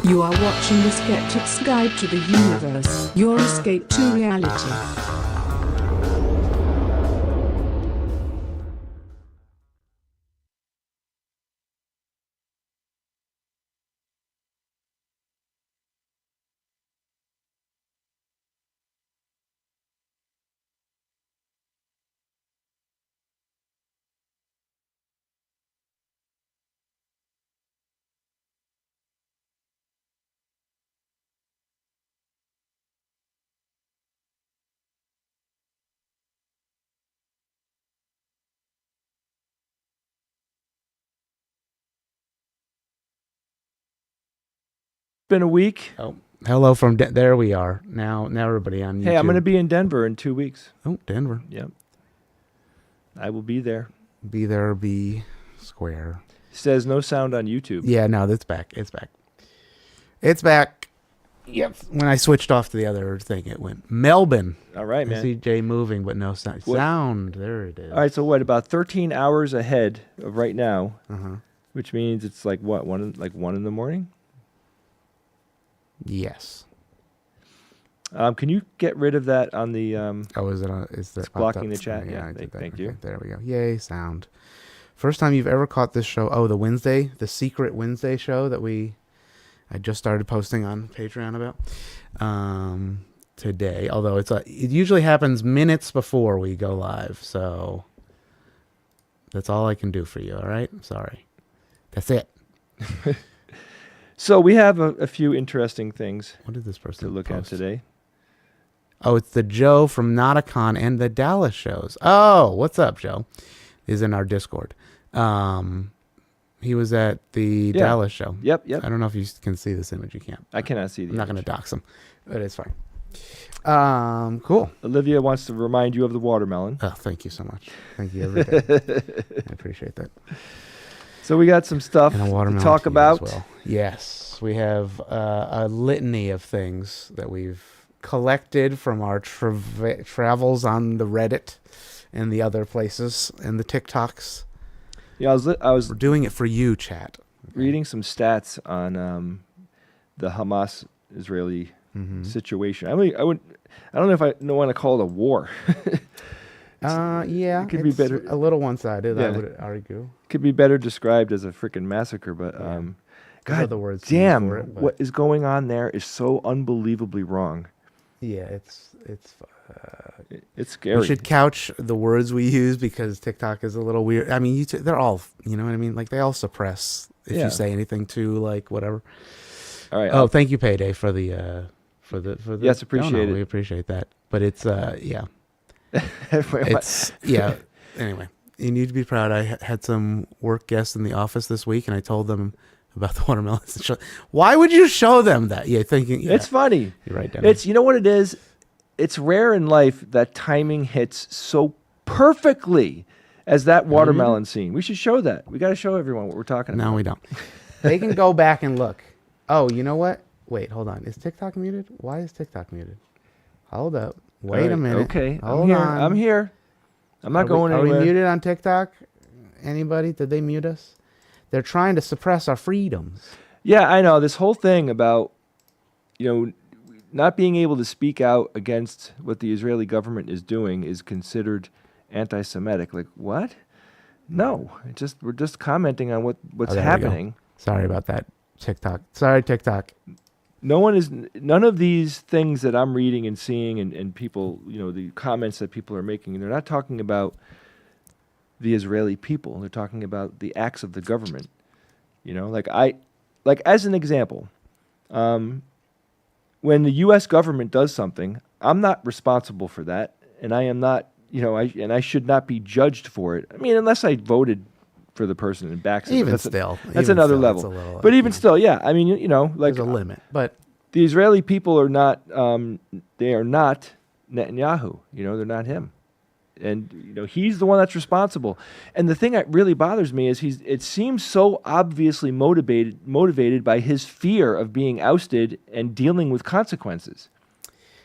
You are watching The Skeptic's Guide to the Universe, your escape to reality. Been a week. Oh, hello from there. We are now everybody on YouTube. Hey, I'm going to be in Denver in 2 weeks. Oh, Denver. Yep. I will be there. Be there, be square. Says no sound on YouTube. Yeah, no, that's back. It's back. Yep. When I switched off to the other thing, it went Melbourne. All right, man. CJ moving, but no sound. Sound. There it is. All right, so what? About 13 hours ahead of right now, which means it's like what? one in the morning. Yes. Can you get rid of that on the? Is it? Is that it's blocking the chat? Yeah, Yeah, I did that. thank Okay, you. there we go. Yay, sound. First time you've ever caught this show. Oh, the secret Wednesday show that I just started posting on Patreon about today. Although it usually happens minutes before we go live, so that's all I can do for you. All right, I'm sorry. That's it. So we have a few interesting things. What did this person to look post at today? Oh, it's the Joe from Nauticon and the Dallas shows. Oh, what's up, Joe? He's in our Discord. He was at the Dallas show. Yep. I don't know if you can see this image. You can't. I cannot see the I'm not going to image. dox him, but it's fine. Cool. Olivia wants to remind you of the watermelon. Oh, thank you so much. Thank you every day. I appreciate that. So we got some stuff And a to watermelon talk to you about. as well. Yes, we have a litany of things that we've collected from our travels on the Reddit and the other places and the TikToks. Yeah, We're doing it for you, chat. Reading some stats on the Hamas-Israeli situation. I don't know if I want to call it a war. Yeah, it could be better. A little one-sided, I would argue. Could be better described as a freaking massacre, but God damn, what is going on there is so unbelievably wrong. Yeah, it's scary. We should couch the words we use because TikTok is a little weird. I mean, they're all, you know what I mean? Like, they all suppress if you say anything too, like, whatever. All right. Oh, thank you, Payday, for the Yes, appreciate it. We appreciate that. But it's yeah. Anyway, you need to be proud. I had some work guests in the office this week, and I told them about the watermelons. Why would you show them that? It's funny. You're right, Dennis. You know what it is? It's rare in life that timing hits so perfectly as that watermelon scene. We should show that. We got to show everyone what we're talking about. No, we don't. They can go back and look. Oh, you know what? Wait, hold on. Is TikTok muted? Why is TikTok muted? Hold up. Wait a minute. Okay. Hold on. I'm here. I'm not going anywhere. Are we muted on TikTok? Anybody? Did they mute us? They're trying to suppress our freedoms. Yeah, I know. This whole thing about, not being able to speak out against what the Israeli government is doing is considered anti-Semitic. Like, what? No. We're just commenting on what's happening. Sorry about that, TikTok. Sorry, TikTok. None of these things that I'm reading and seeing and people, the comments that people are making, they're not talking about the Israeli people. They're talking about the acts of the government. Like as an example, when the U.S. government does something, I'm not responsible for that, and I am not, I should not be judged for it. I mean, unless I voted for the person and backs it. That's another level. But even still, yeah. I mean, like there's a limit. But the Israeli people are not. They are not Netanyahu. They're not him. And he's the one that's responsible. And the thing that really bothers me is it seems so obviously motivated by his fear of being ousted and dealing with consequences.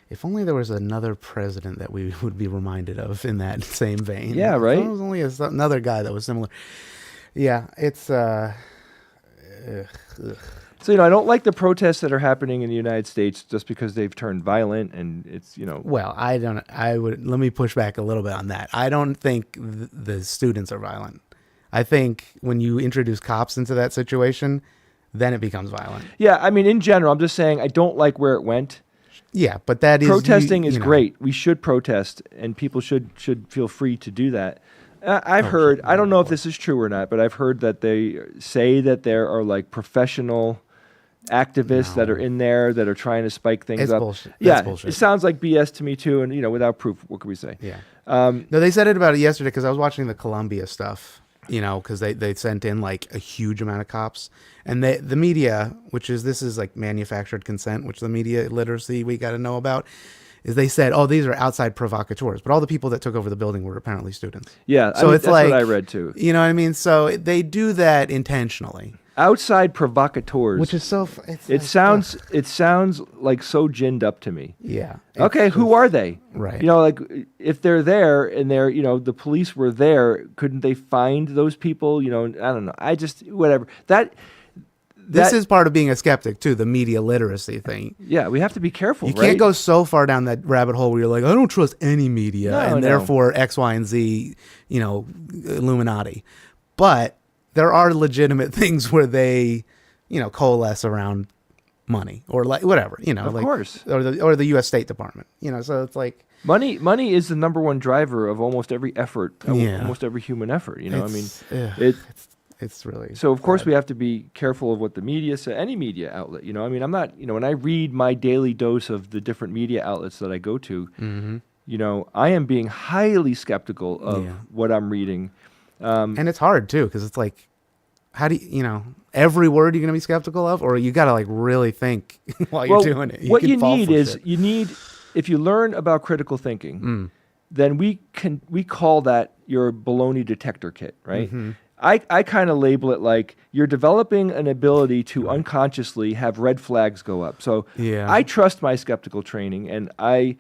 If only there was another president that we would be reminded of in that same vein. Yeah, right. If there was only another guy that was similar. Yeah, it's So, I don't like the protests that are happening in the United States just because they've turned violent and it's, Well, let me push back a little bit on that. I don't think the students are violent. I think when you introduce cops into that situation, then it becomes violent. Yeah, I mean, in general, I'm just saying I don't like where it went. Yeah, but that is... Protesting is great. We should protest, and people should feel free to do that. I've heard, I don't know if this is true or not, but I've heard that they say that there are like professional activists that are in there that are trying to spike things up. Bullshit. Yeah, bullshit. it sounds like BS to me too, and without proof, what can we say? Yeah. No, they said it about it yesterday because I was watching the Columbia stuff. Because they sent in like a huge amount of cops, and the media, this is like manufactured consent, which the media literacy we got to know about, is they said, oh, these are outside provocateurs, but all the people that took over the building were apparently students. Yeah, so it's that's like what I read too. You know what I mean? So they do that intentionally. Outside provocateurs, which is so. It sounds like so ginned up to me. Yeah. Okay, who are they? Right. Like if they're there and they're the police were there, couldn't they find those people? I don't know. I just whatever This is part of being a skeptic too, the media literacy thing. Yeah, we have to be careful. You can't go so far down that rabbit hole where you're like, I don't trust any media, therefore X, Y, and Z, Illuminati. But there are legitimate things where they, coalesce around money or like whatever, of course, or the U.S. State Department, So it's like money is the number one driver of almost every effort, almost every human effort. It's really so. Of course, we have to be careful of what the media say. Any media outlet, I'm not. When I read my daily dose of the different media outlets that I go to, I am being highly skeptical of what I'm reading. And it's hard too, because it's like, how do you, every word you're going to be skeptical of, or you got to like really think while you're doing it. What you need is if you learn about critical thinking, then we call that your baloney detector kit, right? Mm-hmm. I kind of label it like you're developing an ability to unconsciously have red flags go up. So I trust my skeptical training, and I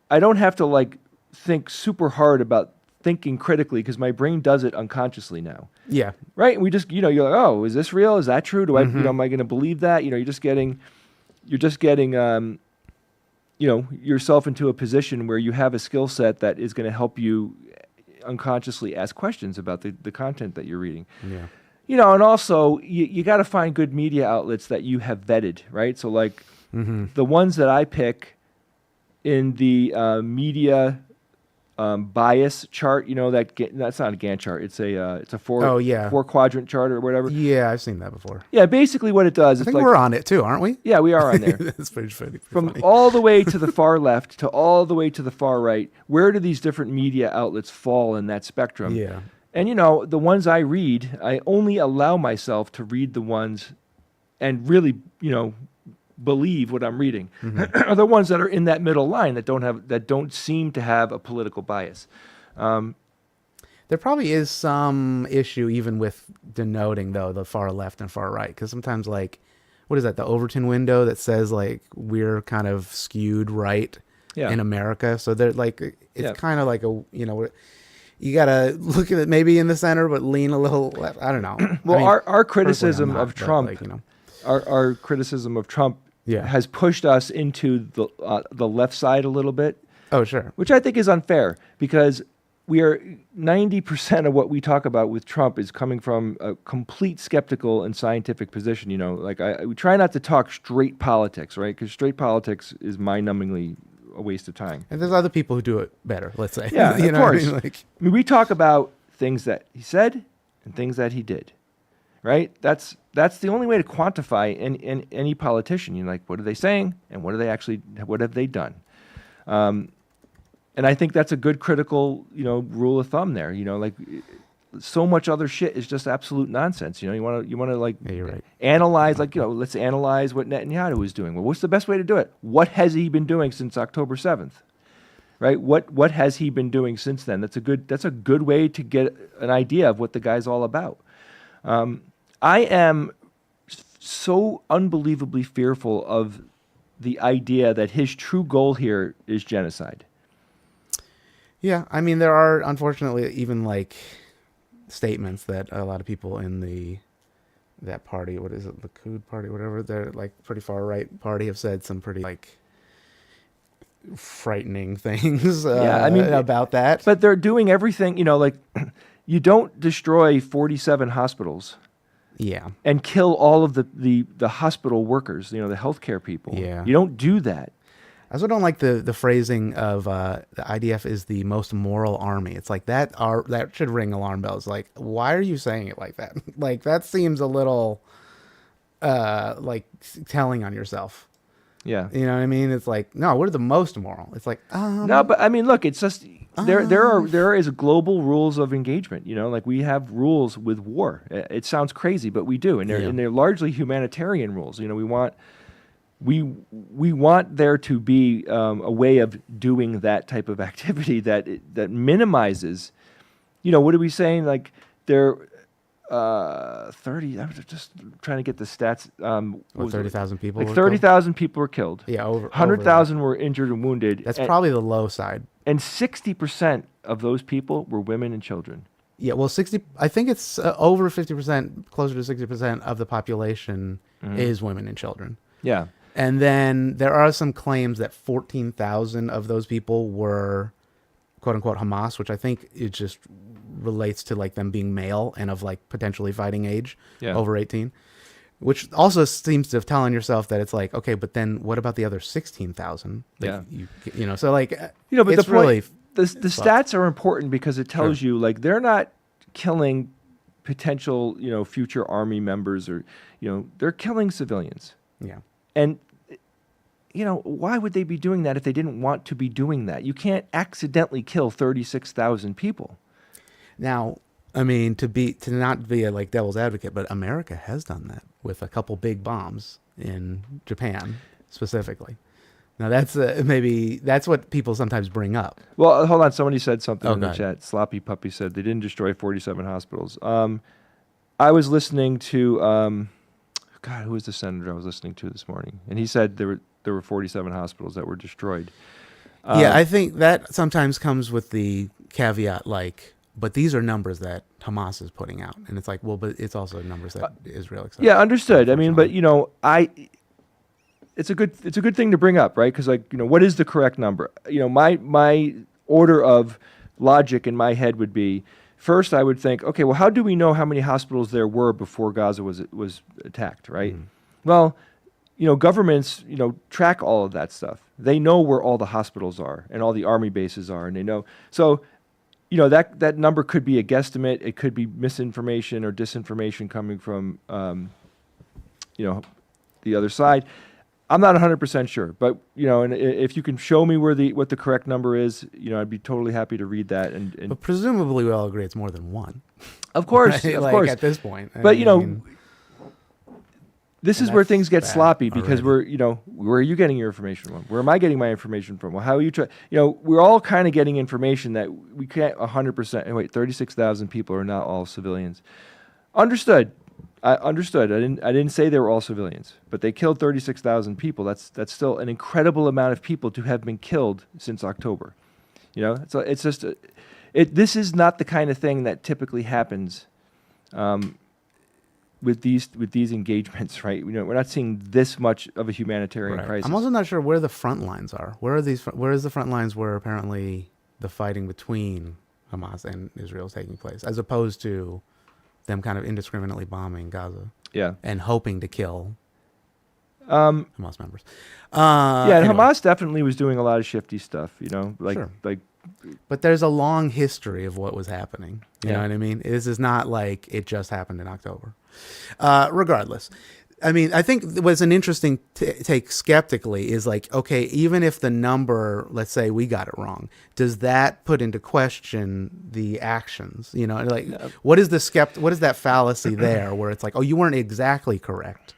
don't have to like think super hard about thinking critically because my brain does it unconsciously now. Yeah. Right? And we just, you're like, oh, is this real? Is that true? Do I, am I going to believe that? You're just getting, yourself into a position where you have a skill set that is going to help you unconsciously ask questions about the content that you're reading. Yeah. And also you got to find good media outlets that you have vetted, right? So like the ones that I pick in the media bias chart, that's not a Gantt chart. It's a four quadrant chart or whatever. Yeah, I've seen that before. Yeah, basically what it does. I think we're on it too, aren't we? Yeah, we are on there. That's pretty funny. From all the way to the far left to all the way to the far right, where do these different media outlets fall in that spectrum? Yeah. And the ones I read, I only allow myself to read the ones and really, believe what I'm reading are the ones that are in that middle line that don't seem to have a political bias. There probably is some issue even with denoting though the far left and far right, because sometimes like what is that, the Overton window that says like we're kind of skewed right in America, so they're like it's kind of like a you gotta look at it maybe in the center but lean a little left. I don't know. Well, our criticism of Trump, our criticism of Trump has pushed us into the left side a little bit. Oh, sure. Which I think is unfair because we are 90% of what we talk about with Trump is coming from a complete skeptical and scientific position. We try not to talk straight politics, right? Because straight politics is mind-numbingly a waste of time. And there's other people who do it better, let's say. Yeah, of course. We talk about things that he said and things that he did. Right? That's the only way to quantify any politician. What are they saying and what have they done? And I think that's a good critical, rule of thumb there. So much other shit is just absolute nonsense. You want to analyze, let's analyze what Netanyahu is doing. Well, what's the best way to do it? What has he been doing since October 7th? Right? What has he been doing since then? That's a good way to get an idea of what the guy's all about. I am so unbelievably fearful of the idea that his true goal here is genocide. Yeah, I mean, there are unfortunately even like statements that a lot of people in the that party, what is it, Likud party, whatever, they're like pretty far right party, have said some pretty like frightening things Yeah, I mean, about that. but they're doing everything, like you don't destroy 47 hospitals Yeah. and kill all of the hospital workers, the healthcare people. Yeah. You don't do that. I also don't like the phrasing of the IDF is the most moral army. It's like that should ring alarm bells. Like, why are you saying it like that? Like, that seems a little like telling on yourself. Yeah. You know what I mean? It's like, no, we're the most moral. It's like, No, but I mean, look, it's just there is global rules of engagement. Like we have rules with war. It sounds crazy, but we do, and they're largely humanitarian rules. We want there to be a way of doing that type of activity that minimizes. What are we saying? Like there, 30. I'm just trying to get the stats. 30,000 people. Like 30,000 people were killed. Yeah, over 100,000 were injured and wounded. That's probably the low side. And 60% of those people were women and children. Yeah, well, 60. I think it's over 50%, closer to 60% of the population is women and children. Yeah. And then there are some claims that 14,000 of those people were quote unquote Hamas, which I think it just relates to like them being male and of like potentially fighting age over 18, which also seems to telling yourself that it's like, okay, but then what about the other 16,000? Like, so like, but it's the really point, the stats are important because it tells you like they're not killing potential, future army members or, they're killing civilians. Yeah. And, why would they be doing that if they didn't want to be doing that? You can't accidentally kill 36,000 people. Now, I mean, to not be a like devil's advocate, but America has done that with a couple big bombs in Japan specifically. Now that's maybe that's what people sometimes bring up. Well, hold on. Somebody said something in the chat. Sloppy Puppy said they didn't destroy 47 hospitals. I was listening to God, who was the senator I was listening to this morning? And he said there were 47 hospitals that were destroyed. Yeah, I think that sometimes comes with the caveat, like, but these are numbers that Hamas is putting out, and it's like, well, but it's also numbers that Israel accepts. Yeah, understood. I mean, but it's a good thing to bring up, right? Because what is the correct number? My order of logic in my head would be. First, I would think, okay, well, how do we know how many hospitals there were before Gaza was attacked, right? Well, governments, track all of that stuff. They know where all the hospitals are and all the army bases are, and they know. So, that number could be a guesstimate. It could be misinformation or disinformation coming from, the other side. I'm not 100% sure, but and if you can show me what the correct number is, I'd be totally happy to read that. And but presumably we all agree it's more than one. Of course, right? Of like course. At this point, but this is where things get sloppy because already. Where are you getting your information from? Where am I getting my information from? Well, how are you we're all kind of getting information that we can't 100%. And wait, 36,000 people are not all civilians. Understood. I understood. I didn't say they were all civilians, but they killed 36,000 people. That's still an incredible amount of people to have been killed since October. So it's just this is not the kind of thing that typically happens with these engagements, right? We're not seeing this much of a humanitarian crisis. I'm also not sure where the front lines are. Where is the front lines where apparently the fighting between Hamas and Israel is taking place, as opposed to them kind of indiscriminately bombing Gaza, and hoping to kill Hamas members. And Hamas definitely was doing a lot of shifty stuff, like. But there's a long history of what was happening. You know what I mean? This is not like it just happened in October. Regardless, I mean, I think what's an interesting take skeptically is like, okay, even if the number, let's say we got it wrong, does that put into question the actions? What is that fallacy there where it's like, oh, you weren't exactly correct,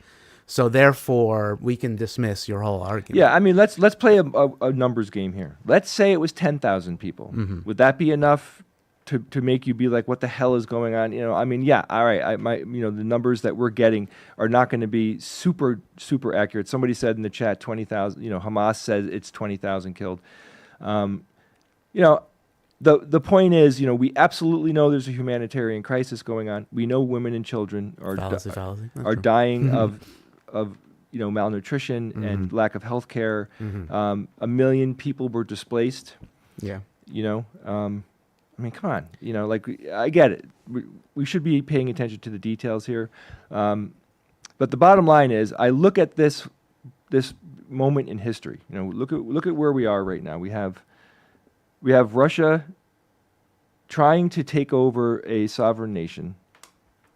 so therefore we can dismiss your whole argument? Yeah, I mean, let's play a numbers game here. Let's say it was 10,000 people. Would that be enough to make you be like, what the hell is going on? I mean, yeah, all right. The numbers that we're getting are not going to be super, super accurate. Somebody said in the chat 20,000. Hamas says it's 20,000 killed. the point is, we absolutely know there's a humanitarian crisis going on. We know women and children are Fallacy. That's true. dying of malnutrition and lack of health care. 1 million people were displaced. Yeah. I mean, come on. I get it. We should be paying attention to the details here. But the bottom line is, I look at this moment in history. Look at where we are right now. We have Russia trying to take over a sovereign nation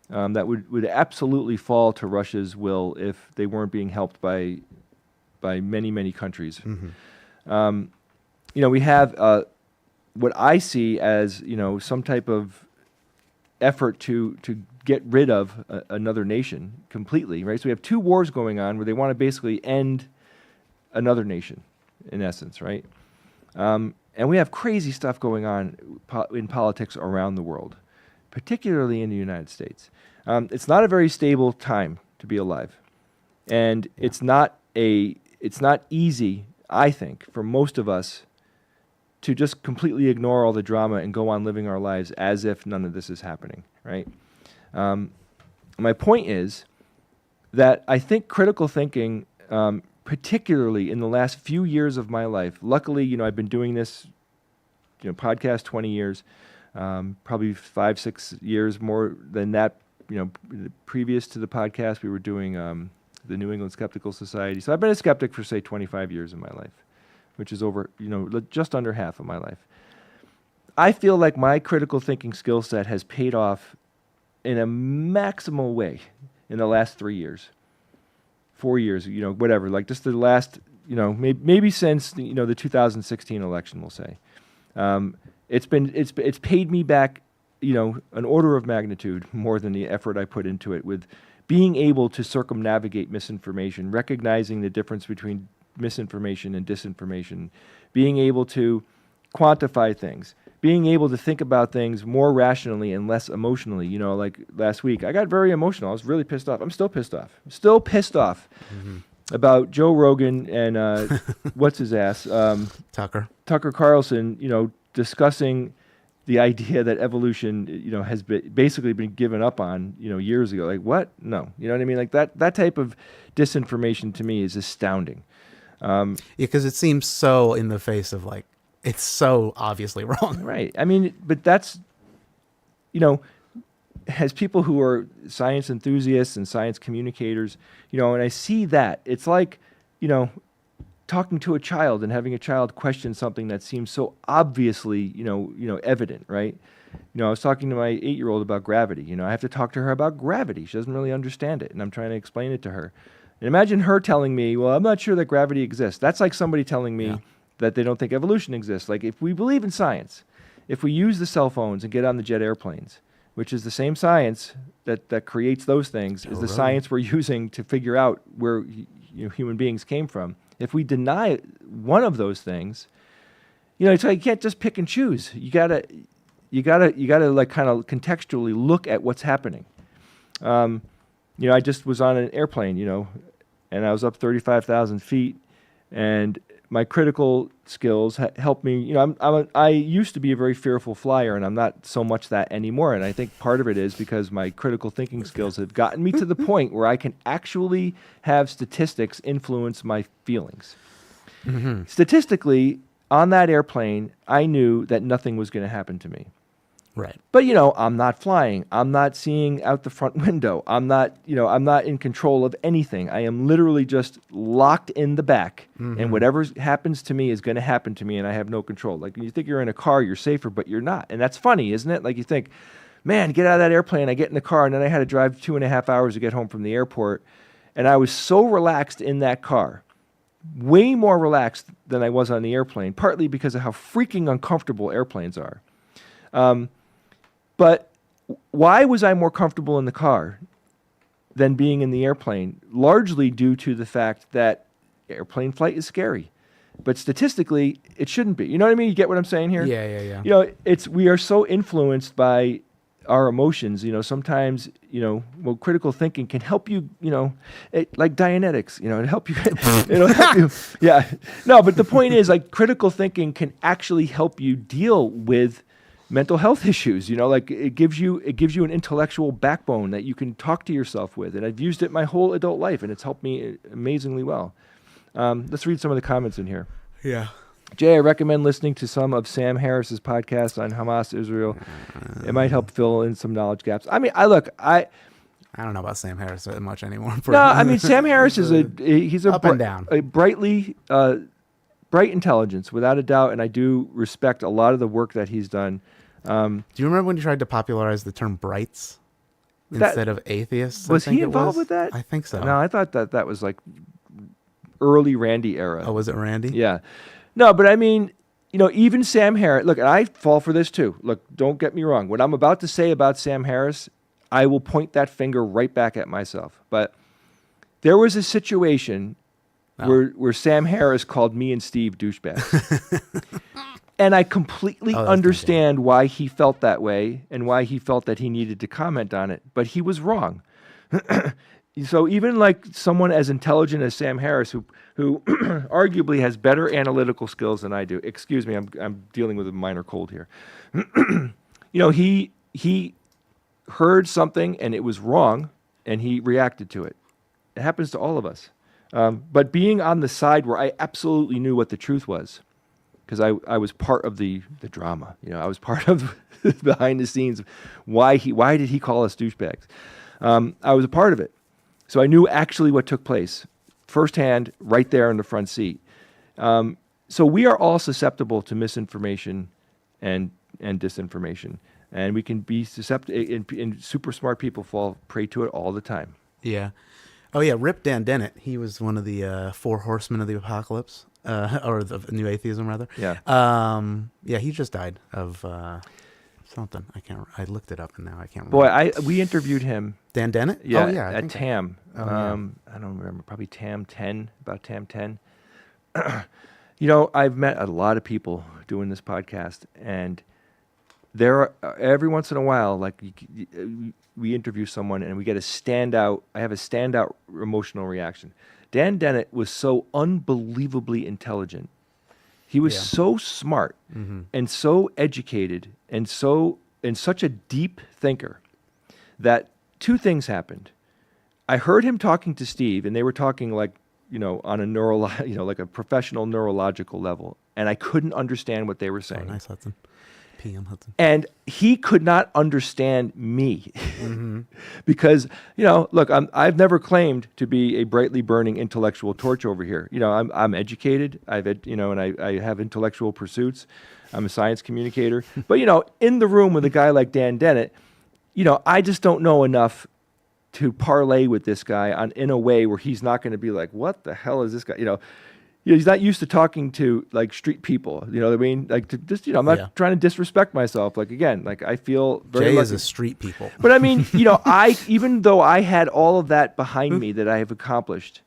that would absolutely fall to Russia's will if they weren't being helped by many, many countries. We have what I see as some type of effort to get rid of another nation completely, right? So we have two wars going on where they want to basically end another nation, in essence, right? And we have crazy stuff going on in politics around the world, particularly in the United States. It's not a very stable time to be alive, and it's not easy, I think, for most of us to just completely ignore all the drama and go on living our lives as if none of this is happening, right? My point is that I think critical thinking, particularly in the last few years of my life, luckily, I've been doing this, podcast 20 years, probably 5-6 years more than that, previous to the podcast, we were doing the New England Skeptical Society. So I've been a skeptic for, say, 25 years in my life, which is over, just under half of my life. I feel like my critical thinking skill set has paid off in a maximal way in the last 3 years, 4 years, whatever, like just the last, maybe since, the 2016 election, we'll say. It's paid me back, an order of magnitude more than the effort I put into it, with being able to circumnavigate misinformation, recognizing the difference between misinformation and disinformation, being able to quantify things, being able to think about things more rationally and less emotionally. Like last week, I got very emotional. I was really pissed off. I'm still pissed off. About Joe Rogan and what's his ass? Tucker Carlson, discussing the idea that evolution, has basically been given up on, years ago. Like, what? No. You know what I mean? Like that type of disinformation to me is astounding. Because it seems so in the face of, like, it's so obviously wrong. Right. I mean, but that's, as people who are science enthusiasts and science communicators, and I see that, it's like, talking to a child and having a child question something that seems so obviously, evident, right? I was talking to my 8-year-old about gravity. I have to talk to her about gravity. She doesn't really understand it, and I'm trying to explain it to her. And imagine her telling me, well, I'm not sure that gravity exists. That's like somebody telling me that they don't think evolution exists. Like, if we believe in science, if we use the cell phones and get on the jet airplanes, which is the same science that creates those things, is the science we're using to figure out where human beings came from. If we deny one of those things, so you can't just pick and choose. You gotta like kind of contextually look at what's happening. I just was on an airplane, and I was up 35,000 feet, and my critical skills helped me. I used to be a very fearful flyer, and I'm not so much that anymore. And I think part of it is because my critical thinking skills have gotten me to the point where I can actually have statistics influence my feelings. Mm-hmm. Statistically, on that airplane, I knew that nothing was going to happen to me. Right. But, I'm not flying. I'm not seeing out the front window. I'm not in control of anything. I am literally just locked in the back. Mm-hmm. And whatever happens to me is going to happen to me, and I have no control. Like, when you think you're in a car, you're safer, but you're not. And that's funny, isn't it? Like, you think, man, get out of that airplane. I get in the car, and then I had to drive 2.5 hours to get home from the airport. And I was so relaxed in that car, way more relaxed than I was on the airplane, partly because of how freaking uncomfortable airplanes are. But why was I more comfortable in the car than being in the airplane? Largely due to the fact that airplane flight is scary. But statistically, it shouldn't be. You know what I mean? You get what I'm saying here? Yeah. We are so influenced by our emotions, sometimes, well, critical thinking can help you, like Dianetics, it'll help you, it'll help you. Yeah. No, but the point is, like, critical thinking can actually help you deal with mental health issues, like it gives you an intellectual backbone that you can talk to yourself with. And I've used it my whole adult life, and it's helped me amazingly well. Let's read some of the comments in here. Yeah. Jay, I recommend listening to some of Sam Harris's podcasts on Hamas, Israel. It might help fill in some knowledge gaps. I mean, I don't know about Sam Harris that much anymore. No, I mean, Sam Harris is he's a up and down, a brightly bright intelligence without a doubt, and I do respect a lot of the work that he's done. Do you remember when you tried to popularize the term brights instead of atheists? Was he involved with that? I think so. No, I thought that was like early Randy era. Oh, was it Randy? Yeah. No, but I mean, even Sam Harris, look, and I fall for this too. Look, don't get me wrong. What I'm about to say about Sam Harris, I will point that finger right back at myself. But there was a situation where Sam Harris called me and Steve douchebags. And I completely understand why he felt that way and why he felt that he needed to comment on it. But he was wrong. So even like someone as intelligent as Sam Harris, who arguably has better analytical skills than I do. Excuse me, I'm dealing with a minor cold here. He heard something and it was wrong, and he reacted to it. It happens to all of us. But being on the side where I absolutely knew what the truth was, because I was part of the drama. I was part of behind the scenes. Why did he call us douchebags? I was a part of it. So I knew actually what took place firsthand, right there in the front seat. So we are all susceptible to misinformation and disinformation, and we can be susceptible. And super smart people fall prey to it all the time. Yeah. Oh yeah, Rip Dan Dennett. He was one of the 4 horsemen of the apocalypse, or the New Atheism rather. Yeah. Yeah, he just died of something. I looked it up and now I can't remember. Boy, we interviewed him. Dan Dennett? Yeah, oh, yeah, at TAM. Oh, yeah. I don't remember, probably TAM 10, about TAM 10. I've met a lot of people doing this podcast, and there are, every once in a while, like we interview someone and we get I have a standout emotional reaction. Dan Dennett was so unbelievably intelligent. He was so smart and so educated and such a deep thinker that 2 things happened. I heard him talking to Steve, and they were talking like, on a like a professional neurological level, and I couldn't understand what they were saying. Oh, nice, Hudson. PM Hudson. And he could not understand me because, look, I've never claimed to be a brightly burning intellectual torch over here. I'm educated. And I have intellectual pursuits. I'm a science communicator. But, in the room with a guy like Dan Dennett, I just don't know enough to parlay with this guy in a way where he's not going to be like, what the hell is this guy? He's not used to talking to like street people. You know what I mean? Like I'm not trying to disrespect myself. Like again, like I feel very Jay lucky. is a street people. But I mean, even though I had all of that behind me that I have accomplished,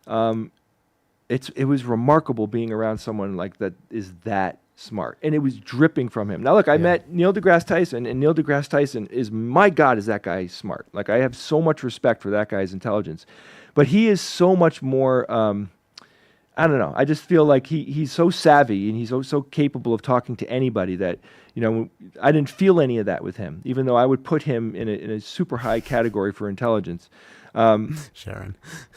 it was remarkable being around someone like that is that smart, and it was dripping from him. Now look, I met Neil deGrasse Tyson, and Neil deGrasse Tyson is, my God, is that guy smart. Like I have so much respect for that guy's intelligence, but he is so much more. I don't know. I just feel like he's so savvy and he's so capable of talking to anybody that, I didn't feel any of that with him, even though I would put him in a super high category for intelligence. Sharon.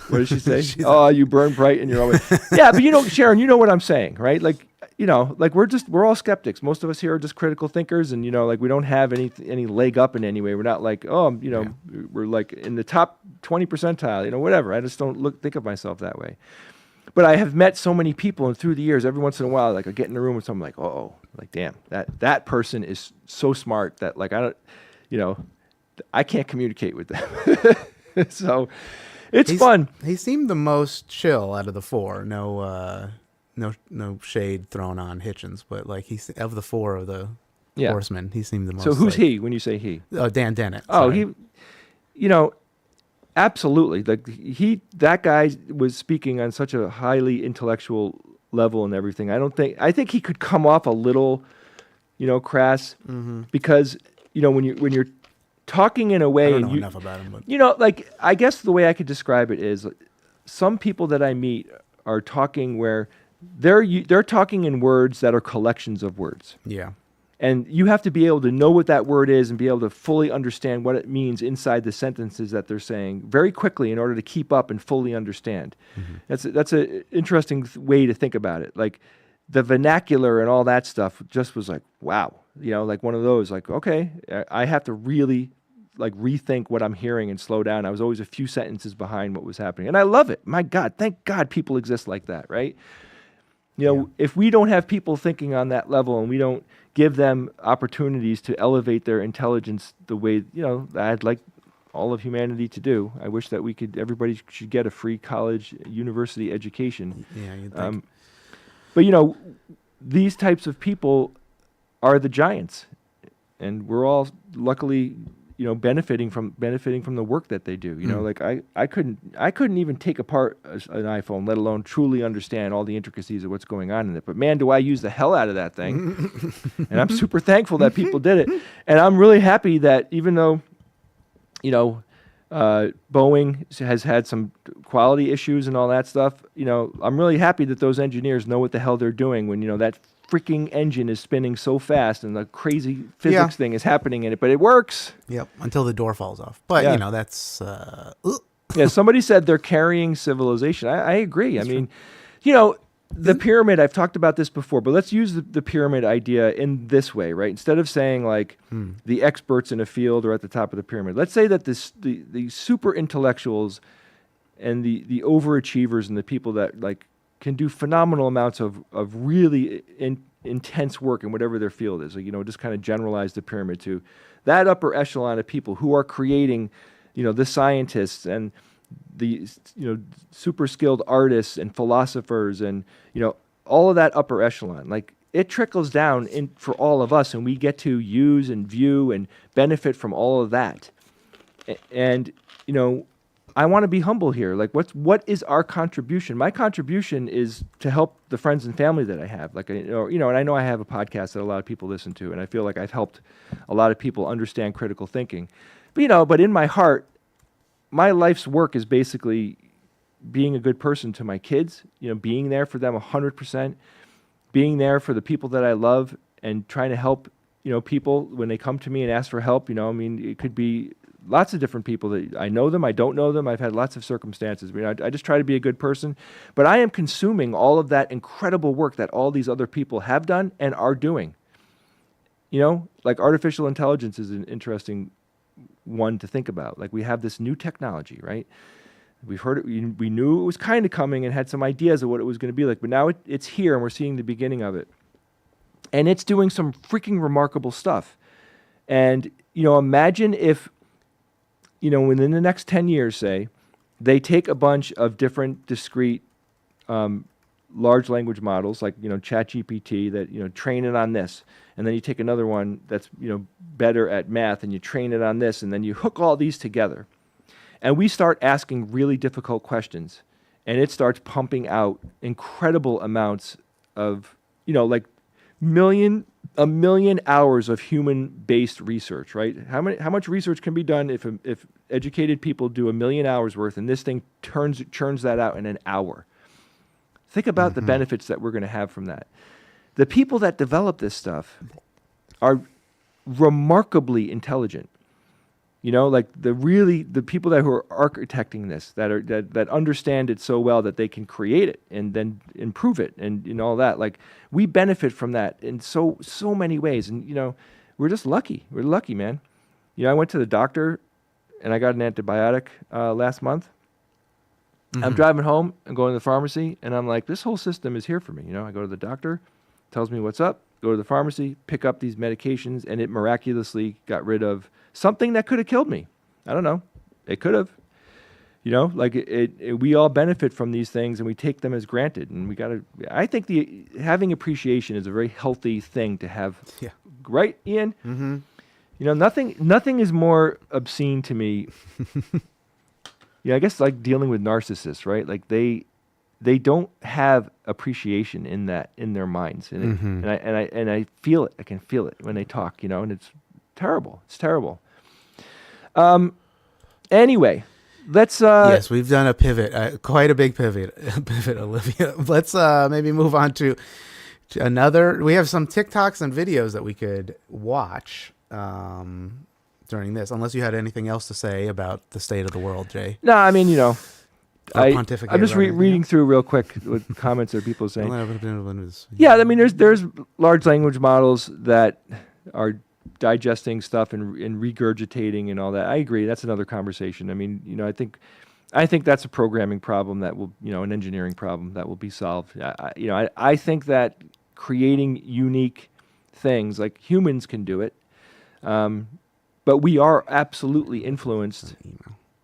What did she say? Oh, you burn bright and you're always... Yeah, but Sharon, you know what I'm saying, right? Like, like we're all skeptics. Most of us here are just critical thinkers, and, like we don't have any leg up in any way. We're not like, we're like in the top 20 percentile, whatever. I just don't think of myself that way. But I have met so many people, and through the years, every once in a while, like I get in a room with someone like, oh, like damn, that person is so smart that like I don't, I can't communicate with them. So it's fun. He seemed the most chill out of the 4. No shade thrown on Hitchens, but like of the 4 of the horsemen, he seemed the most. So who's he when you say he? Oh, Dan Dennett. Oh, sorry. he. Absolutely. Like that guy was speaking on such a highly intellectual level and everything. I think he could come off a little, crass because, when you're talking in a way. I don't and know enough about him, but like, I guess the way I could describe it is, some people that I meet are talking where they're talking in words that are collections of words. yeah. And you have to be able to know what that word is and be able to fully understand what it means inside the sentences that they're saying very quickly in order to keep up and fully understand. That's a interesting way to think about it. Like, the vernacular and all that stuff just was like, wow, like one of those, like, okay, I have to really like rethink what I'm hearing and slow down. I was always a few sentences behind what was happening. And I love it. My God, thank God people exist like that, right? If we don't have people thinking on that level and we don't give them opportunities to elevate their intelligence the way, I'd like all of humanity to do. I wish that everybody should get a free college, university education. Yeah, you'd think. But, these types of people are the giants. And we're all luckily, benefiting from the work that they do. Like, I couldn't even take apart an iPhone, let alone truly understand all the intricacies of what's going on in it. But man, do I use the hell out of that thing. And I'm super thankful that people did it. And I'm really happy that even though, Boeing has had some quality issues and all that stuff, I'm really happy that those engineers know what the hell they're doing when, that freaking engine is spinning so fast and the crazy physics thing is happening in it, but it works. Yep, until the door falls off. But, that's... Yeah, somebody said they're carrying civilization. I agree. I mean, the pyramid, I've talked about this before, but let's use the pyramid idea in this way, right? Instead of saying, like, the experts in a field are at the top of the pyramid, let's say that the super intellectuals and the overachievers and the people that, like, can do phenomenal amounts of really intense work in whatever their field is. Like, just kind of generalize the pyramid to that upper echelon of people who are creating, the scientists and the, super skilled artists and philosophers and, all of that upper echelon. Like, it trickles down for all of us, and we get to use and view and benefit from all of that. And, I want to be humble here. Like, what is our contribution? My contribution is to help the friends and family that I have. Like, and I know I have a podcast that a lot of people listen to, and I feel like I've helped a lot of people understand critical thinking. But, but in my heart, my life's work is basically being a good person to my kids, being there for them 100%, being there for the people that I love and trying to help, people when they come to me and ask for help. It could be lots of different people that I know them, I don't know them. I've had lots of circumstances. I just try to be a good person, but I am consuming all of that incredible work that all these other people have done and are doing. Like, artificial intelligence is an interesting one to think about. Like, we have this new technology, right? We've heard it. We knew it was kind of coming and had some ideas of what it was going to be like, but now it's here and we're seeing the beginning of it. And it's doing some freaking remarkable stuff. And, imagine if, within the next 10 years, say, they take a bunch of different discrete large language models like, ChatGPT that, train it on this. And then you take another one that's, better at math and you train it on this. And then you hook all these together. And we start asking really difficult questions. And it starts pumping out incredible amounts of, like a million hours of human-based research, right? How much research can be done if educated people do 1 million hours worth, and this thing churns that out in an hour? Think about the benefits that we're going to have from that. The people that develop this stuff are remarkably intelligent. Like the people who are architecting this, that understand it so well that they can create it and then improve it and all that. Like, we benefit from that in so many ways. And, we're just lucky. We're lucky, man. I went to the doctor and I got an antibiotic last month. I'm driving home and going to the pharmacy and I'm like, this whole system is here for me. I go to the doctor, tells me what's up, go to the pharmacy, pick up these medications, and it miraculously got rid of something that could have killed me. I don't know. It could have. Like we all benefit from these things and we take them as granted. And I think having appreciation is a very healthy thing to have. Yeah. Right, Ian? Mm-hmm. Nothing is more obscene to me. I guess like dealing with narcissists, right? Like they don't have appreciation in their minds. And I feel it. I can feel it when they talk, and it's terrible. It's terrible. Anyway, let's. Yes, we've done a pivot, quite a big pivot, Olivia. Let's maybe move on to another. We have some TikToks and videos that we could watch during this, unless you had anything else to say about the state of the world, Jay. No, I mean, Or I'm pontificate just about anything reading else? through real quick what comments are people saying. Yeah. Yeah, I mean, there's large language models that are digesting stuff and regurgitating and all that. I agree. That's another conversation. I mean, I think that's a programming problem that will, an engineering problem that will be solved. I think that creating unique things like humans can do it, but we are absolutely influenced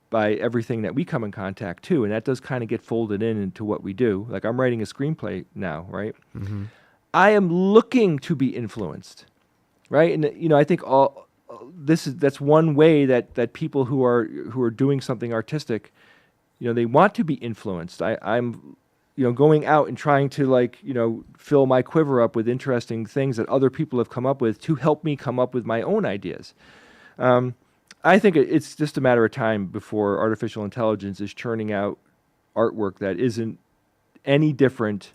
by everything that we come in contact to, and that does kind of get folded into what we do. Like I'm writing a screenplay now, right? Mm-hmm. I am looking to be influenced, right? And I think that's one way that people who are doing something artistic, they want to be influenced. I'm going out and trying to fill my quiver up with interesting things that other people have come up with to help me come up with my own ideas. I think it's just a matter of time before artificial intelligence is churning out artwork that isn't any different.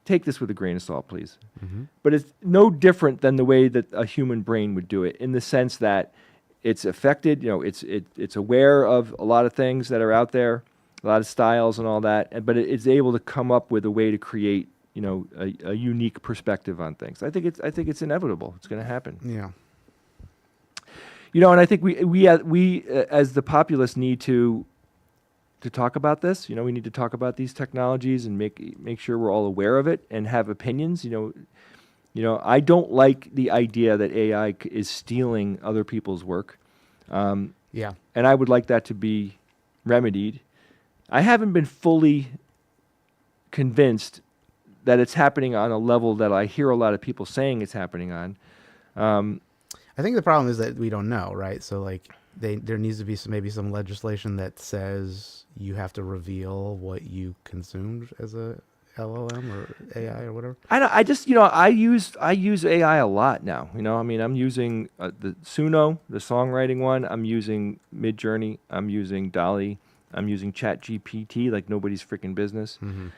Take this with a grain of salt, please. Mm-hmm. But it's no different than the way that a human brain would do it, in the sense that it's affected, it's aware of a lot of things that are out there, a lot of styles and all that, but it's able to come up with a way to create, a unique perspective on things. I think it's inevitable. It's going to happen. Yeah. And I think we as the populace need to talk about this. We need to talk about these technologies and make sure we're all aware of it and have opinions. I don't like the idea that AI is stealing other people's work. Yeah. And I would like that to be remedied. I haven't been fully convinced that it's happening on a level that I hear a lot of people saying it's happening on. I think the problem is that we don't know, right? So there needs to be maybe some legislation that says you have to reveal what you consumed as a LLM or AI or whatever. I use AI a lot now. I'm using the Suno, the songwriting one. I'm using Midjourney. I'm using Dolly. I'm using ChatGPT like nobody's freaking business. Mm-hmm.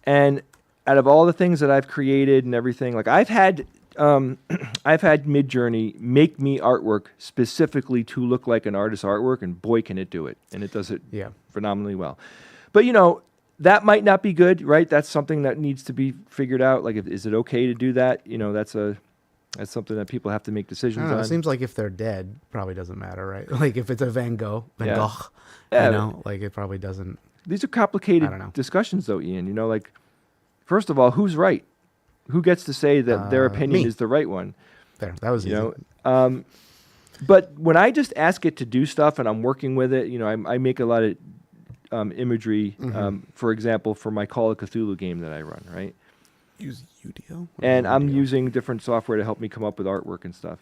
And out of all the things that I've created and everything, like I've had Midjourney make me artwork specifically to look like an artist's artwork, and boy, can it do it. And it does it phenomenally well. But, that might not be good, right? That's something that needs to be figured out. Like, is it okay to do that? That's something that people have to make decisions on. It seems like if they're dead, probably doesn't matter, right? Like if it's a Van Gogh, Yeah, it probably doesn't. These are complicated discussions, though, Ian. First of all, who's right? Who gets to say that their opinion is the right one? There, that was easy. But when I just ask it to do stuff and I'm working with it, I make a lot of imagery, for example, for my Call of Cthulhu game that I run, right? Use UDO? And I'm using different software to help me come up with artwork and stuff.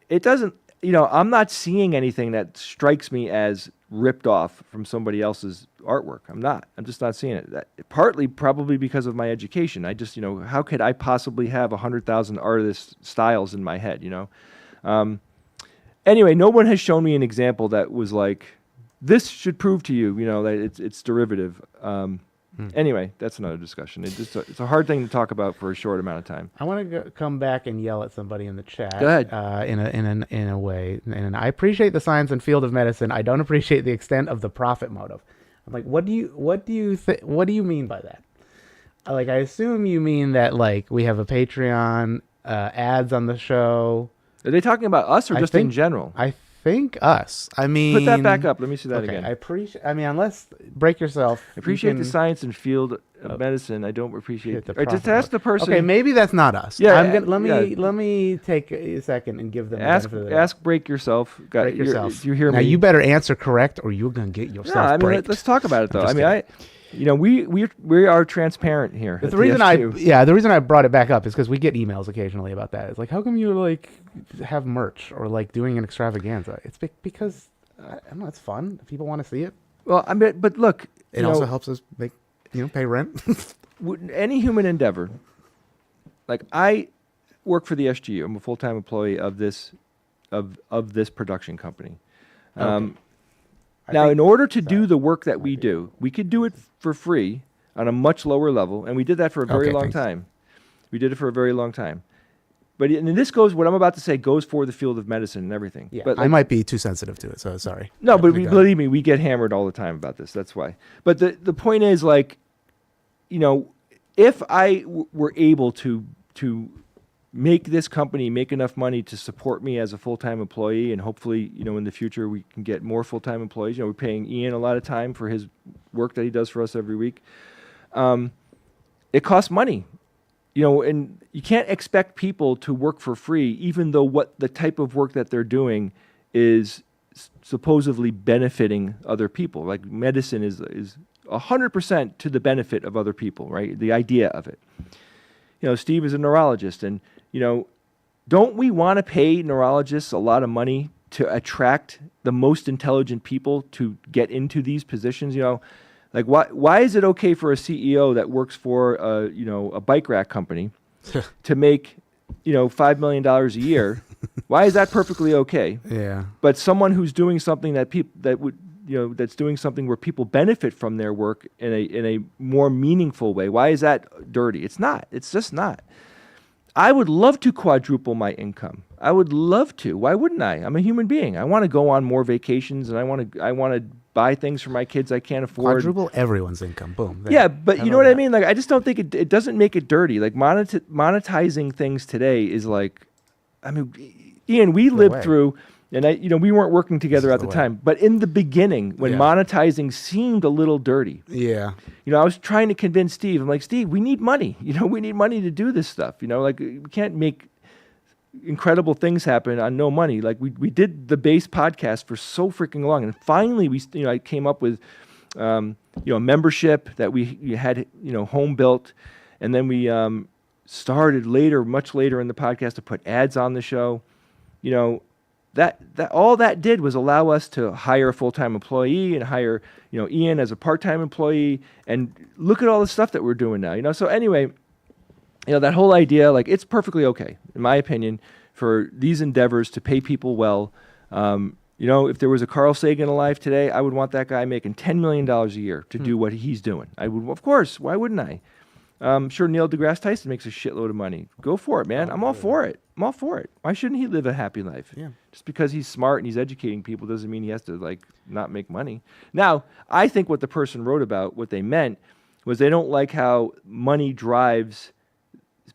It doesn't, I'm not seeing anything that strikes me as ripped off from somebody else's artwork. I'm just not seeing it. Partly probably because of my education. I just, how could I possibly have 100,000 artist styles in my head, Anyway, no one has shown me an example that was like, this should prove to you, that it's derivative. Anyway, that's another discussion. It's a hard thing to talk about for a short amount of time. I want to come back and yell at somebody in the chat. Go ahead. In a way, and I appreciate the science and field of medicine. I don't appreciate the extent of the profit motive. I'm like, what do you mean by that? I assume you mean that we have a Patreon, ads on the show. Are they talking about us or just in general? I think us. I mean, put that back up. Let me see that again. Unless break yourself. I appreciate the science and field of medicine. I don't appreciate the. Just ask the person. Okay, maybe that's not us. Yeah. Let me take a second and give them. Ask break yourself. Break yourself. You hear me? Now you better answer correct, or you're gonna get yourself. Let's talk about it though. We are transparent here. The reason I brought it back up is because we get emails occasionally about that. It's like, how come you have merch or doing an extravaganza? It's because I don't know. It's fun. People want to see it. Well, but look, it also helps us pay rent. Any human endeavor. I work for the SGU. I'm a full-time employee of this production company. Okay. Now, in order to do the work that we do, we could do it for free on a much lower level, and we did that for a very long thanks. time. We did it for a very long time. But and this goes, what I'm about to say goes for the field of medicine and everything. Yeah, but I might be too sensitive to it, so sorry. No, but We got it. believe me, we get hammered all the time about this. That's why. But the point is, like, you know, if I were able to make this company make enough money to support me as a full-time employee, and hopefully, you know, in the future we can get more full-time employees. You know, we're paying Ian a lot of time for his work that he does for us every week. It costs money, you know, and you can't expect people to work for free, even though what the type of work that they're doing is supposedly benefiting other people. Like medicine is 100% to the benefit of other people, right? The idea of it. You know, Steve is a neurologist, and, you know, don't we want to pay neurologists a lot of money to attract the most intelligent people to get into these positions? You know, like why is it okay for a CEO that works for a bike rack company to make, you know, $5 million a year? Why is that perfectly okay? Yeah. But someone who's doing something that's doing something where people benefit from their work in a more meaningful way, why is that dirty? It's not. It's just not. I would love to quadruple my income. I would love to. Why wouldn't I? I'm a human being. I want to go on more vacations, and I want to buy things for my kids I can't afford. Quadruple everyone's income. Boom. There. Yeah, but you know what I mean? Like, I just don't think it doesn't make it dirty. Like, monetizing things today is like, I mean, Ian, we lived through, and we weren't working together at the time, but in the beginning, when monetizing seemed a little dirty. Yeah. You know, I was trying to convince Steve. I'm like, Steve, we need money. You know, we need money to do this stuff. You know, like, we can't make incredible things happen on no money. Like, we did the base podcast for so freaking long, and finally I came up with a membership that we had, you know, home built, and then we started much later in the podcast, to put ads on the show. You know, that all that did was allow us to hire a full-time employee and hire, you know, Ian as a part-time employee, and look at all the stuff that we're doing now, you know. So anyway, you know, that whole idea, like, it's perfectly okay, in my opinion, for these endeavors to pay people well. You know, if there was a Carl Sagan alive today, I would want that guy making $10 million a year to do what he's doing. I would, of course, why wouldn't I? Sure, Neil deGrasse Tyson makes a shitload of money. Go for it, man. I'm all for it. I'm all for it. Why shouldn't he live a happy life? Yeah. Just because he's smart and he's educating people doesn't mean he has to, like, not make money. Now, I think what the person wrote about, what they meant, was they don't like how money drives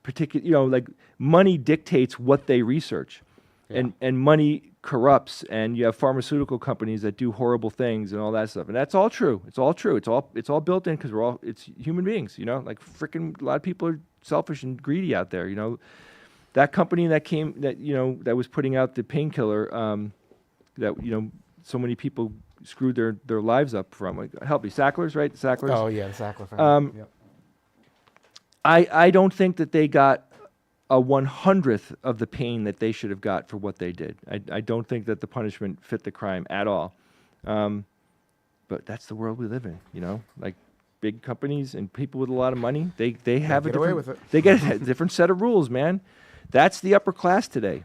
particular, you know, like, money dictates what they research. Yeah. And money corrupts, and you have pharmaceutical companies that do horrible things and all that stuff. And that's all true. It's all true. It's all built in, because it's human beings, you know, like, freaking a lot of people are selfish and greedy out there, you know. That company that was putting out the painkiller, that, you know, so many people screwed their lives up from, like, help me, Sacklers, right? The Sacklers. Oh yeah, the Sackler. Yep. I don't think that they got a 100th of the pain that they should have got for what they did. I don't think that the punishment fit the crime at all. But that's the world we live in, you know, like, big companies and people with a lot of money, they have a different, they get a different set of rules, man. That's the upper class today.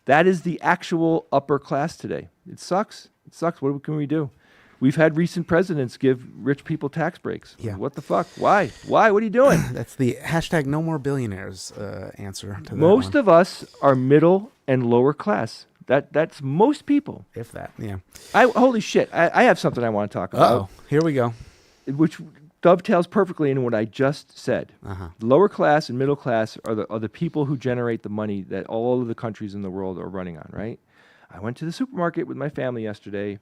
That is the actual upper class today. It sucks. It sucks. What can we do? We've had recent presidents give rich people tax breaks. Yeah. What the fuck? Why? What are you doing? That's the hashtag no more billionaires answer to that. Most of us are middle and lower class. That's most people. If that, yeah. Holy shit. I have something I want to talk about. Oh, here we go. Which dovetails perfectly into what I just said. Uh-huh. Lower class and middle class are the people who generate the money that all of the countries in the world are running on, right? I went to the supermarket with my family yesterday,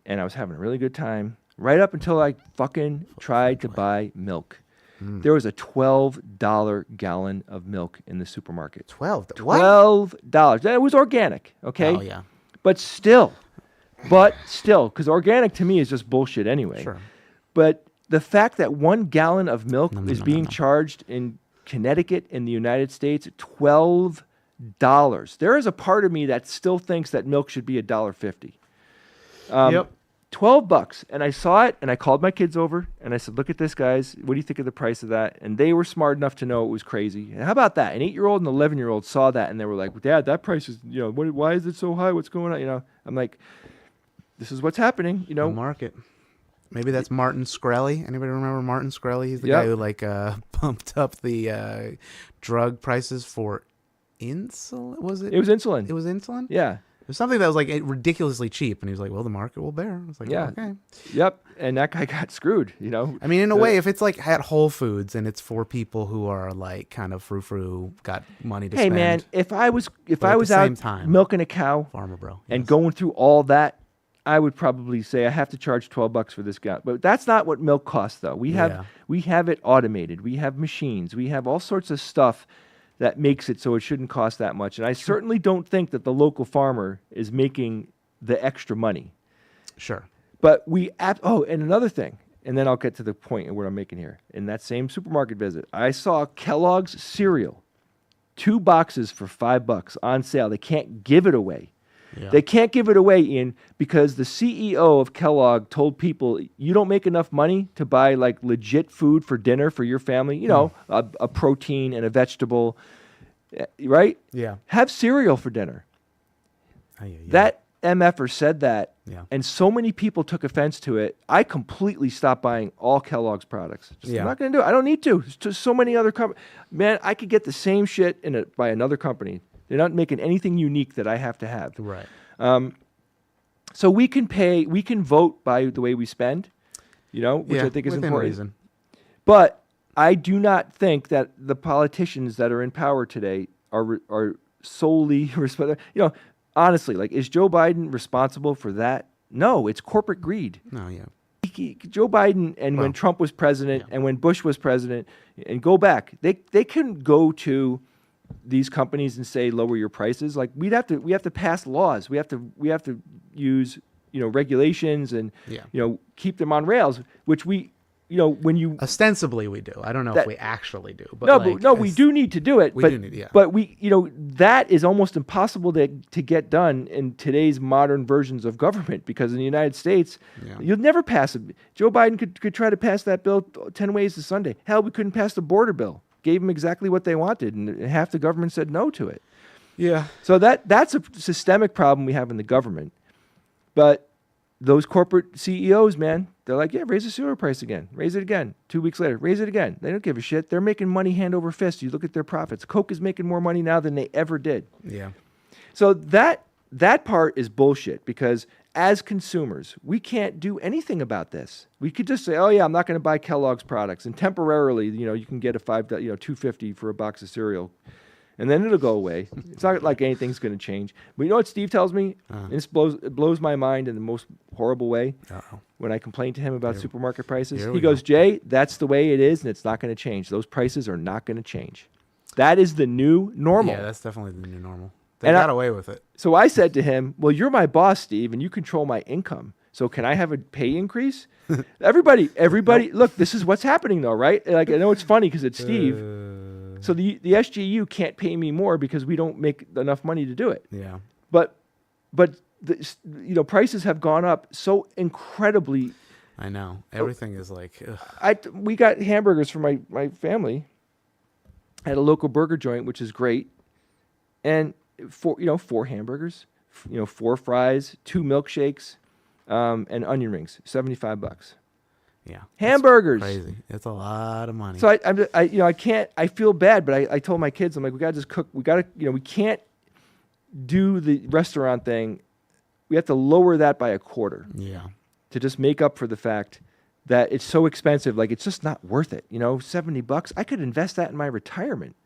and I was having a really good time, right up until I fucking tried to buy milk. There was a $12 gallon of milk in the supermarket. $12. It was organic, okay? Oh, yeah. But still, because organic to me is just bullshit anyway. Sure. But the fact that 1 gallon of milk is being charged in Connecticut in the United States, $12. There is a part of me that still thinks that milk should be $1.50. Yep. $12. And I saw it, and I called my kids over, and I said, look at this, guys. What do you think of the price of that? And they were smart enough to know it was crazy. And how about that? An 8-year-old and an 11-year-old saw that, and they were like, Dad, that price is, you know, why is it so high? What's going on? You know, I'm like, this is what's happening. You The know, market. Maybe that's Martin Shkreli. Anybody remember Martin Shkreli? He's the Yep. guy who like pumped up the drug prices for insulin. Was it? it was insulin. It was insulin. Yeah. It was something that was like ridiculously cheap, and he was like, "Well, the market will bear." I was like, Yeah. okay." Yep. And that guy got screwed. You know. I mean, in a way, if it's like at Whole Foods and it's for people who are like kind of frou-frou, got money to Hey spend. man, if I was at out the same time, milking a cow farmer bro, and yes. going through all that, I would probably say I have to charge $12 for this guy. But that's not what milk costs, though. We have it automated. We have machines. We have all sorts of stuff that makes it so it shouldn't cost that much. And I certainly don't think that the local farmer is making the extra money. Sure. But and another thing, and then I'll get to the point of what I'm making here. In that same supermarket visit, I saw Kellogg's cereal, 2 boxes for $5 on sale. They can't give it away. Yeah. They can't give it away, Ian, because the CEO of Kellogg told people, you don't make enough money to buy like legit food for dinner for your family, you know, a protein and a vegetable, right? Yeah. Have cereal for dinner. That MFer said that, and so many people took offense to it. I completely stopped buying all Kellogg's products. I'm not going to do it. I don't need to. There's just so many other companies. Man, I could get the same shit by another company. They're not making anything unique that I have to have. Right. So we can vote by the way we spend, you know, which I think is within important. reason. But I do not think that the politicians that are in power today are solely responsible. You know, honestly, like, is Joe Biden responsible for that? No, it's corporate greed. No, yeah. Joe Biden and when Trump was president and when Bush was president, and go back, they couldn't go to these companies and say lower your prices. Like we have to pass laws. We have to use, you know, regulations and you know, keep them on rails, which we, you know, when you ostensibly we do. I don't know if we actually do. But we do need to do it. But we, you know, that is almost impossible to get done in today's modern versions of government, because in the United States, you'll never pass it. Joe Biden could try to pass that bill 10 ways to Sunday. Hell, we couldn't pass the border bill. Gave them exactly what they wanted, and half the government said no to it. Yeah. So that's a systemic problem we have in the government. But those corporate CEOs, man, they're like, yeah, raise the cereal price again. Raise it again. 2 weeks later, raise it again. They don't give a shit. They're making money hand over fist. You look at their profits. Coke is making more money now than they ever did. Yeah. So that part is bullshit, because as consumers, we can't do anything about this. We could just say, "Oh yeah, I'm not going to buy Kellogg's products," and temporarily, you know, you can get $2.50 for a box of cereal, and then it'll go away. It's not like anything's going to change. But you know what Steve tells me? And it blows my mind in the most horrible way. When I complain to him about supermarket prices, he goes, "Jay, that's the way it is, and it's not going to change. Those prices are not going to change. That is the new normal." Yeah, that's definitely the new normal. They got away with it. So I said to him, "Well, you're my boss, Steve, and you control my income. So can I have a pay increase?" Everybody, look, this is what's happening though, right? Like, I know it's funny because it's Steve. So the SGU can't pay me more because we don't make enough money to do it. Yeah. But you know, prices have gone up so incredibly. I know. Everything is like, we got hamburgers for my family at a local burger joint, which is great. And 4 hamburgers, 4 fries, 2 milkshakes, and onion rings, $75. Yeah, hamburgers. Crazy. It's a lot of money. So I can't. I feel bad, but I told my kids, I'm like, we gotta just cook. We gotta, we can't do the restaurant thing. We have to lower that by a quarter. Yeah, to just make up for the fact that it's so expensive. Like, it's just not worth it. $70. I could invest that in my retirement.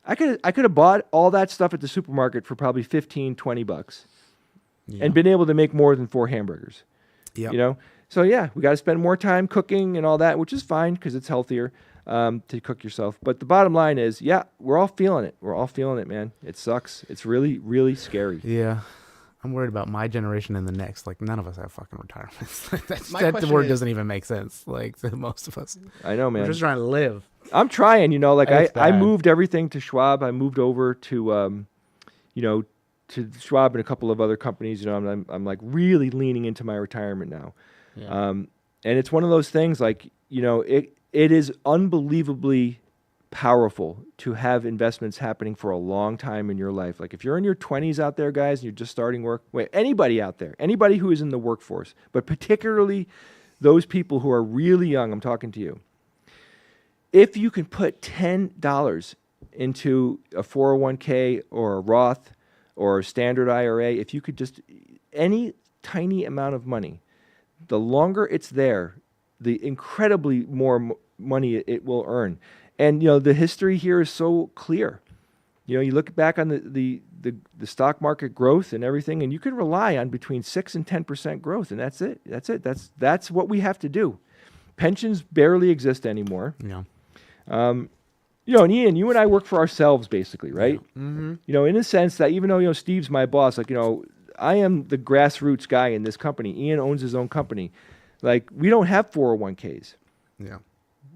I could have bought all that stuff at the supermarket for probably $15-$20 and been able to make more than 4 hamburgers. Yeah. So yeah, we got to spend more time cooking and all that, which is fine because it's healthier to cook yourself. But the bottom line is, yeah, we're all feeling it. We're all feeling it, man. It sucks. It's really, really scary. Yeah. I'm worried about my generation and the next. Like, none of us have fucking retirements. That word doesn't even make sense. Like, to most of us. I know, man. We're just trying to live. I'm trying, like I moved everything to Schwab. I moved over to, to Schwab and a couple of other companies. I'm like really leaning into my retirement now. Yeah. And it's one of those things, like, it is unbelievably powerful to have investments happening for a long time in your life. Like if you're in your 20s out there, guys, and you're just starting work, anybody out there, anybody who is in the workforce, but particularly those people who are really young, I'm talking to you. If you can put $10 into a 401k or a Roth or a standard IRA, if you could just, any tiny amount of money, the longer it's there, the incredibly more money it will earn. And, the history here is so clear. You look back on the stock market growth and everything, and you can rely on between 6 and 10% growth, and that's it. That's what we have to do. Pensions barely exist anymore. Yeah. And Ian, you and I work for ourselves basically, right? Yeah. Mm-hmm. In a sense that even though, Steve's my boss, like, I am the grassroots guy in this company. Ian owns his own company. Like, we don't have 401ks. Yeah.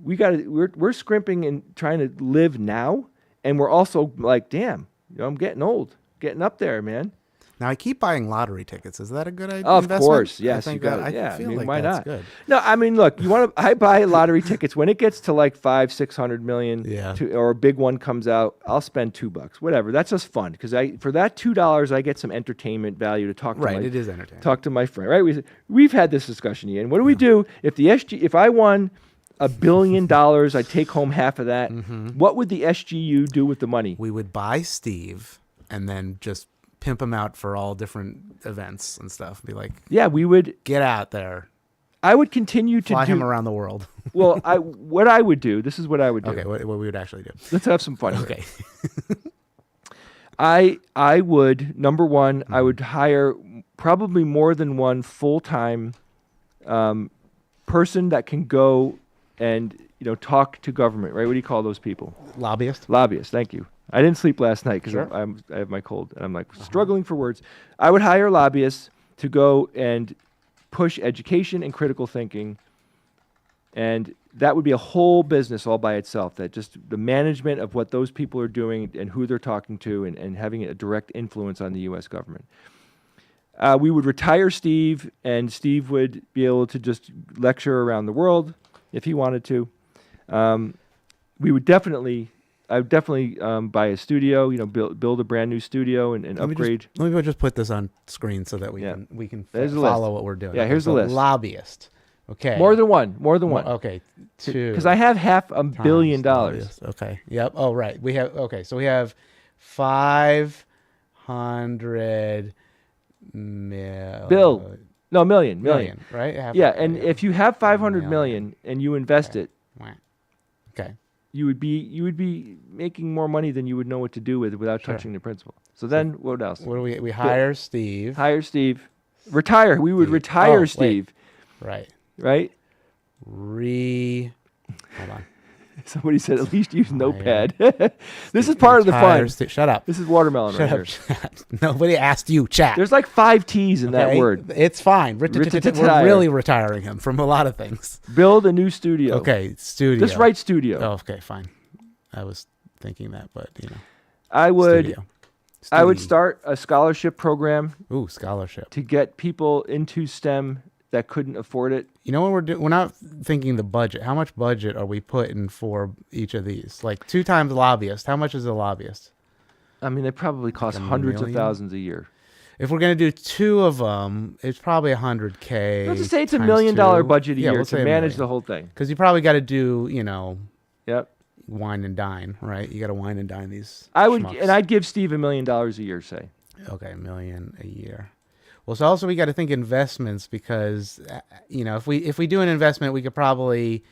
We're scrimping and trying to live now. And we're also like, damn, I'm getting old, getting up there, man. Now I keep buying lottery tickets. Is that a good idea? Of course, yes. I feel like why that's not? good. No, I mean, look, I buy lottery tickets when it gets to like 500-600 million, or a big one comes out. I'll spend $2, whatever. That's just fun because for that $2, I get some entertainment value to talk to. Right, it is entertaining. Talk to my friend. Right, we've had this discussion, Ian. What do we do if the if I won $1 billion, I take home half of that? Mm-hmm. What would the SGU do with the money? We would buy Steve and then just pimp him out for all different events and stuff. Be like, yeah, we would get out there. I would continue to fly him around the world. Well, what I would do. This is what I would do. Okay, what we would actually do. Let's have some fun. Okay. I would, number one, I would hire probably more than one full-time person that can go and talk to government. Right? What do you call those people? Lobbyist. Lobbyists. Thank you. I didn't sleep last night because I have my cold and I'm like struggling for words. I would hire lobbyists to go and push education and critical thinking, and that would be a whole business all by itself. That just the management of what those people are doing and who they're talking to, and having a direct influence on the U.S. government. We would retire Steve, and Steve would be able to just lecture around the world if he wanted to. I would definitely buy a studio, build a brand new studio and upgrade. Let me just put this on screen so that we can follow what we're doing. Yeah, here's the list. Lobbyist. Okay. More than one. Okay. Two. Because I have $500 million. Okay. Yep. Oh, right. So we have 500 million. Million. Right? If you have 500 million and you invest it, okay, you would be making more money than you would know what to do with without touching the principal. So then what else? What do we hire Steve? Hire Steve. Retire. We would retire Steve. Wait. Right? Hold on. Somebody said at least use Notepad. This is part of the fun. Shut up. This is watermelon right here. Nobody asked you, chat. There's like 5 T's in that word. It's fine. We're really retiring him from a lot of things. Build a new studio. Okay, studio. Just write studio. Oh, okay, fine. I was thinking that, but I would. Studio. I would start a scholarship program. Ooh, scholarship. To get people into STEM that couldn't afford it. When we're not thinking the budget. How much budget are we putting for each of these? Like 2 times lobbyist. How much is a lobbyist? I mean, they probably cost hundreds of thousands a year. If we're going to do 2 of them, it's probably $100K. Let's just say it's $1 million budget a year to manage the whole thing. Because you probably got to do, Yep. wine and dine, right? You got to wine and dine these. I'd give Steve $1 million a year, say. Okay, $1 million a year. Well, so also we got to think investments because, if we do an investment, we could probably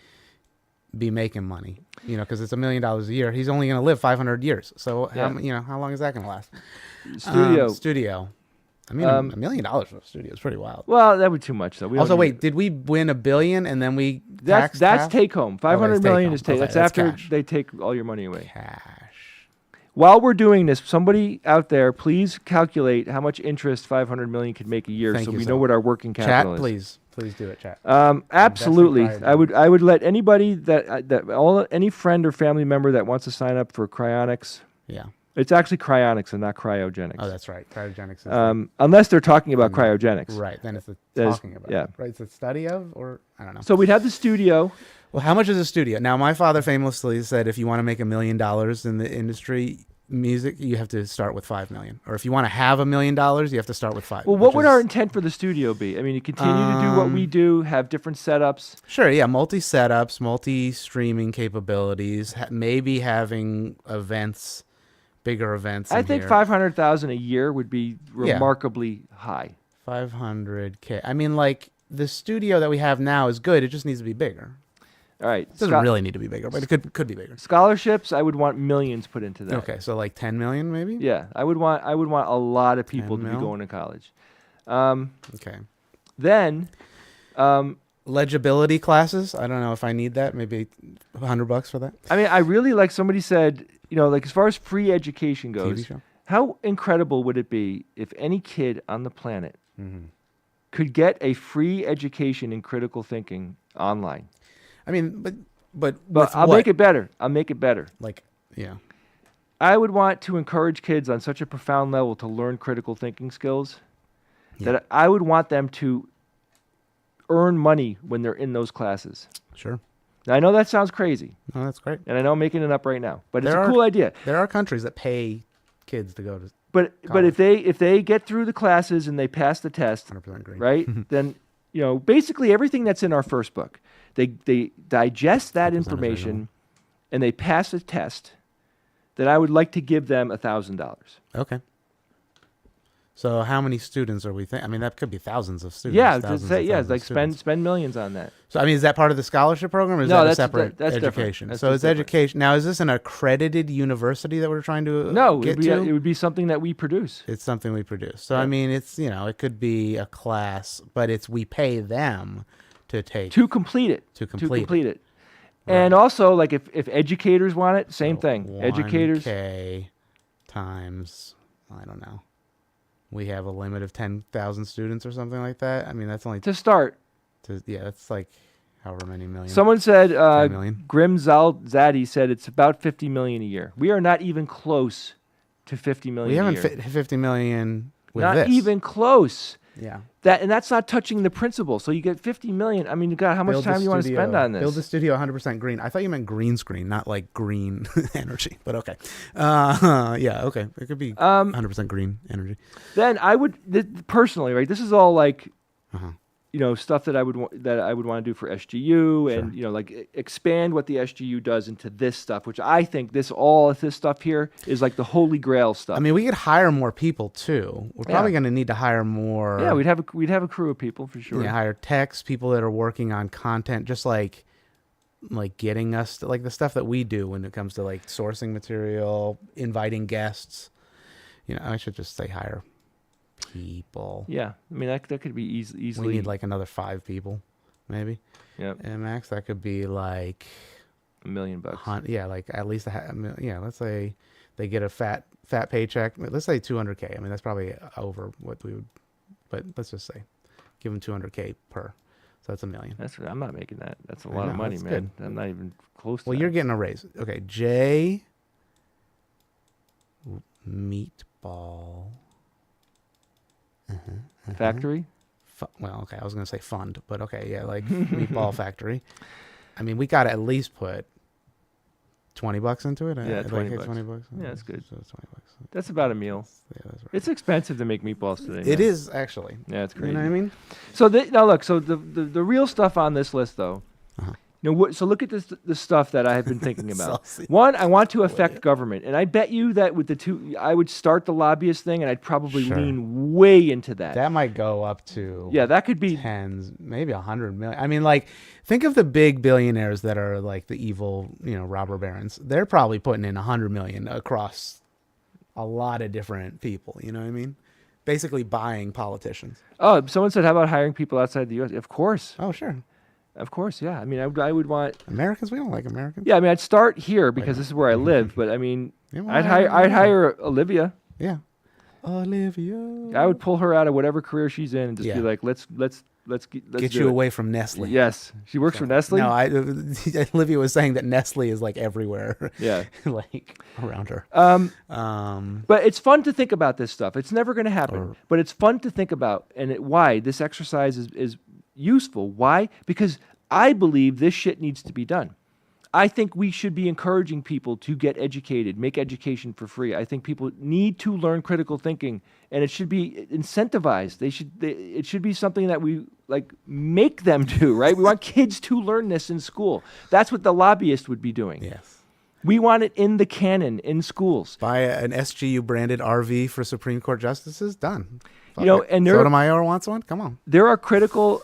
be making money, because it's $1 million a year. He's only going to live 500 years. So, how long is that going to last? Studio. I mean, $1 million for a studio is pretty wild. Well, that would be too much, though. Did we win $1 billion and then we that's take home. 500 million is take. Okay, that's after cash. They take all your money away. Cash. While we're doing this, somebody out there, please calculate how much interest 500 million could make a year, so we know what our working capital is. Please do it, chat. Absolutely, I would let anybody any friend or family member that wants to sign up for cryonics. Yeah. It's actually cryonics and not cryogenics. Oh, that's right. Cryogenics is Unless they're talking about cryogenics. right. Then it's the There's- talking about. yeah. Right. It's the study of, or I don't know. So we'd have the studio. Well, how much is a studio? Now, my father famously said, if you want to make $1 million in the industry, music, you have to start with $5 million. Or if you want to have $1 million, you have to start with $5 million. Well, what would our intent for the studio be? I mean, you continue to do what we do, have different setups. Sure, yeah, multi-setups, multi-streaming capabilities, maybe having events, bigger events. I think 500,000 a year would be remarkably high. 500K. I mean, like, the studio that we have now is good. It just needs to be bigger. All right. It doesn't really need to be bigger, but it could be bigger. Scholarships, I would want millions put into that. Okay, so like 10 million maybe? Yeah, I would want a lot of people to be going to college. Okay. Then legibility classes, I don't know if I need that. Maybe $100 for that. I mean, I really like somebody said, like as far as free education goes, TV show? How incredible would it be if any kid on the planet could get a free education in critical thinking online? I mean, but I'll make it better. I'll make it better. Like, yeah. I would want to encourage kids on such a profound level to learn critical thinking skills that I would want them to earn money when they're in those classes. Sure. Now, I know that sounds crazy. No, that's great. And I know I'm making it up right now, but it's a cool idea. There are countries that pay kids to go to But college. if they get through the classes and they pass the test, 100% green. right? Then basically everything that's in our first book, they digest that 100% information and they pass a test. Then I would like to give them $1,000. Okay. So how many students are we thinking? I mean, that could be thousands of students. Yeah, thousands like spend millions on that. So I mean, is that part of the scholarship program, or is No, that a that's separate that's education? different. So That's it's different. education. Now, is this an accredited university that we're trying to No, get it would be something that we produce. It's something we produce. So Yeah. I mean, it's it could be a class, but we pay them to take To complete it. To complete it. Right. And also, like if educators want it, same thing. Educators. 1K times, I don't know. We have a limit of 10,000 students or something like that. I mean, that's only To start. that's like however many million. Someone said, 10 million. Grim Zadi said it's about 50 million a year. We are not even close to 50 million We a haven't year. 50 million with Not this. even close. Yeah. And that's not touching the principal. So you get 50 million. I mean, God, how much time do you want to spend on this? Build the studio 100% green. I thought you meant green screen, not like green energy. But okay. Yeah, okay. It could be 100% green energy. Then I would personally, right? This is all like, Uh-huh. stuff that I would want to do for SGU, and like expand what the SGU does into this stuff, which I think this stuff here is like the holy grail stuff. I mean, we could hire more people too. We're probably going to need to hire more. Yeah, we'd have a crew of people for sure. Yeah, hire techs, people that are working on content, just like getting us like the stuff that we do when it comes to like sourcing material, inviting guests. I should just say hire people. Yeah, I mean that could be easily. We need like another 5 people, maybe. Yeah. And max, that could be like $1 million. Yeah, like at least let's say they get a fat paycheck. Let's say 200K. I mean, that's probably over what we would, but let's just say give them 200K per. So that's $1 million. I'm not making that. That's a lot of money, man. Good. I'm not even close to Well, that. you're getting a raise. Okay, J Meatball Factory? Well, okay, I was going to say fund, but okay, yeah, like Meatball Factory. I mean, we got to at least put $20 into it. Yeah, $20. $20. Yeah, that's good. So it's $20. That's about a meal. Yeah, that's right. It's expensive to make meatballs today. It man. is actually. Yeah, it's crazy. You know what I mean? So now look. So the real stuff on this list, though. Uh-huh. So look at the stuff that I have been thinking about. Saucy. One, I want to affect government, and I bet you that with the two, I would start the lobbyist thing, and I'd probably Sure. lean way into that. That might go up to That could be tens, maybe 100 million. I mean, like, think of the big billionaires that are like the evil, robber barons. They're probably putting in 100 million across a lot of different people. You know what I mean? Basically buying politicians. Oh, someone said, how about hiring people outside the U.S.? Of course. Oh, sure. Of course, yeah. I mean, I would want... Americans, we don't like Americans. Yeah, I mean, I'd start here because this is where I live, but I mean, Yeah, well, I'd hire Olivia. Yeah. Olivia. I would pull her out of whatever career she's in and just Yeah. be like, let's let's Get do you it. away from Nestle. Yes, she works for Nestle. No, Olivia was saying that Nestle is like everywhere. Yeah, like around her. But it's fun to think about this stuff. It's never going to happen, but it's fun to think about, and why this exercise is useful. Why? Because I believe this shit needs to be done. I think we should be encouraging people to get educated, make education for free. I think people need to learn critical thinking, and it should be incentivized. It should be something that we like make them do, right? We want kids to learn this in school. That's what the lobbyist would be doing. Yes. We want it in the canon in schools. Buy an SGU branded RV for Supreme Court justices. Done. You know, and Sotomayor wants one. Come on. There are critical.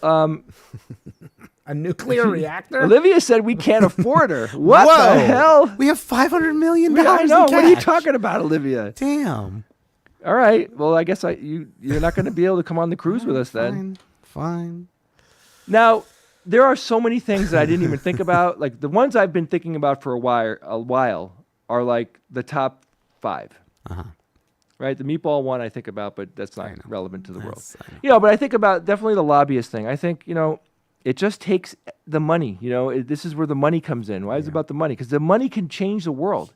A nuclear reactor? Olivia said we can't afford her. What Whoa. the hell? We have $500 million I in know. cash. What are you talking about, Olivia? Damn. All right. Well, I guess you're not going to be able to come on the cruise with us then. Fine. Now, there are so many things that I didn't even think about. Like the ones I've been thinking about for a while are like the top 5. Uh-huh. Right? The meatball one I think about, but that's not relevant to the world. I know. But I think about definitely the lobbyist thing. I think, it just takes the money. This is where the money comes in. Why is it about the money? Because the money can change the world.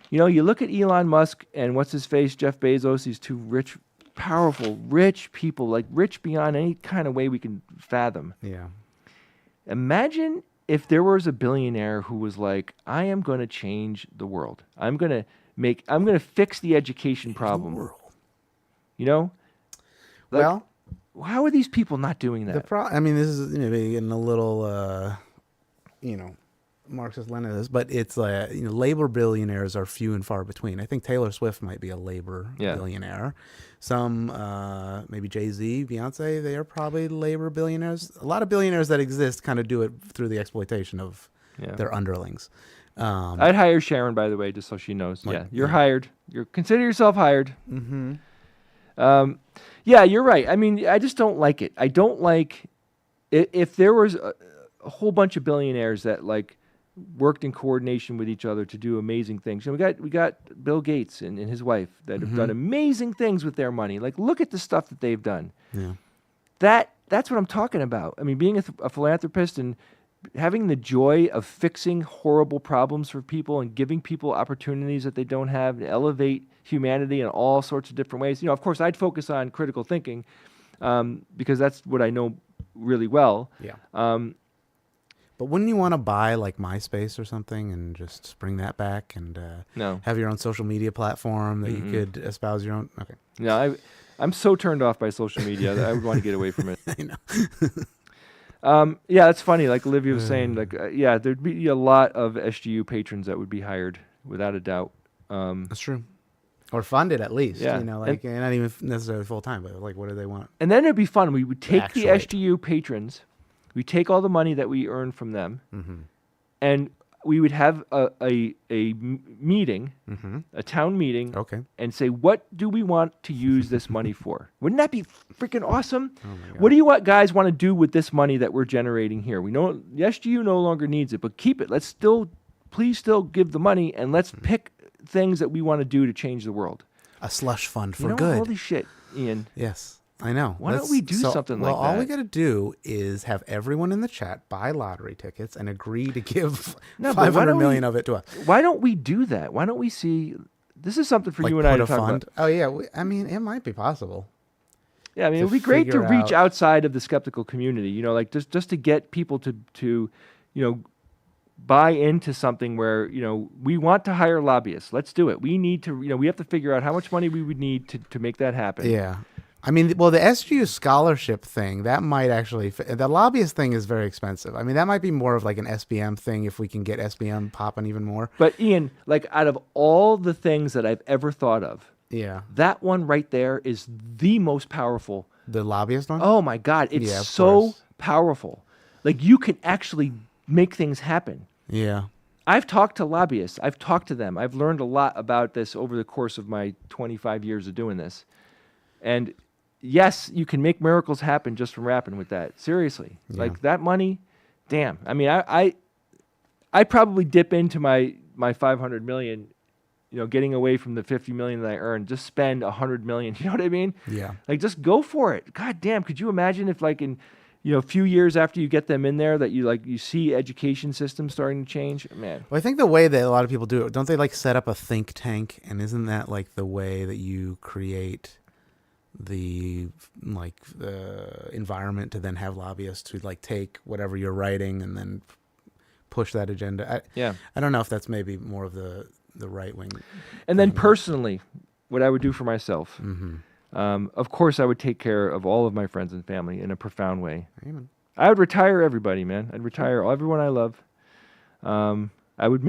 You look at Elon Musk and what's his face, Jeff Bezos, these two rich, powerful, rich people, like rich beyond any kind of way we can fathom. Yeah. Imagine if there was a billionaire who was like, I am going to change the world. I'm going to fix the education problem. Well, how are these people not doing that? This is getting a little, Marxist-Leninist, but it's labor billionaires are few and far between. I think Taylor Swift might be a labor billionaire. Some, maybe Jay-Z, Beyonce, they are probably labor billionaires. A lot of billionaires that exist kind of do it through the exploitation of their underlings. I'd hire Sharon, by the way, just so she knows. You're hired. Consider yourself hired. Mm-hmm. Yeah, you're right. I just don't like it. I don't like if there was a whole bunch of billionaires that like worked in coordination with each other to do amazing things. We got Bill Gates and his wife that have done amazing things with their money. Like, look at the stuff that they've done. Yeah, that's what I'm talking about. Being a philanthropist and having the joy of fixing horrible problems for people and giving people opportunities that they don't have to elevate humanity in all sorts of different ways. Of course, I'd focus on critical thinking because that's what I know really well. Yeah. But wouldn't you want to buy like MySpace or something and just bring that back and have your own social media platform that you could espouse your own? Okay. No, I'm so turned off by social media that I would want to get away from it. I know. Yeah, that's funny. Like Olivia was saying, there'd be a lot of SGU patrons that would be hired without a doubt. That's true. Or funded at least. Yeah. And not even necessarily full time, but like, what do they want? And then it'd be fun. We would take the SGU patrons, we take all the money that we earn from them, and we would have a meeting, a town meeting, and say, what do we want to use this money for? Wouldn't that be freaking awesome? Oh my God. What do you guys want to do with this money that we're generating here? We know the SGU no longer needs it, but keep it. Please still give the money, and let's pick things that we want to do to change the world. A slush fund for good. Holy shit, Ian. Yes. I know. Why don't we do something like that? Well, all we got to do is have everyone in the chat buy lottery tickets and agree to give $500 million of it to us. Why don't we do that? Why don't we see? This is something for you and I to talk about. Oh yeah, it might be possible. Yeah, it would be great to reach outside of the skeptical community. Just to get people to buy into something where we want to hire lobbyists. Let's do it. We need to. We have to figure out how much money we would need to make that happen. Yeah. The SGU scholarship thing, that might actually, the lobbyist thing is very expensive. That might be more of like an SBM thing if we can get SBM popping even more. But Ian, like out of all the things that I've ever thought of, that one right there is the most powerful. The lobbyist one? Oh my God, it's so powerful. Like you can actually make things happen. Yeah. I've talked to lobbyists. I've talked to them. I've learned a lot about this over the course of my 25 years of doing this. And yes, you can make miracles happen just from rapping with that. Seriously. Yeah. Like that money, damn. I probably dip into my $500 million, getting away from the $50 million that I earn, just spend $100 million. You know what I mean? Yeah. Like just go for it. God damn. Could you imagine if like in a few years after you get them in there, that you see education systems starting to change. Man, Well, I think the way that a lot of people do it, don't they like set up a think tank? And isn't that like the way that you create the environment to then have lobbyists to like take whatever you're writing and then push that agenda? I don't know if that's maybe more of the right wing. And then personally, what I would do for myself, of course, I would take care of all of my friends and family in a profound way. Amen. I would retire everybody, man. I'd retire everyone I love. I would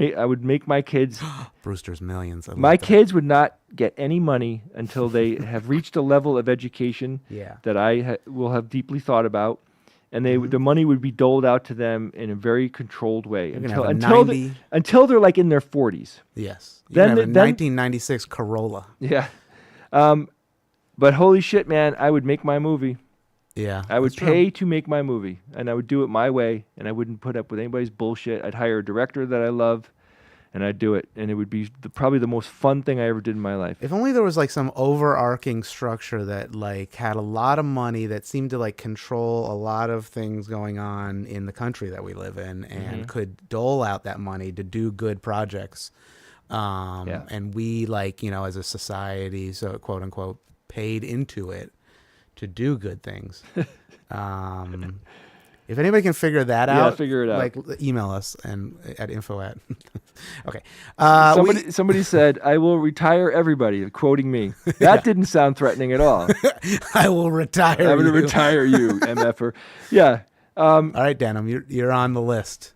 make my kids. Brewster's Millions. My kids would not get any money until they have reached a level of education that I will have deeply thought about, and the money would be doled out to them in a very controlled way until they're like in their 40s. Yes. Then have a 1996 Corolla. Yeah. But holy shit, man, I would make my movie. Yeah. I would pay to make my movie, and I would do it my way, and I wouldn't put up with anybody's bullshit. I'd hire a director that I love, and I'd do it, and it would be probably the most fun thing I ever did in my life. If only there was like some overarching structure that like had a lot of money that seemed to like control a lot of things going on in the country that we live in, and could dole out that money to do good projects. And we like, as a society, so quote unquote, paid into it to do good things. If anybody can figure that out, figure it out. Like email us and at info at. Okay. Somebody said, "I will retire everybody," quoting me. That didn't sound threatening at all. I will retire. I'm going to retire you, MFer. Yeah. All right, Denham, you're on the list.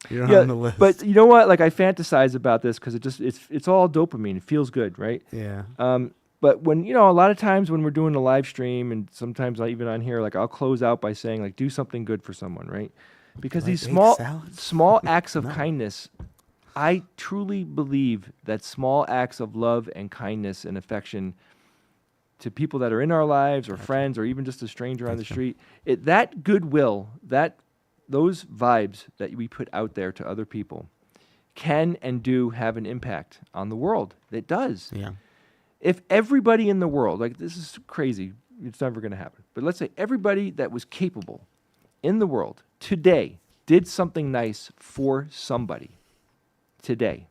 You're on the list. But you know what? Like I fantasize about this because it's all dopamine. It feels good, right? Yeah. But when, a lot of times when we're doing a live stream, and sometimes even on here, like I'll close out by saying like, do something good for someone, right? Because these small acts of kindness, I truly believe that small acts of love and kindness and affection to people that are in our lives or friends or even just a stranger on the street, that goodwill, those vibes that we put out there to other people can and do have an impact on the world. It does. Yeah. If everybody in the world, like this is crazy, it's never going to happen. But let's say everybody that was capable in the world today did something nice for somebody today.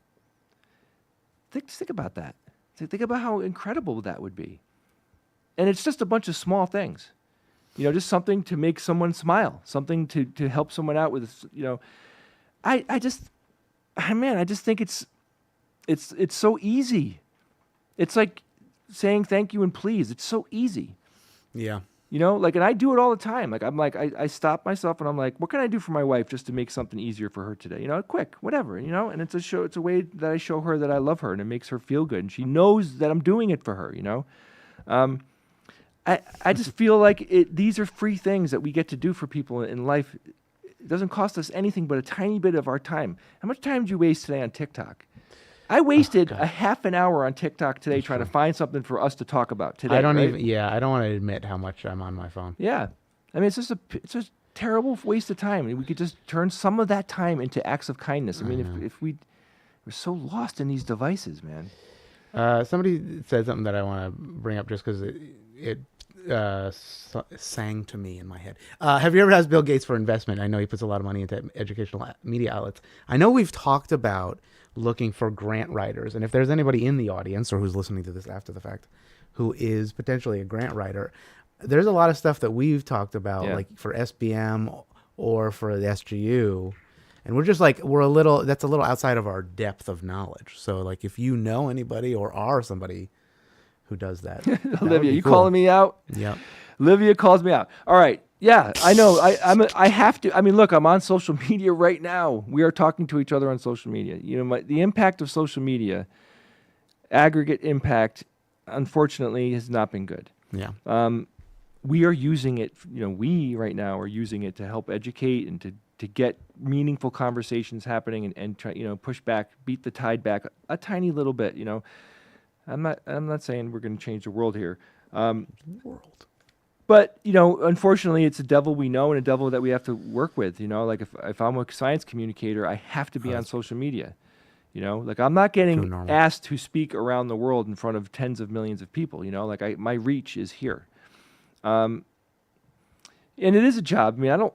Think about that. Think about how incredible that would be. And it's just a bunch of small things. Just something to make someone smile, something to help someone out with, I just think it's so easy. It's like saying thank you and please. It's so easy. Yeah. And I do it all the time. I stop myself and I'm like, what can I do for my wife just to make something easier for her today? Quick, whatever, and it's a way that I show her that I love her and it makes her feel good. And she knows that I'm doing it for her, I just feel like these are free things that we get to do for people in life. It doesn't cost us anything but a tiny bit of our time. How much time did you waste today on TikTok? I wasted a half an hour on TikTok today trying to find something for us to talk about today. I don't want to admit how much I'm on my phone. Yeah. I mean, it's just a terrible waste of time. We could just turn some of that time into acts of kindness. I mean, if we're so lost in these devices, man. Somebody said something that I want to bring up just because it sang to me in my head. Have you ever asked Bill Gates for investment? I know he puts a lot of money into educational media outlets. I know we've talked about looking for grant writers, and if there's anybody in the audience or who's listening to this after the fact who is potentially a grant writer, there's a lot of stuff that we've talked about, like for SBM or for the SGU, and we're just like that's a little outside of our depth of knowledge. So like if you know anybody or are somebody who does that, Olivia, you calling me out? Yeah. Olivia calls me out. All right. Yeah, I know. I have to. I mean, look, I'm on social media right now. We are talking to each other on social media. The impact of social media, aggregate impact, unfortunately, has not been good. Yeah. We are using it. We right now are using it to help educate and to get meaningful conversations happening and try, push back, beat the tide back a tiny little bit. I'm not saying we're going to change the world here. But, unfortunately, it's a devil we know and a devil that we have to work with. Like if I'm a science communicator, I have to be on social media. Like I'm not getting asked to speak around the world in front of tens of millions of people. Like my reach is here. And it is a job. I mean,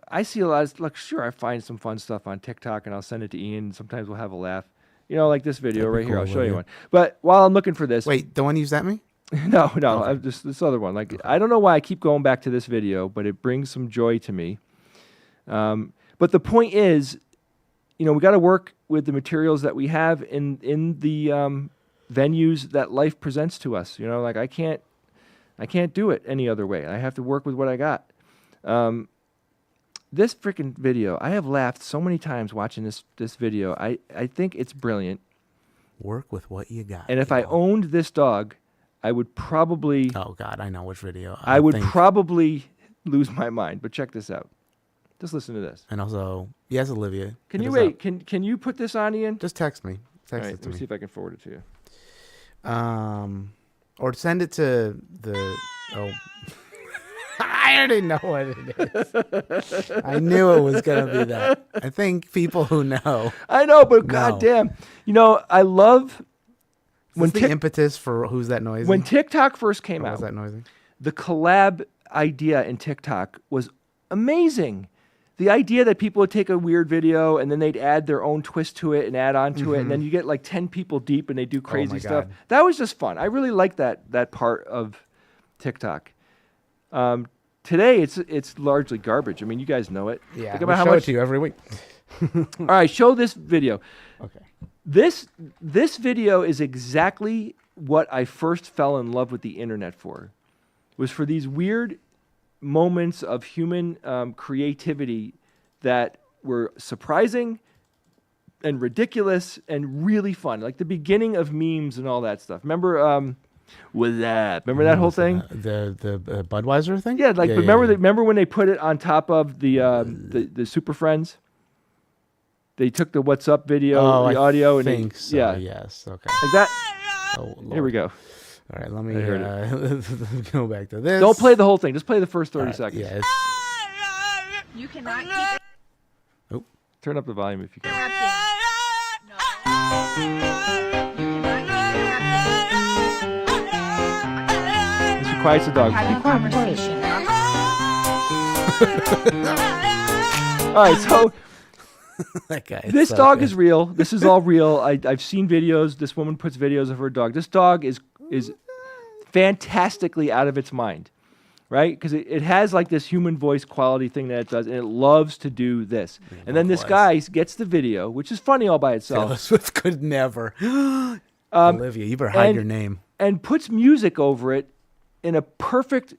I see a lot of, like, sure, I find some fun stuff on TikTok and I'll send it to Ian. And sometimes we'll have a laugh. You know, like this video That'd be right here. cool, I'll show you Olivia. one. But while I'm looking for this. Wait, the one you sent me? No, Okay. I'm just this other one. Like, I don't know why I keep going back to this video, but it brings some joy to me. But the point is, you know, we got to work with the materials that we have in the venues that life presents to us. You know, like I can't do it any other way. I have to work with what I got. This freaking video, I have laughed so many times watching this video. I think it's brilliant. Work with what you got. And if I owned this dog, I would probably. Oh God, I know which video. I would probably lose my mind. But check this out. Just listen to this. And also, yes, Olivia. Can you hit us wait? up. Can you put this on, Ian? Just text me. All Text right, it to let me see me. if I can forward it to you. Or send it to the. Oh, I already know what it is. I knew it was gonna be that. I think people who know. I know, but No. goddamn, you know, I love What's the impetus for Who's That Noisy? when TikTok first came Or out. was that noisy? The collab idea in TikTok was amazing. The idea that people would take a weird video and then they'd add their own twist to it and add on to it, and then you get like 10 people deep and they do crazy my stuff. God. That was just fun. I really liked that part of TikTok. Today it's largely garbage. I mean, you guys know it. Yeah, Think we about how show much. it to you every week. All right, show this video. Okay. This video is exactly what I first fell in love with the internet for. Was for these weird moments of human creativity that were surprising and ridiculous and really fun. Like the beginning of memes and all that stuff. Remember with that? Remember that whole thing? The Budweiser thing? Yeah, like remember when they put it on top of the Super Friends? They took the "What's Up" video, the audio, and think so, yeah, yes, okay. like that. Oh, Lord. Here we go. All right, let me I heard go back to this. Don't play the whole thing. Just play the first 30 All right, seconds. Yeah, You cannot keep oh, Turn up the volume if you can. Mr. Quiet's the dog. having a conversation. All right, so that guy. is this so dog good. is real. This is all real. I've seen videos. This woman puts videos of her dog. This dog is fantastically out of its mind, right? Because it has like this human voice quality thing that it does, and it loves to do this. And then this guy gets the video, which is funny all by itself. Taylor Swift could never. Olivia, you better hide your name. And puts music over it in a perfect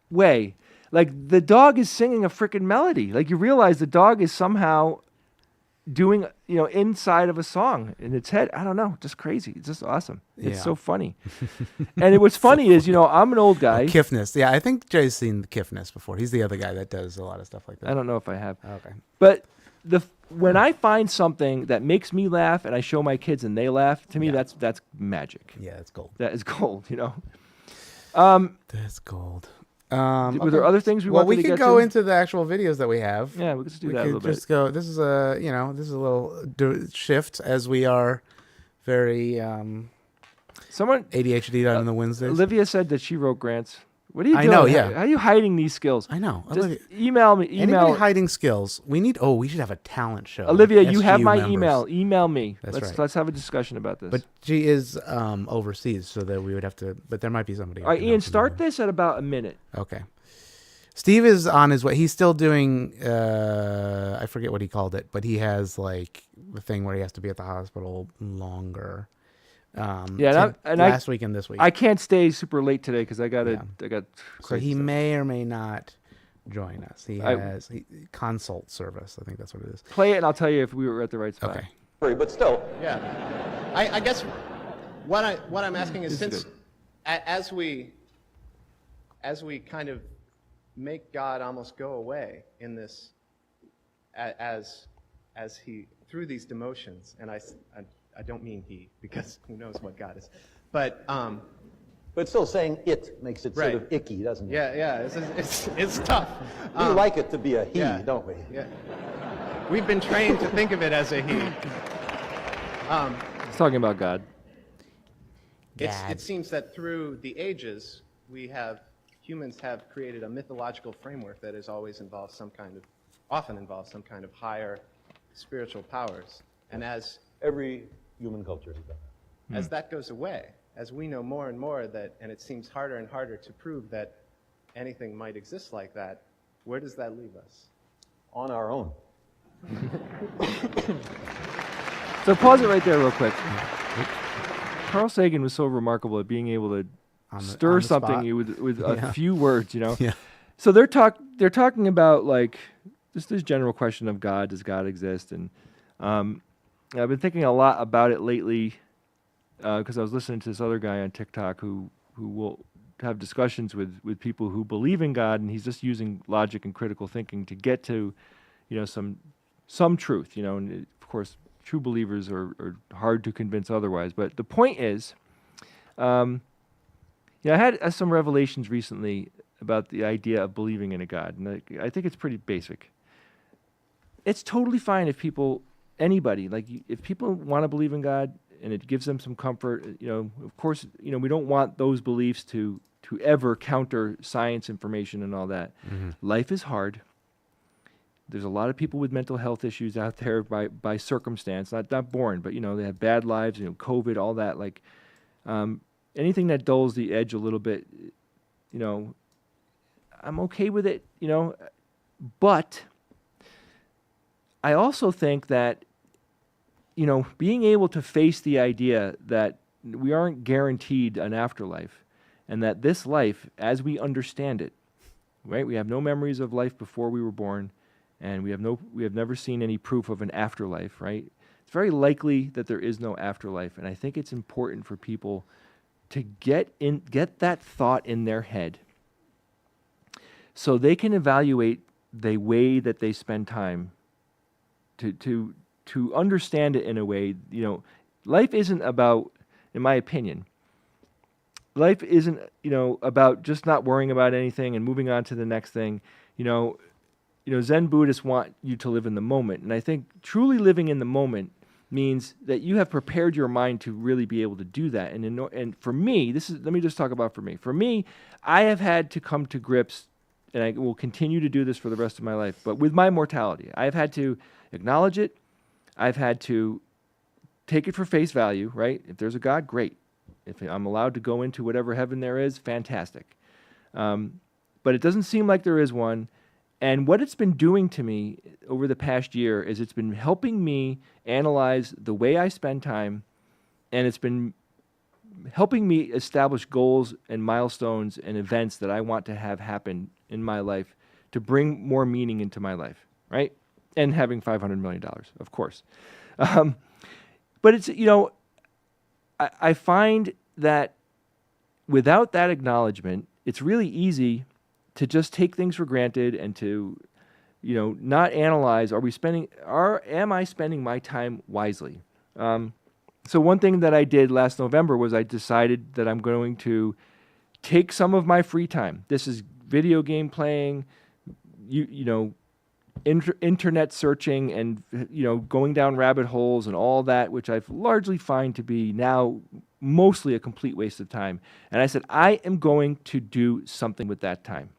way. Like the dog is singing a freaking melody. Like you realize the dog is somehow doing, you know, inside of a song in its head. I don't know, just crazy. It's just awesome. It's Yeah. so funny. And what's funny is, you know, I'm an old guy. Kiffness. Yeah, I think Jay's seen Kiffness before. He's the other guy that does a lot of stuff like that. I don't know if I have. Okay. But when I find something that makes me laugh and I show my kids and they laugh, to me Yeah. that's magic. Yeah, it's gold. That is gold, you know. That's gold. Were there other things we well, wanted we to could get go to? into the actual videos that we have. Yeah, we could just do We that a could little just bit. go. This is a little shift as we are very Someone ADHD on the Wednesdays. Olivia said that she wrote grants. What are you I doing? know, yeah. How are you hiding these skills? I know. Just Olivia, email me. anybody Email hiding skills? We need. Oh, we should have a talent show. Olivia. You have SGU my members. email. Email me. That's right. Let's have a discussion about this. But she is overseas, so that we would have to. But there might be somebody. all right, Ian, start this at about a minute. Okay. Steve is on his way. He's still doing. I forget what he called it, but he has like the thing where he has to be at the hospital longer. Last week and this week. I can't stay super late today because I got. So crazy he stuff. may or may not join us. He has consult service. I think that's what it is. Play it, and I'll tell you if we were at the right spot. Okay. But still, Yeah, I guess what I'm asking is, This is since good. as we kind of make God almost go away in this, as he through these demotions, and I don't mean he, because who knows what God is, but still saying it makes it sort Right. of icky, doesn't it? yeah, it's tough. We like it to be a he, yeah. don't we? Yeah, we've been trained to think of it as a he. It's talking about God. It seems that through the ages, we have humans have created a mythological framework that has often involves some kind of higher spiritual powers. And as Every human culture has done that. as that goes away, as we know more and more that, and it seems harder and harder to prove that anything might exist like that, where does that leave us? On our own. So pause it right there real quick. Carl Sagan was so remarkable at being able to stir on the spot. something with Yeah. a few words, you know? Yeah. So they're talking about like this general question of God, does God exist? And I've been thinking a lot about it lately because I was listening to this other guy on TikTok who will have discussions with people who believe in God, and he's just using logic and critical thinking to get to, you know, some truth, you know, and of course true believers are hard to convince otherwise. But the point is, I had some revelations recently about the idea of believing in a God, and I think it's pretty basic. It's totally fine if anybody, if people want to believe in God and it gives them some comfort, you know, of course, you know, we don't want those beliefs to ever counter science information and all that. Mm-hmm. Life is hard. There's a lot of people with mental health issues out there by circumstance, not born, but, you know, they have bad lives, you know, COVID, all that. Like, anything that dulls the edge a little bit, you know, I'm okay with it, you know, but I also think that, you know, being able to face the idea that we aren't guaranteed an afterlife and that this life, as we understand it, right, we have no memories of life before we were born, and we have never seen any proof of an afterlife, right? It's very likely that there is no afterlife, and I think it's important for people to get that thought in their head so they can evaluate the way that they spend time to understand it in a way. You know, life isn't about, in my opinion, life isn't, you know, about just not worrying about anything and moving on to the next thing. You know, Zen Buddhists want you to live in the moment, and I think truly living in the moment means that you have prepared your mind to really be able to do that. And for me, let me just talk about for me. For me, I have had to come to grips, and I will continue to do this for the rest of my life, but with my mortality, I've had to acknowledge it. I've had to take it for face value, right? If there's a God, great. If I'm allowed to go into whatever heaven there is, fantastic. But it doesn't seem like there is one. And what it's been doing to me over the past year is it's been helping me analyze the way I spend time, and it's been helping me establish goals and milestones and events that I want to have happen in my life to bring more meaning into my life, right? And having $500 million, of course. But it's, you know, I find that without that acknowledgement, it's really easy to just take things for granted and to, you know, not analyze, am I spending my time wisely? So one thing that I did last November was I decided that I'm going to take some of my free time. This is video game playing, you know, internet searching and, you know, going down rabbit holes and all that, which I've largely find to be now mostly a complete waste of time. And I said, I am going to do something with that time.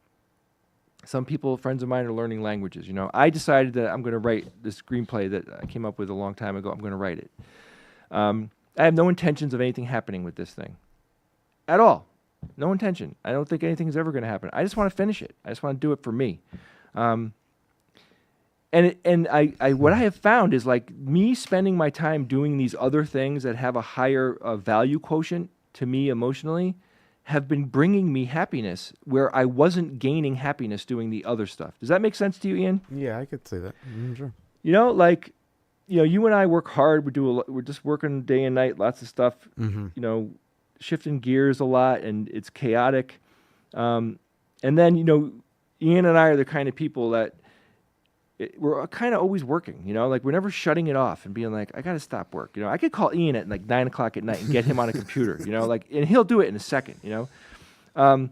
Some people, friends of mine, are learning languages. You know, I decided that I'm going to write this screenplay that I came up with a long time ago. I'm going to write it. I have no intentions of anything happening with this thing at all. No intention. I don't think anything's ever going to happen. I just want to finish it. I just want to do it for me. And what I have found is, like, me spending my time doing these other things that have a higher value quotient to me emotionally have been bringing me happiness where I wasn't gaining happiness doing the other stuff. Does that make sense to you, Ian? Yeah, I could say that. Sure. You know, like, you know, you and I work hard. We're just working day and night, lots of stuff. Mm-hmm. You know, shifting gears a lot, and it's chaotic. And then, you know, Ian and I are the kind of people that we're kind of always working, you know, like we're never shutting it off and being like, I got to stop work. You know, I could call Ian at like 9 o'clock at night and get him on a computer, you know, like, and he'll do it in a second, you know? And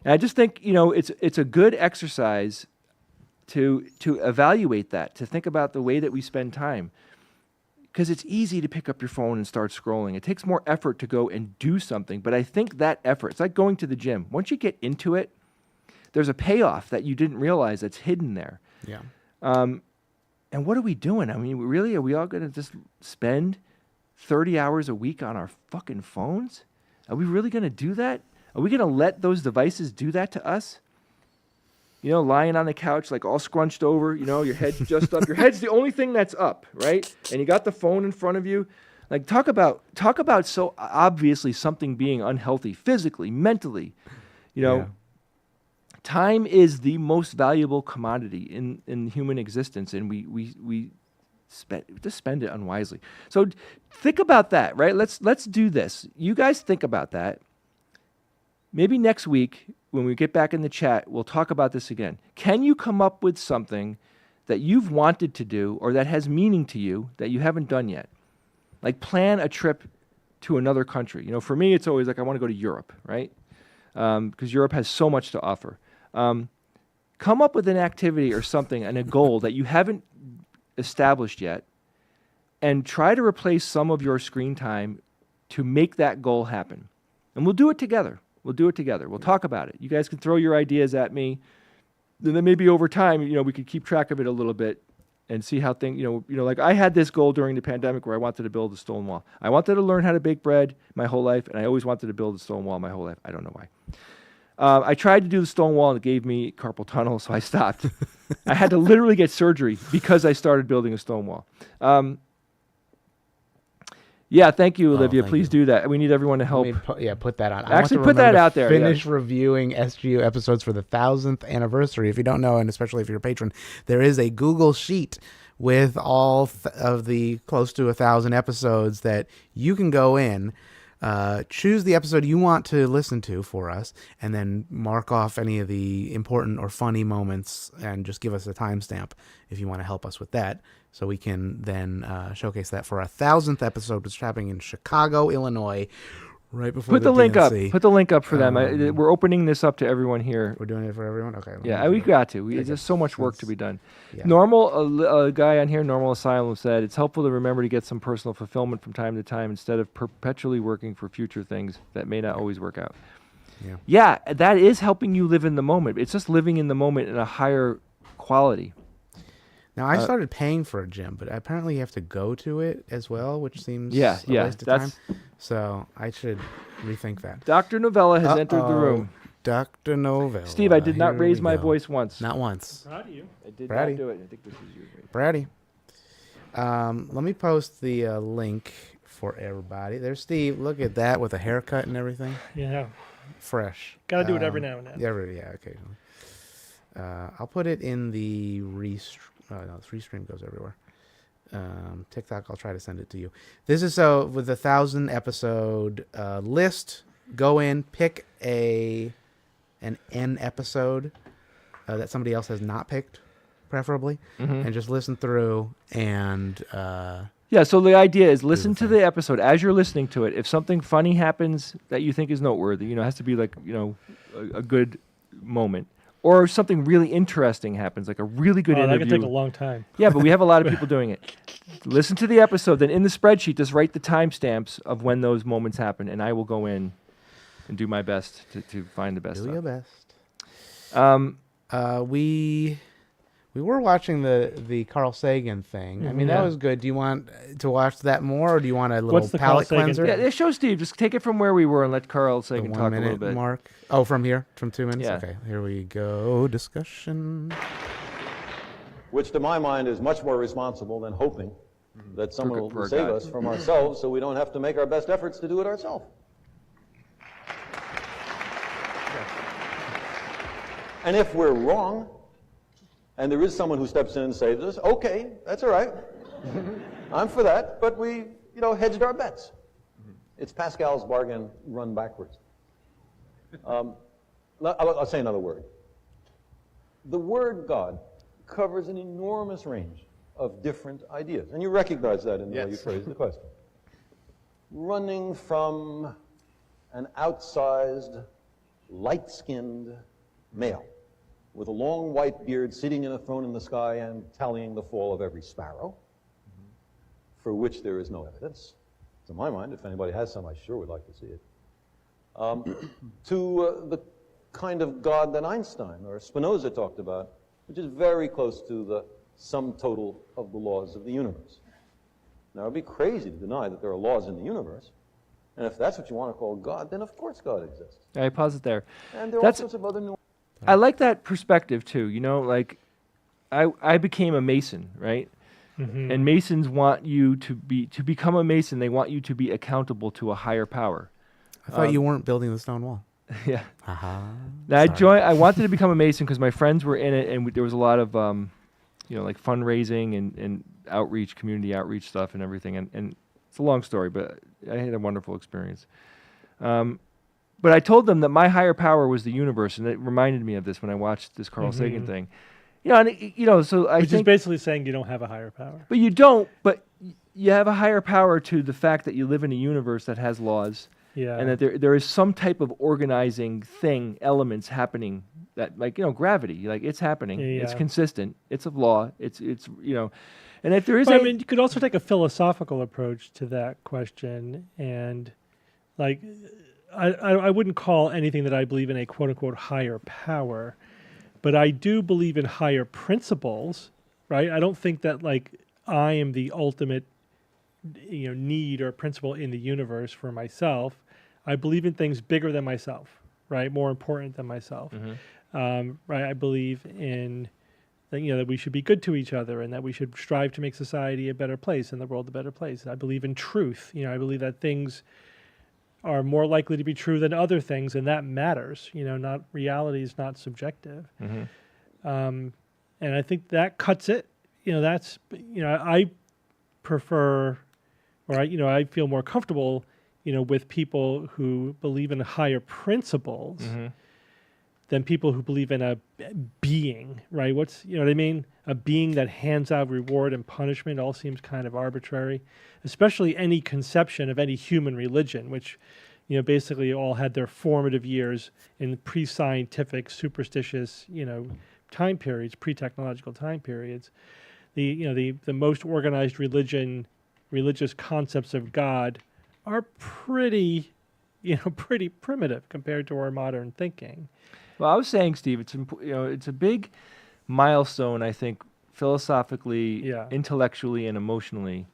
I just think, you know, it's a good exercise to evaluate that, to think about the way that we spend time, because it's easy to pick up your phone and start scrolling. It takes more effort to go and do something. But I think that effort, it's like going to the gym. Once you get into it, there's a payoff that you didn't realize that's hidden there. Yeah. And what are we doing? I mean, really, are we all going to just spend 30 hours a week on our fucking phones? Are we really going to do that? Are we going to let those devices do that to us? You know, lying on the couch, like all scrunched over, you know, your head's just up. Your head's the only thing that's up, right? And you got the phone in front of you. Like, talk about so obviously something being unhealthy physically, mentally. You know, Yeah. time is the most valuable commodity in human existence, and we spend it unwisely. So think about that, right? Let's do this. You guys think about that. Maybe next week, when we get back in the chat, we'll talk about this again. Can you come up with something that you've wanted to do or that has meaning to you that you haven't done yet? Like plan a trip to another country. You know, for me, it's always like I want to go to Europe, right? Because Europe has so much to offer. Come up with an activity or something and a goal that you haven't established yet, and try to replace some of your screen time to make that goal happen. And we'll do it together. We'll talk about it. You guys can throw your ideas at me. And then maybe over time, you know, we could keep track of it a little bit and see how things, you know, like I had this goal during the pandemic where I wanted to build a stone wall. I wanted to learn how to bake bread my whole life, and I always wanted to build a stone wall my whole life. I don't know why. I tried to do the stone wall, and it gave me carpal tunnel, so I stopped. I had to literally get surgery because I started building a stone wall. Yeah, thank you, Olivia. Thank Please you. do that. We need everyone to help. Put that on. Actually, put that out there. Finish reviewing SGU episodes for the 1000th anniversary. If you don't know, and especially if you're a patron, there is a Google Sheet with all of the close to 1,000 episodes that you can go in, choose the episode you want to listen to for us, and then mark off any of the important or funny moments and just give us a timestamp if you want to help us with that. So we can then showcase that for our 1000th episode, which is happening in Chicago, Illinois, right before Put the link up. DNC. Put the link up for them. We're opening this up to everyone here. We're doing it for everyone? Okay. Yeah, we got to. There's so much work to be done. Yeah. Normal, a guy on here, Normal Asylum, said, it's helpful to remember to get some personal fulfillment from time to time instead of perpetually working for future things that may not always work out. Yeah, that is helping you live in the moment. It's just living in the moment in a higher quality. Now, I started paying for a gym, but apparently you have to go to it as well, which seems a waste of time. So I should rethink that. Dr. Novella has entered the room. Dr. Novella. Steve, I did not Here raise we my go. voice once. Not once. Proud of you. I did Brady. not do it. I think this is you. Brady. Let me post the link for everybody. There's Steve. Look at that with a haircut and everything. Yeah. Fresh. Got to do it every now and then. Yeah, occasionally. I'll put it in the no, the Restream goes everywhere. TikTok, I'll try to send it to you. This is so with the 1,000 episode list. Go in, pick an N episode that somebody else has not picked, preferably, and just listen through and. Yeah, so the idea is listen to the episode as you're listening to it. If something funny happens that you think is noteworthy, it has to be like, a good moment. Or something really interesting happens, like a really good interview. That could take a long time. Yeah, but we have a lot of people doing it. Listen to the episode, then in the spreadsheet, just write the timestamps of when those moments happen, and I will go in and do my best to find the best Do stuff. your best. We were watching the Carl Sagan thing. I mean, that was good. Do you want to watch that more, or do you want a little What's the Carl palate Sagan cleanser? thing? Yeah, show Steve. Just take it from where we were and let Carl The Sagan 1 talk a little minute bit. mark. Oh, from here? From 2 minutes? Yeah. Okay, here we go. Discussion. Which to my mind is much more responsible than hoping that someone For will save God. us from ourselves so we don't have to make our best efforts to do it ourselves. And if we're wrong, and there is someone who steps in and saves us, okay, that's all right. I'm for that, but we, hedged our bets. It's Pascal's bargain run backwards. I'll say another word. The word God covers an enormous range of different ideas, and you recognize that in the way you phrase the question. Running from an outsized, light-skinned male with a long white beard sitting in a throne in the sky and tallying the fall of every sparrow, for which there is no evidence. To my mind, if anybody has some, I sure would like to see it. To the kind of God that Einstein or Spinoza talked about, which is very close to the sum total of the laws of the universe. Now, it would be crazy to deny that there are laws in the universe. And if that's what you want to call God, then of course God exists. I pause it there. And there are all sorts of other I like that perspective too. You know, like I became a Mason, right? Mm-hmm. And Masons want you to become a Mason. They want you to be accountable to a higher power. I thought you weren't building the stone wall. Yeah. Now, I wanted to become a Mason because my friends were in it, and there was a lot of, like fundraising and outreach, community outreach stuff and everything. And it's a long story, but I had a wonderful experience. But I told them that my higher power was the universe, and it reminded me of this when I watched this Carl Sagan thing. You know, and so I Which think, is basically saying you don't have a higher power. but you don't. But you have a higher power to the fact that you live in a universe that has laws. Yeah. And that there is some type of organizing elements happening that, like, gravity, like it's happening. Yeah, It's yeah. consistent. It's a law. It's and if there is But, I mean, you could also take a philosophical approach to that question, and like, I wouldn't call anything that I believe in a quote unquote higher power, but I do believe in higher principles, right? I don't think that like I am the ultimate, need or principle in the universe for myself. I believe in things bigger than myself, right? More important than myself, right? I believe in that we should be good to each other and that we should strive to make society a better place and the world a better place. I believe in truth. I believe that things are more likely to be true than other things, and that matters. Not reality is not subjective. And I think that cuts it. That's I prefer, or I feel more comfortable, with people who believe in higher principles than people who believe in a being, right? What I mean? A being that hands out reward and punishment all seems kind of arbitrary, especially any conception of any human religion, which, basically all had their formative years in pre-scientific, superstitious, time periods, pre-technological time periods. The most organized religious concepts of God are pretty primitive compared to our modern thinking. Well, I was saying, Steve, it's a big milestone, I think, philosophically, intellectually, and emotionally,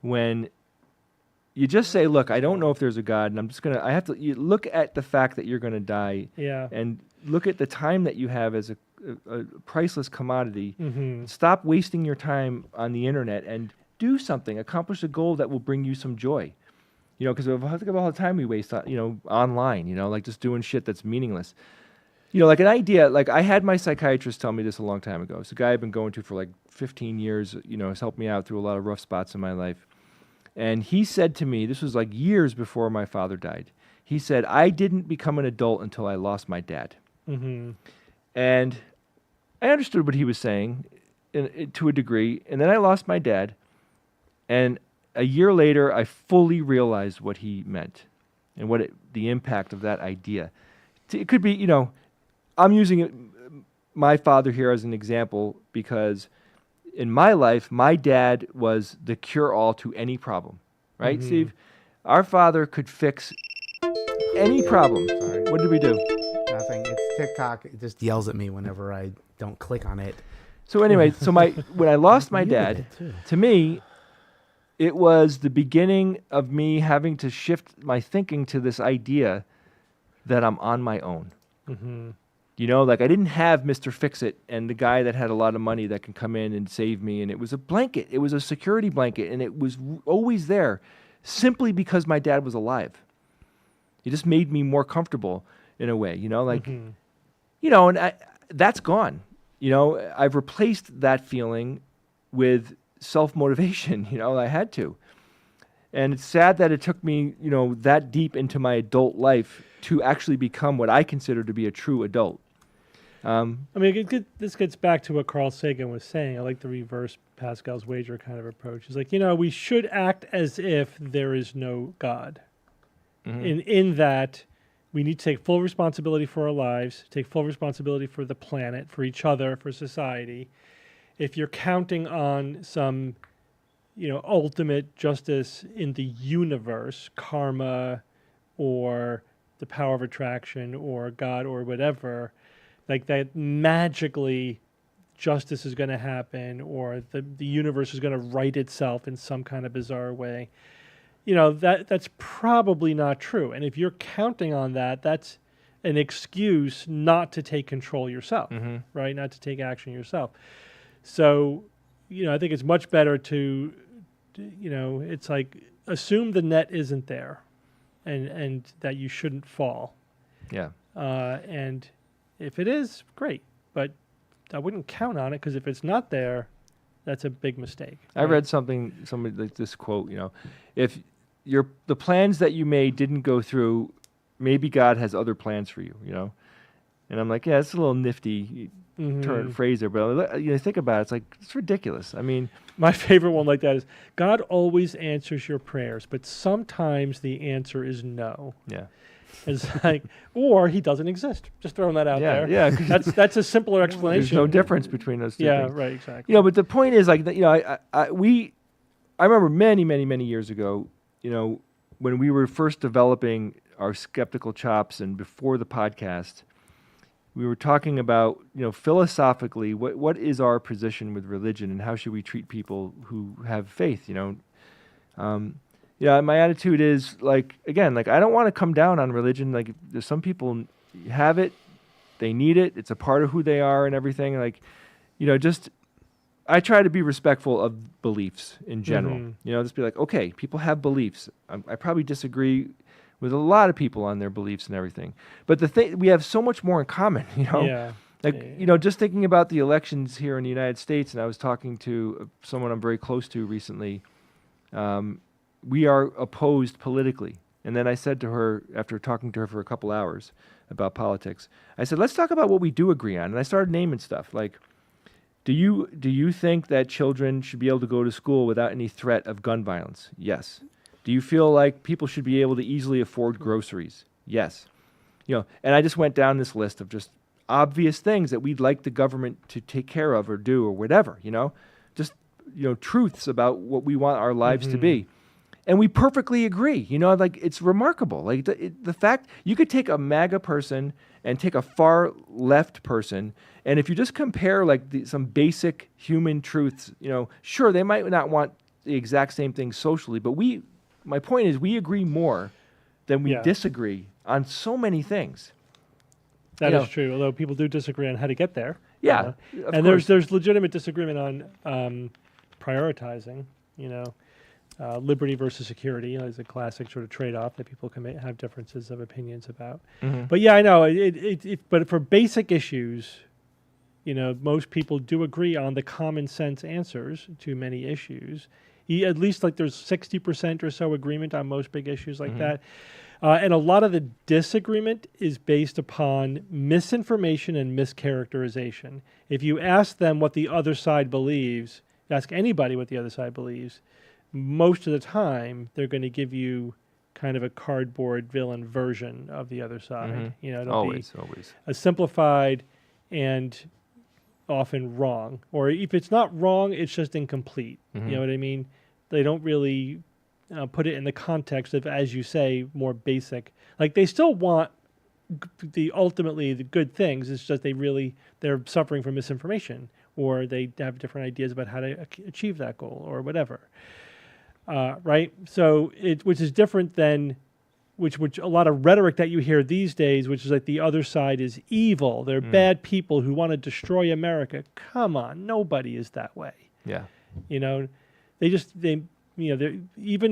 when you just say, look, I don't know if there's a God, and I have to look at the fact that you're going to die, and look at the time that you have as a priceless commodity. Stop wasting your time on the internet and do something, accomplish a goal that will bring you some joy. Because I think about all the time we waste, online, like just doing shit that's meaningless. Like an idea, like I had my psychiatrist tell me this a long time ago. It's a guy I've been going to for like 15 years, has helped me out through a lot of rough spots in my life. And he said to me, this was like years before my father died. He said, I didn't become an adult until I lost my dad. And I understood what he was saying to a degree. And then I lost my dad. And a year later, I fully realized what he meant and the impact of that idea. It could be, I'm using my father here as an example because in my life, my dad was the cure-all to any problem, right, Steve? Our father could fix any problem. Sorry. What did we do? Nothing. It's TikTok. It just yells at me whenever I don't click on it. So anyway, when I lost my dad, to me, it was the beginning of me having to shift my thinking to this idea that I'm on my own. Like I didn't have Mr. Fix-It and the guy that had a lot of money that can come in and save me. And it was a blanket. It was a security blanket. And it was always there simply because my dad was alive. It just made me more comfortable in a way, and that's gone. I've replaced that feeling with self-motivation, I had to. And it's sad that it took me, that deep into my adult life to actually become what I consider to be a true adult. This gets back to what Carl Sagan was saying. I like the reverse Pascal's wager kind of approach. It's like, we should act as if there is no God. In that we need to take full responsibility for our lives, take full responsibility for the planet, for each other, for society. If you're counting on some, ultimate justice in the universe, karma, or the power of attraction or God or whatever, like that magically justice is going to happen or the universe is going to right itself in some kind of bizarre way. That's probably not true. And if you're counting on that, that's an excuse not to take control yourself, right? Not to take action yourself. So, I think it's much better to, it's like assume the net isn't there and that you shouldn't fall. Yeah. And if it is, great. But I wouldn't count on it because if it's not there, that's a big mistake. I read somebody like this quote, if the plans that you made didn't go through, maybe God has other plans for you, And I'm like, yeah, it's a little nifty phrase there, but think about it. It's like, it's ridiculous. I mean, my favorite one like that is God always answers your prayers, but sometimes the answer is no. Yeah. It's like, or he doesn't exist. Just throwing that out there. Yeah. That's a simpler explanation. There's no difference between those two things. Yeah, right, exactly. But the point is, like, I remember many years ago, when we were first developing our skeptical chops and before the podcast, we were talking about, philosophically, what is our position with religion and how should we treat people who have faith, my attitude is I don't want to come down on religion. Like, there's some people have it, they need it, it's a part of who they are and everything. I try to be respectful of beliefs in general. Just be like, okay, people have beliefs. I probably disagree with a lot of people on their beliefs and everything. But we have so much more in common, Yeah. Just thinking about the elections here in the United States, and I was talking to someone I'm very close to recently. We are opposed politically. And then I said to her, after talking to her for a couple hours about politics, I said, let's talk about what we do agree on. And I started naming stuff like, do you think that children should be able to go to school without any threat of gun violence? Yes. Do you feel like people should be able to easily afford groceries? Yes. And I just went down this list of just obvious things that we'd like the government to take care of or do or whatever, just, truths about what we want our lives to be. And we perfectly agree, it's remarkable. Like the fact you could take a MAGA person and take a far left person, and if you just compare some basic human truths, sure, they might not want the exact same thing socially, but my point is we agree more than we disagree on so many things. That is true, although people do disagree on how to get there. Yeah. And there's legitimate disagreement on prioritizing, liberty versus security is a classic sort of trade-off that people can have differences of opinions about. But yeah, I know. But for basic issues, most people do agree on the common sense answers to many issues. At least there's 60% or so agreement on most big issues like that. And a lot of the disagreement is based upon misinformation and mischaracterization. If you ask them what the other side believes, ask anybody what the other side believes, most of the time they're going to give you kind of a cardboard villain version of the other side. It'll always be a simplified and often wrong. Or if it's not wrong, it's just incomplete. You know what I mean? They don't really put it in the context of, as you say, more basic. Like they still want ultimately the good things. It's just they're suffering from misinformation, or they have different ideas about how to achieve that goal or whatever. Right? So which is different than which a lot of rhetoric that you hear these days, which is like the other side is evil. They're bad people who want to destroy America. Come on, nobody is that way. Yeah. Even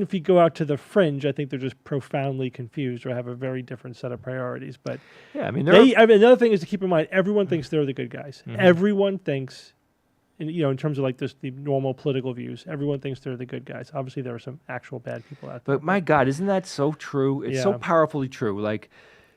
if you go out to the fringe, I think they're just profoundly confused or have a very different set of priorities. But yeah, another thing is to keep in mind, everyone thinks they're the good guys. Everyone thinks, in terms of the normal political views, everyone thinks they're the good guys. Obviously, there are some actual bad people out there. But my God, isn't that so true? It's so powerfully true. Like,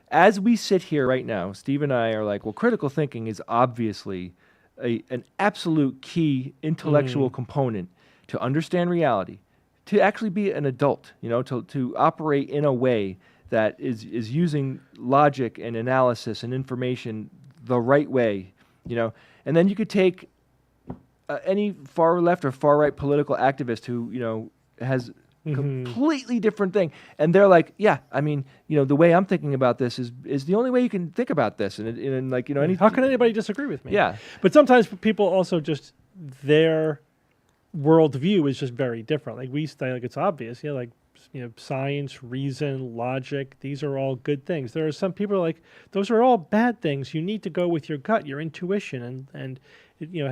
as we sit here right now, Steve and I are like, well, critical thinking is obviously an absolute key intellectual component to understand reality, to actually be an adult, to operate in a way that is using logic and analysis and information the right way, And then you could take any far left or far right political activist who, has completely different thing. And they're like, yeah, I mean, the way I'm thinking about this is the only way you can think about this. And like, How can anybody disagree with me? Yeah. But sometimes people also just, their worldview is just very different. Like we say, like it's obvious, like, science, reason, logic, these are all good things. There are some people who are like, those are all bad things. You need to go with your gut, your intuition, and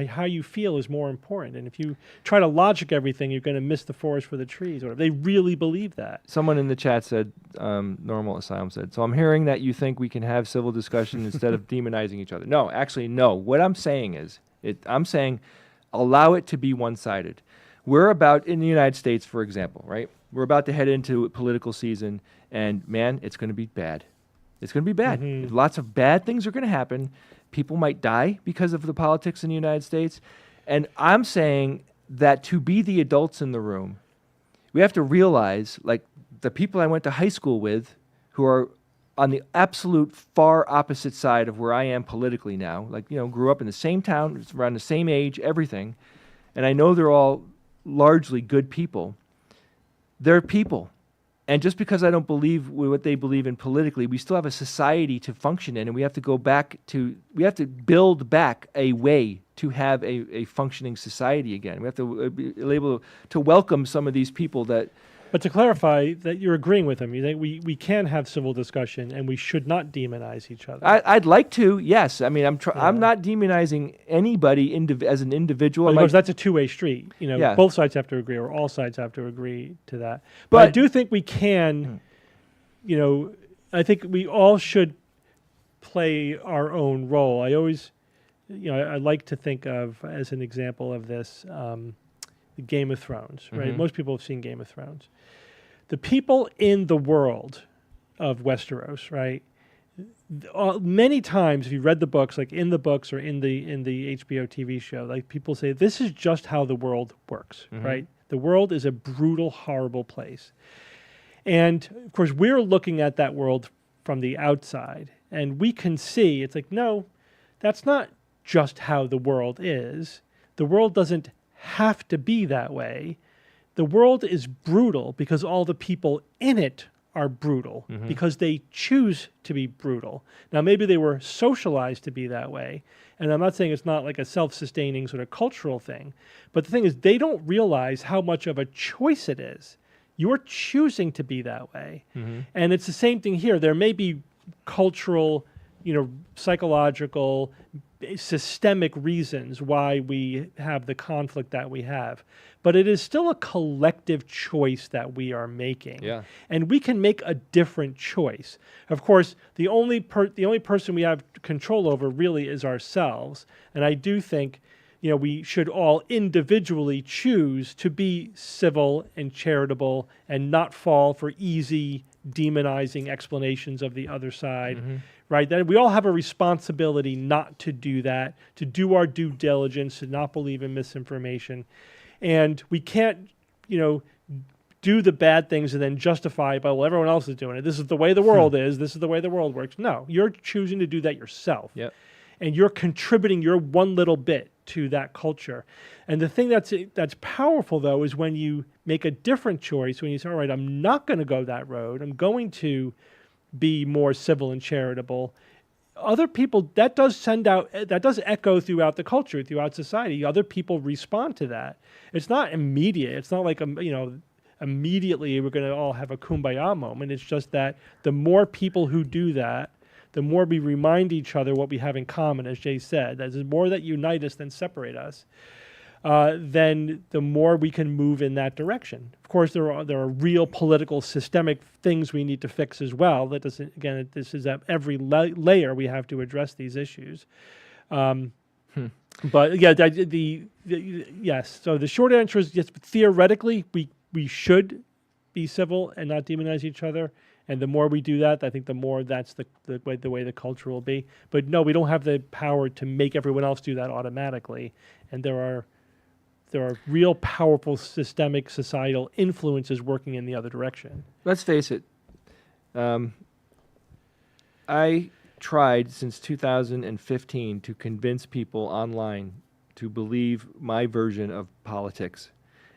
how you feel is more important. And if you try to logic everything, you're going to miss the forest for the trees. Or they really believe that. Someone in the chat said, Normal Asylum said, so I'm hearing that you think we can have civil discussion instead of demonizing each other. No, actually, no. What I'm saying is, I'm saying allow it to be one-sided. We're about, in the United States, for example, right? We're about to head into political season, and man, it's going to be bad. It's going to be bad. Lots of bad things are going to happen. People might die because of the politics in the United States. And I'm saying that to be the adults in the room, we have to realize, like the people I went to high school with who are on the absolute far opposite side of where I am politically now, like, grew up in the same town, around the same age, everything. And I know they're all largely good people. They're people. And just because I don't believe what they believe in politically, we still have a society to function in, and we have to build back a way to have a functioning society again. We have to be able to welcome some of these people that... But to clarify that you're agreeing with him, you think we can have civil discussion and we should not demonize each other. I'd like to, yes. I mean, I'm not demonizing anybody as an individual. Because that's a two-way street. Both sides have to agree, or all sides have to agree to that. But I do think we can, I think we all should play our own role. I always, I like to think of, as an example of this, Game of Thrones, right? Most people have seen Game of Thrones. The people in the world of Westeros, right? Many times, if you read the books, like in the books or in the HBO TV show, like people say, this is just how the world works, right? The world is a brutal, horrible place. And of course, we're looking at that world from the outside, and we can see, it's like, no, that's not just how the world is. The world doesn't have to be that way. The world is brutal because all the people in it are brutal, because they choose to be brutal. Now, maybe they were socialized to be that way, and I'm not saying it's not like a self-sustaining sort of cultural thing, but the thing is, they don't realize how much of a choice it is. You're choosing to be that way. And it's the same thing here. There may be cultural, psychological, systemic reasons why we have the conflict that we have, but it is still a collective choice that we are making. Yeah. And we can make a different choice. Of course, the only person we have control over really is ourselves. And I do think, we should all individually choose to be civil and charitable and not fall for easy demonizing explanations of the other side. Right? That we all have a responsibility not to do that, to do our due diligence, to not believe in misinformation. And we can't, do the bad things and then justify it by, well, everyone else is doing it. This is the way the world is. This is the way the world works. No, you're choosing to do that yourself. Yep. And you're contributing your one little bit to that culture. And the thing that's powerful, though, is when you make a different choice, when you say, all right, I'm not going to go that road. I'm going to be more civil and charitable. Other people, that does echo throughout the culture, throughout society. Other people respond to that. It's not immediate. It's not like, immediately we're going to all have a kumbaya moment. It's just that the more people who do that, the more we remind each other what we have in common, as Jay said, that is more that unite us than separate us, then the more we can move in that direction. Of course, there are real political, systemic things we need to fix as well. That doesn't, again, this is at every layer we have to address these issues. But yeah, yes. So the short answer is yes. Theoretically, we should be civil and not demonize each other. And the more we do that, I think the more that's the way the culture will be. But no, we don't have the power to make everyone else do that automatically. And there are real powerful systemic societal influences working in the other direction. Let's face it. I tried since 2015 to convince people online to believe my version of politics.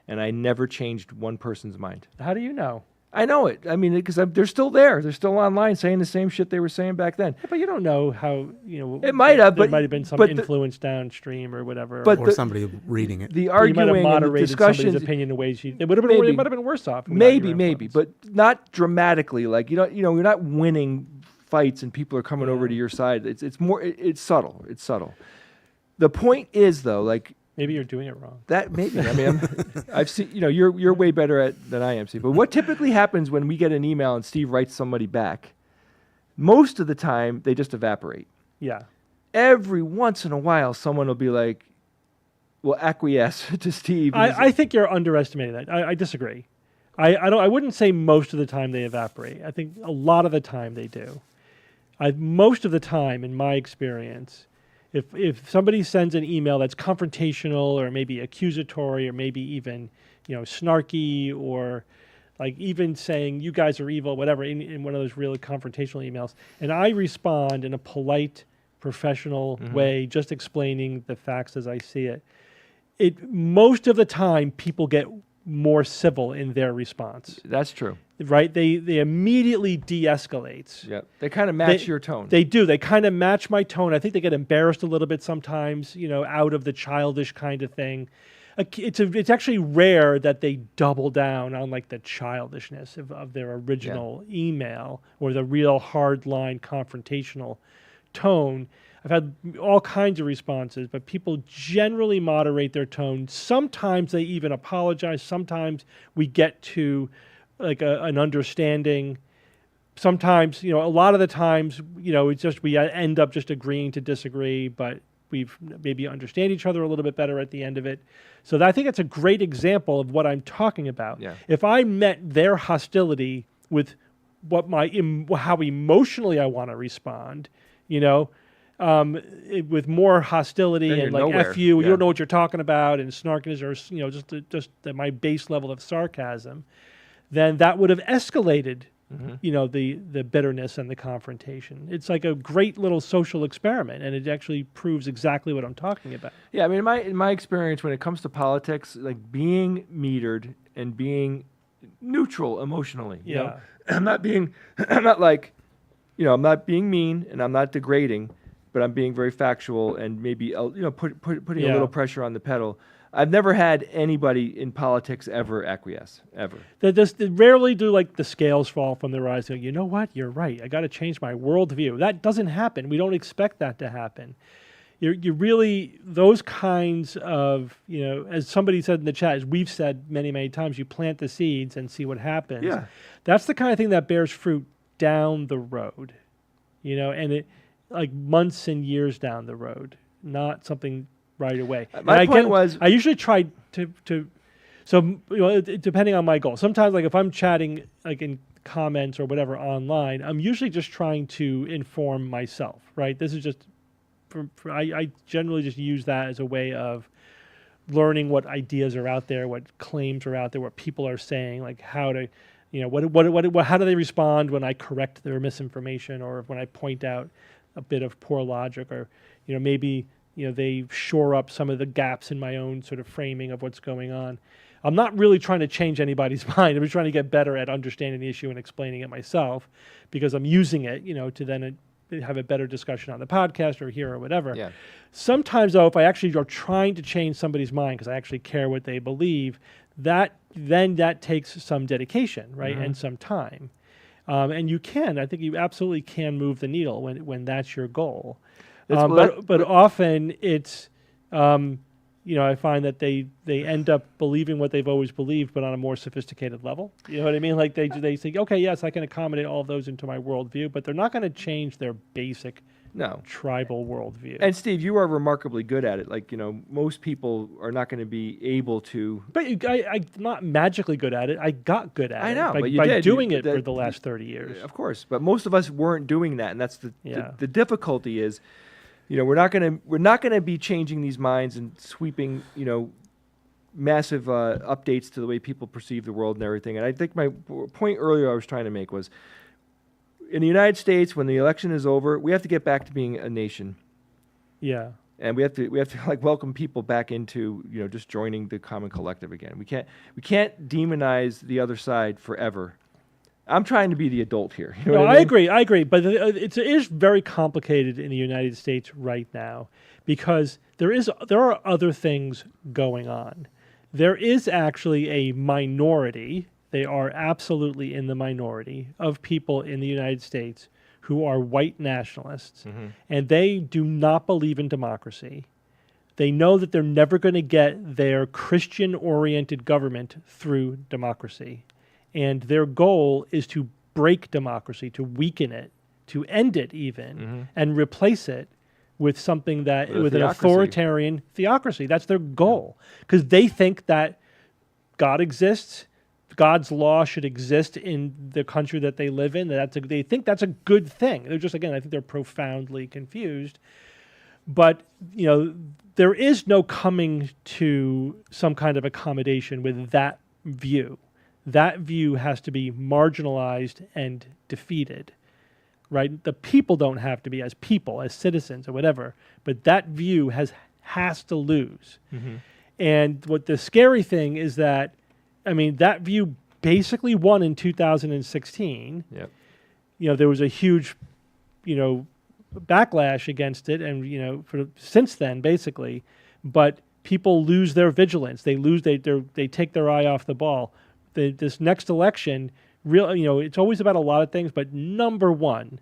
and I never changed one person's mind. How do you know? I know it. I mean, because they're still there. They're still online saying the same shit they were saying back then. Yeah, but you don't know how, It might have, there but- might have been some but influence downstream or whatever. But Or the- somebody reading it. The you might have arguing and the moderated somebody's discussions, opinion in ways it would have been. Maybe. It might have been worse off. without maybe, your maybe, influence. but not dramatically. Like you're not winning fights and people are coming over to your side. It's more. It's subtle. It's subtle. The point is though, like. Maybe you're doing it wrong. That maybe. I mean, I've seen. You're way better at than I am, Steve. But what typically happens when we get an email and Steve writes somebody back? Most of the time, they just evaporate. Yeah. Every once in a while, someone will be like, "Will acquiesce to Steve." I think you're underestimating that. I disagree. I wouldn't say most of the time they evaporate. I think a lot of the time they do. Most of the time, in my experience, if somebody sends an email that's confrontational or maybe accusatory or maybe even snarky or like even saying you guys are evil, whatever, in one of those really confrontational emails, and I respond in a polite, professional way, just explaining the facts as I see it, most of the time people get more civil in their response. That's true. Right? They immediately de-escalates. Yeah, they kind of match your tone. They do. They kind of match my tone. I think they get embarrassed a little bit sometimes, out of the childish kind of thing. It's actually rare that they double down on like the childishness of their original email or the real hard-line confrontational tone. I've had all kinds of responses, but people generally moderate their tone. Sometimes they even apologize. Sometimes we get to like an understanding. Sometimes, a lot of the times, it's just we end up just agreeing to disagree, but we've maybe understand each other a little bit better at the end of it. So I think it's a great example of what I'm talking about. Yeah. If I met their hostility with how emotionally I want to respond, with more hostility Then and you're like nowhere. F you, Yeah. you don't know what you're talking about, and snarkiness or just my base level of sarcasm, then that would have escalated, the bitterness and the confrontation. It's like a great little social experiment, and it actually proves exactly what I'm talking about. Yeah, I mean, in my experience, when it comes to politics, like being metered and being neutral emotionally. You know? I'm not being mean and I'm not degrading, but I'm being very factual and maybe putting a little pressure on the pedal. I've never had anybody in politics ever acquiesce, ever. They rarely do like the scales fall from their eyes. You know what? You're right. I got to change my worldview. That doesn't happen. We don't expect that to happen. You really, those kinds of, as somebody said in the chat, as we've said many, many times, you plant the seeds and see what happens. Yeah. That's the kind of thing that bears fruit down the road, and it like months and years down the road, not something right away. My point was, I usually try to so depending on my goal. Sometimes like if I'm chatting like in comments or whatever online, I'm usually just trying to inform myself, right? This is just I generally just use that as a way of learning what ideas are out there, what claims are out there, what people are saying, like how to, how do they respond when I correct their misinformation or when I point out a bit of poor logic or, maybe, they shore up some of the gaps in my own sort of framing of what's going on. I'm not really trying to change anybody's mind. I'm just trying to get better at understanding the issue and explaining it myself because I'm using it, to then have a better discussion on the podcast or here or whatever. Yeah. Sometimes, though, if I actually are trying to change somebody's mind because I actually care what they believe, that takes some dedication, right, and some time. And you can, I think you absolutely can move the needle when that's your goal. But often it's, I find that they end up believing what they've always believed, but on a more sophisticated level. You know what I mean? Like they think, okay, yes, I can accommodate all of those into my worldview, but they're not going to change their basic tribal worldview. And Steve, you are remarkably good at it. Like, most people are not going to be able to. But I'm not magically good at it. I got good at it. I know, but you by did. doing it for the last 30 years. Of course, but most of us weren't doing that, and that's the difficulty is, we're not going to be changing these minds and sweeping, massive updates to the way people perceive the world and everything. And I think my point earlier I was trying to make was, in the United States, when the election is over, we have to get back to being a nation. Yeah. And we have to like welcome people back into, just joining the common collective again. We can't demonize the other side forever. I'm trying to be the adult here. You know No, what I mean? I agree. But it is very complicated in the United States right now because there are other things going on. There is actually a minority. They are absolutely in the minority of people in the United States who are white nationalists, and they do not believe in democracy. They know that they're never going to get their Christian-oriented government through democracy. And their goal is to break democracy, to weaken it, to end it even, and replace it with something with an authoritarian theocracy. That's their goal. Because they think that God exists, God's law should exist in the country that they live in. They think that's a good thing. They're just, again, I think they're profoundly confused. But, there is no coming to some kind of accommodation with that view. That view has to be marginalized and defeated, right? The people don't have to be as people, as citizens or whatever, but that view has to lose. And what the scary thing is that, that view basically won in 2016. Yep. There was a huge, backlash against it, and since then basically, but people lose their vigilance. They take their eye off the ball. This next election, it's always about a lot of things, but number one,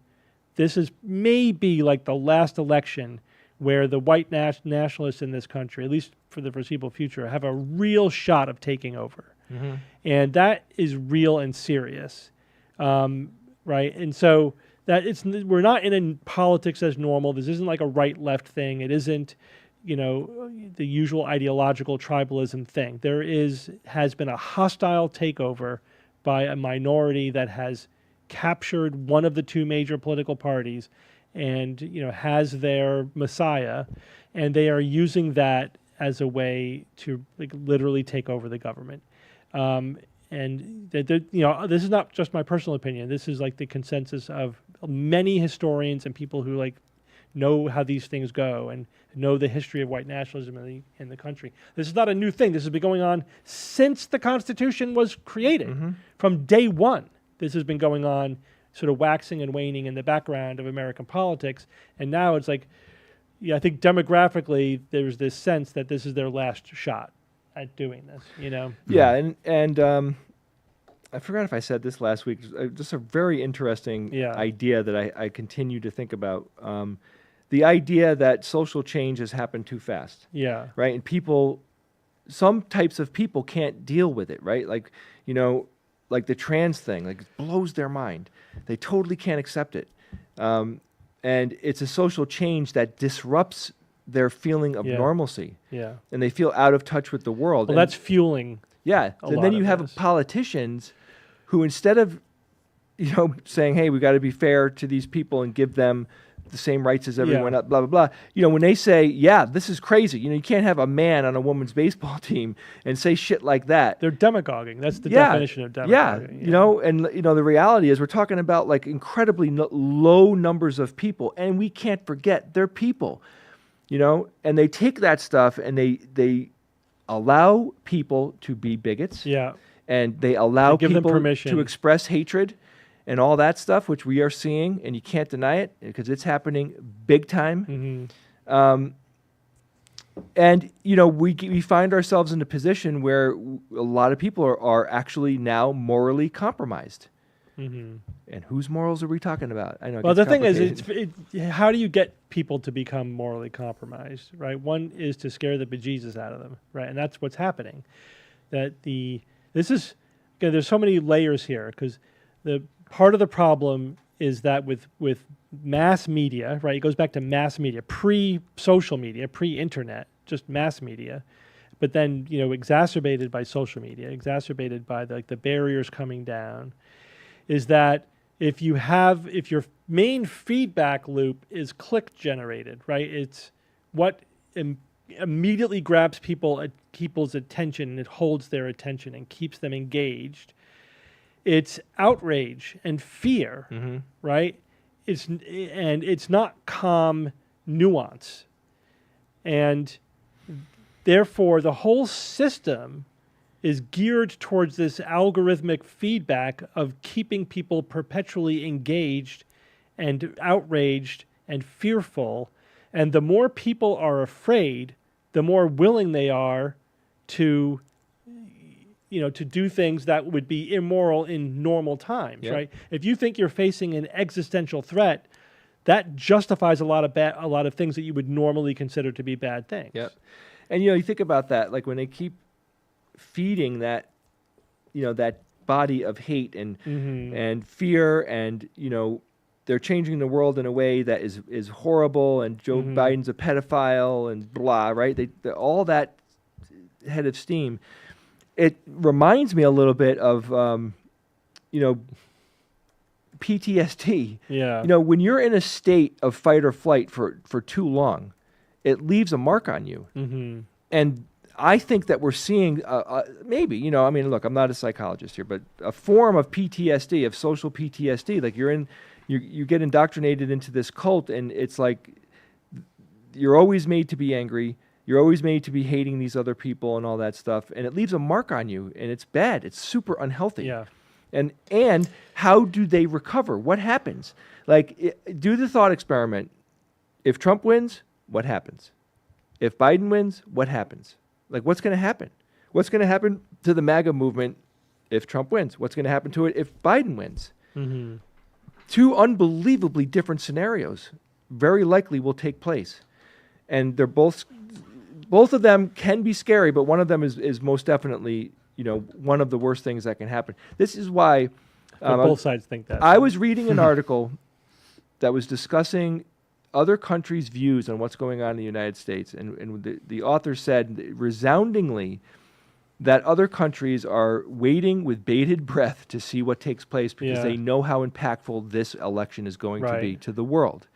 this is maybe like the last election where the white nationalists in this country, at least for the foreseeable future, have a real shot of taking over. And that is real and serious, right? And so we're not in politics as normal. This isn't like a right-left thing. It isn't, the usual ideological tribalism thing. There has been a hostile takeover by a minority that has captured one of the two major political parties and, has their messiah, and they are using that as a way to literally take over the government. And this is not just my personal opinion. This is like the consensus of many historians and people who know how these things go and know the history of white nationalism in the country. This is not a new thing. This has been going on since the Constitution was created. From day one, this has been going on, sort of waxing and waning in the background of American politics. And now it's like, I think demographically, there's this sense that this is their last shot at doing this, Yeah, and I forgot if I said this last week. Just a very interesting idea that I continue to think about. The idea that social change has happened too fast. Yeah. Right? And some types of people can't deal with it, right? Like the trans thing, it blows their mind. They totally can't accept it. And it's a social change that disrupts their feeling of normalcy. Yeah. And they feel out of touch with the world. Well, that's fueling. Yeah. And then you have politicians who, instead of, saying, hey, we got to be fair to these people and give them the same rights as everyone else, blah, blah, blah. When they say, yeah, this is crazy. You can't have a man on a woman's baseball team and say shit like that. They're demagoguing. That's the definition of demagoguing. Yeah. And, the reality is we're talking about incredibly low numbers of people, and we can't forget they're people, and they take that stuff and they allow people to be bigots. Yeah. And they allow give them people permission to express hatred and all that stuff, which we are seeing, and you can't deny it because it's happening big time. And, we find ourselves in a position where a lot of people are actually now morally compromised. And whose morals are we talking about? I know. Well, the thing is, how do you get people to become morally compromised, right? One is to scare the bejesus out of them, right? And that's what's happening. There's so many layers here, because the part of the problem is that with mass media, right? It goes back to mass media, pre-social media, pre-internet, just mass media, but then exacerbated by social media, exacerbated by the barriers coming down. Is that if your main feedback loop is click generated, right? It's what immediately grabs people's attention, and it holds their attention and keeps them engaged. It's outrage and fear, right? It's not calm nuance. And therefore, the whole system is geared towards this algorithmic feedback of keeping people perpetually engaged and outraged and fearful. And the more people are afraid, the more willing they are to, to do things that would be immoral in normal times, Yep. right? If you think you're facing an existential threat, that justifies a lot of things that you would normally consider to be bad things. Yep. And you think about that, like when they keep feeding that, that body of hate and and fear, and they're changing the world in a way that is horrible, and Joe Biden's a pedophile and blah, right? They all that head of steam. It reminds me a little bit of PTSD. Yeah. When you're in a state of fight or flight for too long, it leaves a mark on you. And I think that we're seeing maybe, look, I'm not a psychologist here, but a form of PTSD, of social PTSD. Like you get indoctrinated into this cult, and it's like you're always made to be angry. You're always made to be hating these other people and all that stuff, and it leaves a mark on you, and it's bad. It's super unhealthy. Yeah. And how do they recover? What happens? Like, do the thought experiment. If Trump wins, what happens? If Biden wins, what happens? Like, what's going to happen? What's going to happen to the MAGA movement if Trump wins? What's going to happen to it if Biden wins? Two unbelievably different scenarios very likely will take place. And they're both of them can be scary, but one of them is most definitely, one of the worst things that can happen. This is why Both sides think that. I was reading an article that was discussing other countries' views on what's going on in the United States, and the author said resoundingly that other countries are waiting with bated breath to see what takes place because they know how impactful this election is going to be to the world.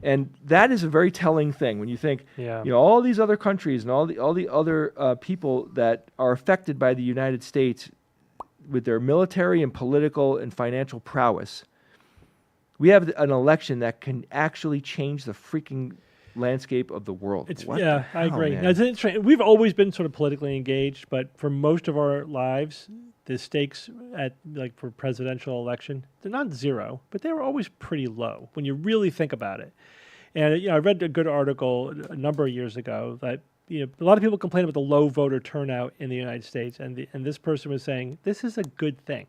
And that is a very telling thing when you think, all these other countries and all the other people that are affected by the United States with their military and political and financial prowess. We have an election that can actually change the freaking landscape of the world. I agree. Man? Now, it's interesting. We've always been sort of politically engaged, but for most of our lives, the stakes for presidential election, they're not zero, but they were always pretty low when you really think about it. And I read a good article a number of years ago that a lot of people complain about the low voter turnout in the United States, and this person was saying this is a good thing.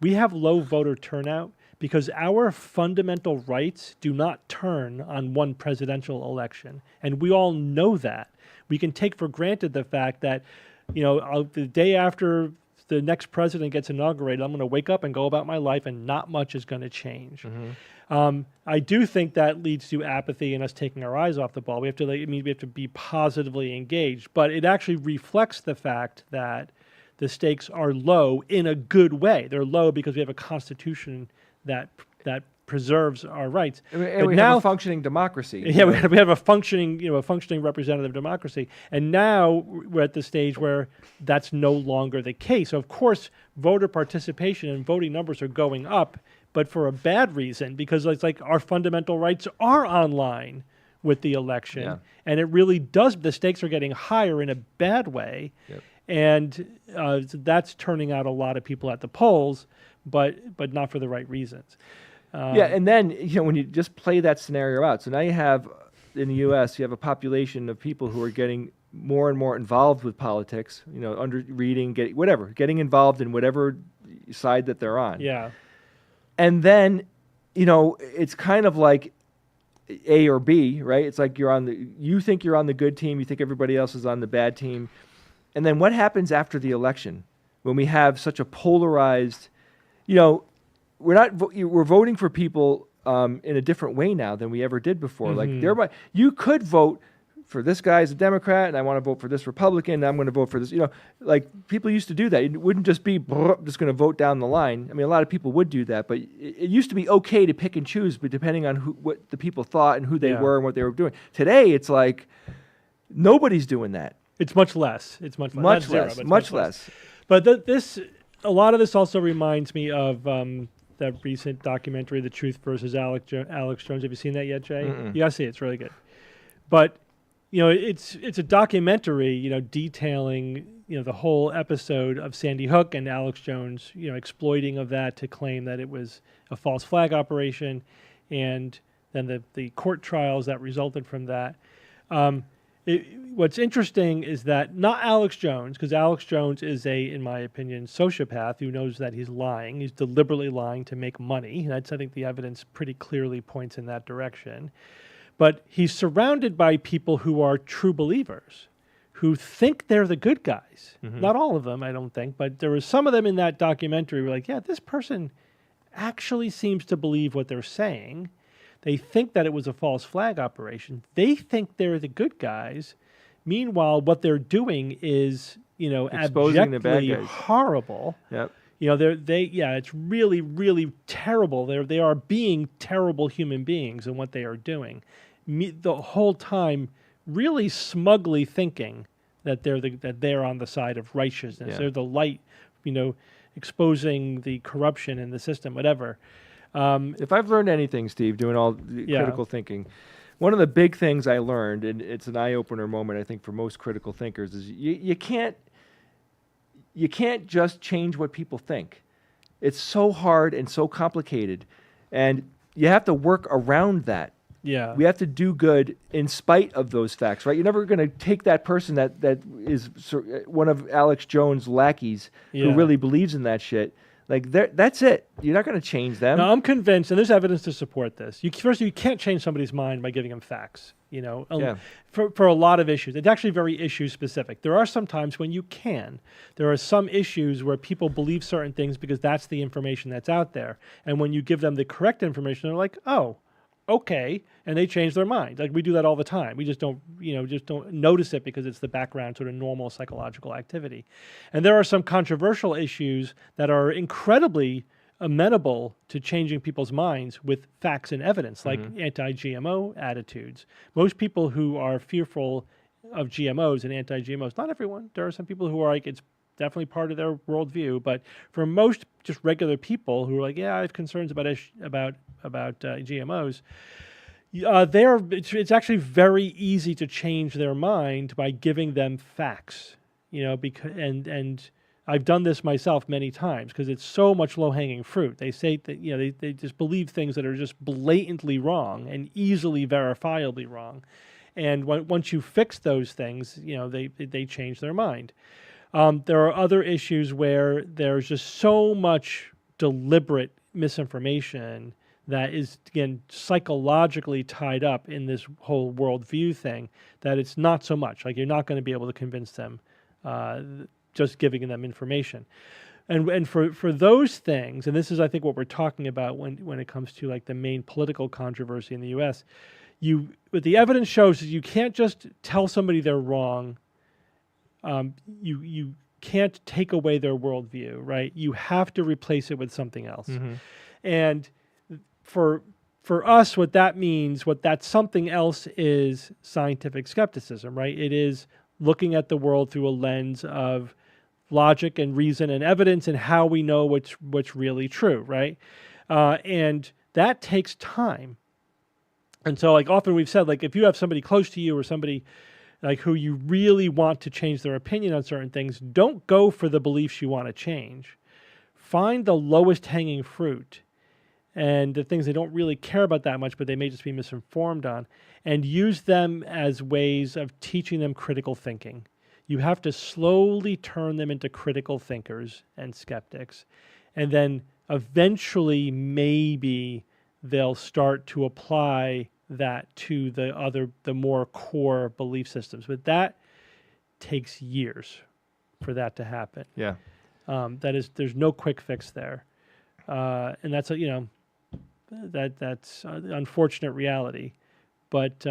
We have low voter turnout because our fundamental rights do not turn on one presidential election. And we all know that. We can take for granted the fact that, the day after the next president gets inaugurated, I'm going to wake up and go about my life and not much is going to change. I do think that leads to apathy and us taking our eyes off the ball. We have to be positively engaged, but it actually reflects the fact that the stakes are low in a good way. They're low because we have a constitution that preserves our rights. And we have a functioning democracy. Yeah, we have a functioning representative democracy. And now we're at the stage where that's no longer the case. So of course, voter participation and voting numbers are going up, but for a bad reason, because it's like our fundamental rights are online with the election. Yeah. And it really does, the stakes are getting higher in a bad way. Yep. And that's turning out a lot of people at the polls, but not for the right reasons. And then when you just play that scenario out, so now you have in the U.S. you have a population of people who are getting more and more involved with politics. Getting involved in whatever side that they're on. Yeah, and then it's kind of like A or B, right? It's like you think you're on the good team, you think everybody else is on the bad team, and then what happens after the election when we have such a polarized, we're voting for people in a different way now than we ever did before. Like you could vote for this guy as a Democrat, and I want to vote for this Republican, and I'm going to vote for this. Like people used to do that. It wouldn't just be just going to vote down the line. I mean, a lot of people would do that, but it used to be okay to pick and choose, but depending on what the people thought and who they were and what they were doing. Today, it's like nobody's doing that. It's much less. It's much less. Much less. But a lot of this also reminds me of that recent documentary, The Truth versus Alex Jones. Have you seen that yet, Jay? Mm-mm. You gotta see it. It's really good. But it's a documentary, detailing, the whole episode of Sandy Hook and Alex Jones, exploiting of that to claim that it was a false flag operation, and then the court trials that resulted from that. What's interesting is that not Alex Jones, because Alex Jones is in my opinion, sociopath who knows that he's lying. He's deliberately lying to make money. I think the evidence pretty clearly points in that direction. But he's surrounded by people who are true believers, who think they're the good guys. Not all of them, I don't think, but there were some of them in that documentary who were like, yeah, this person actually seems to believe what they're saying. They think that it was a false flag operation. They think they're the good guys. Meanwhile, what they're doing is, Exposing the bad abjectly guys. horrible. Yep. It's really, really terrible. They are being terrible human beings in what they are doing. The whole time, really smugly thinking that they're on the side of righteousness. Yeah. They're the light, exposing the corruption in the system, whatever. If I've learned anything, Steve, doing all the Yeah. critical thinking, one of the big things I learned, and it's an eye-opener moment, I think, for most critical thinkers, is you can't just change what people think. It's so hard and so complicated, and you have to work around that. Yeah. We have to do good in spite of those facts, right? You're never going to take that person that is one of Alex Jones' lackeys Yeah. who really believes in that shit. Like, that's it. You're not going to change them. No, I'm convinced, and there's evidence to support this. You can't change somebody's mind by giving them facts. Yeah. For a lot of issues, it's actually very issue specific. There are some times when you can. There are some issues where people believe certain things because that's the information that's out there, and when you give them the correct information, they're like, oh, okay, and they change their mind. Like, we do that all the time. We just don't notice it because it's the background sort of normal psychological activity. And there are some controversial issues that are incredibly amenable to changing people's minds with facts and evidence, like anti-GMO attitudes. Most people who are fearful of GMOs and anti-GMOs, not everyone, there are some people who are like, it's definitely part of their worldview, but for most just regular people who are like, yeah, I have concerns about GMOs, it's actually very easy to change their mind by giving them facts, because and I've done this myself many times because it's so much low-hanging fruit. They say that they just believe things that are just blatantly wrong and easily verifiably wrong, and once you fix those things, they change their mind. There are other issues where there's just so much deliberate misinformation that is, again, psychologically tied up in this whole worldview thing that it's not so much. Like, you're not going to be able to convince them just giving them information. And for those things, and this is, I think, what we're talking about when it comes to, like, the main political controversy in the U.S., what the evidence shows is you can't just tell somebody they're wrong. You can't take away their worldview, right? You have to replace it with something else. And for us, what that means, what that something else is scientific skepticism, right? It is looking at the world through a lens of logic and reason and evidence and how we know what's really true, right? And that takes time. And so, like, often we've said, like, if you have somebody close to you or somebody like who you really want to change their opinion on certain things, don't go for the beliefs you want to change. Find the lowest hanging fruit and the things they don't really care about that much, but they may just be misinformed on, and use them as ways of teaching them critical thinking. You have to slowly turn them into critical thinkers and skeptics, and then eventually maybe they'll start to apply that to the more core belief systems. But that takes years for that to happen. Yeah. There's no quick fix there. And that's that's an unfortunate reality, but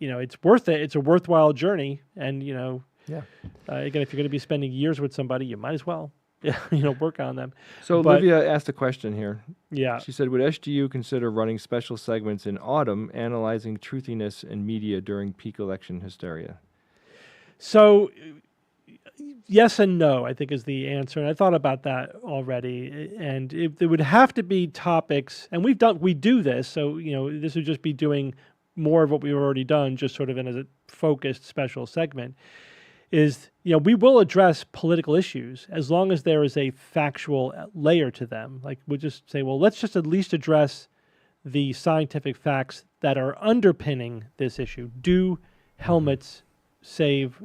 it's worth it. It's a worthwhile journey. And, again, if you're going to be spending years with somebody, you might as well, work on them. So Olivia asked a question here. Yeah. She said, would SGU consider running special segments in autumn analyzing truthiness in media during peak election hysteria? So yes and no, I think, is the answer. And I thought about that already. And there would have to be topics, and we do this. So, this would just be doing more of what we've already done, just sort of in focused special segment, is, we will address political issues as long as there is a factual layer to them. Like, we'll just say, well, let's just at least address the scientific facts that are underpinning this issue. Do helmets save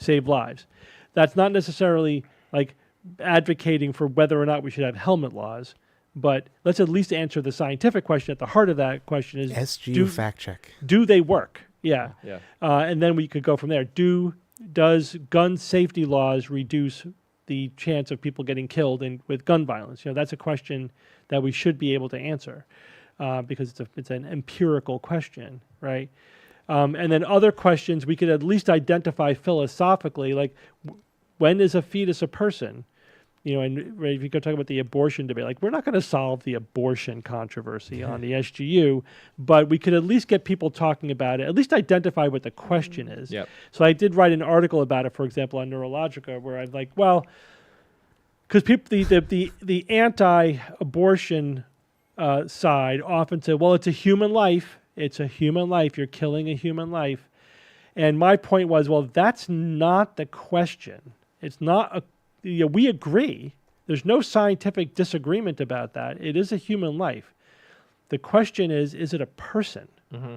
lives? That's not necessarily like advocating for whether or not we should have helmet laws, but let's at least answer the scientific question. At the heart of that question is SGU fact check. Do they work? Yeah. Yeah. And then we could go from there. Does gun safety laws reduce the chance of people getting killed with gun violence? That's a question that we should be able to answer because it's an empirical question, right? And then other questions we could at least identify philosophically, like when is a fetus a person? And right, if you go talk about the abortion debate, like we're not going to solve the abortion controversy on the SGU, but we could at least get people talking about it, at least identify what the question is. Yep. So I did write an article about it, for example, on Neurologica, where I'm like, well, because people, the anti-abortion side often say, well, it's a human life. It's a human life. You're killing a human life. And my point was, well, that's not the question. It's not we agree. There's no scientific disagreement about that. It is a human life. The question is it a person? Mm-hmm.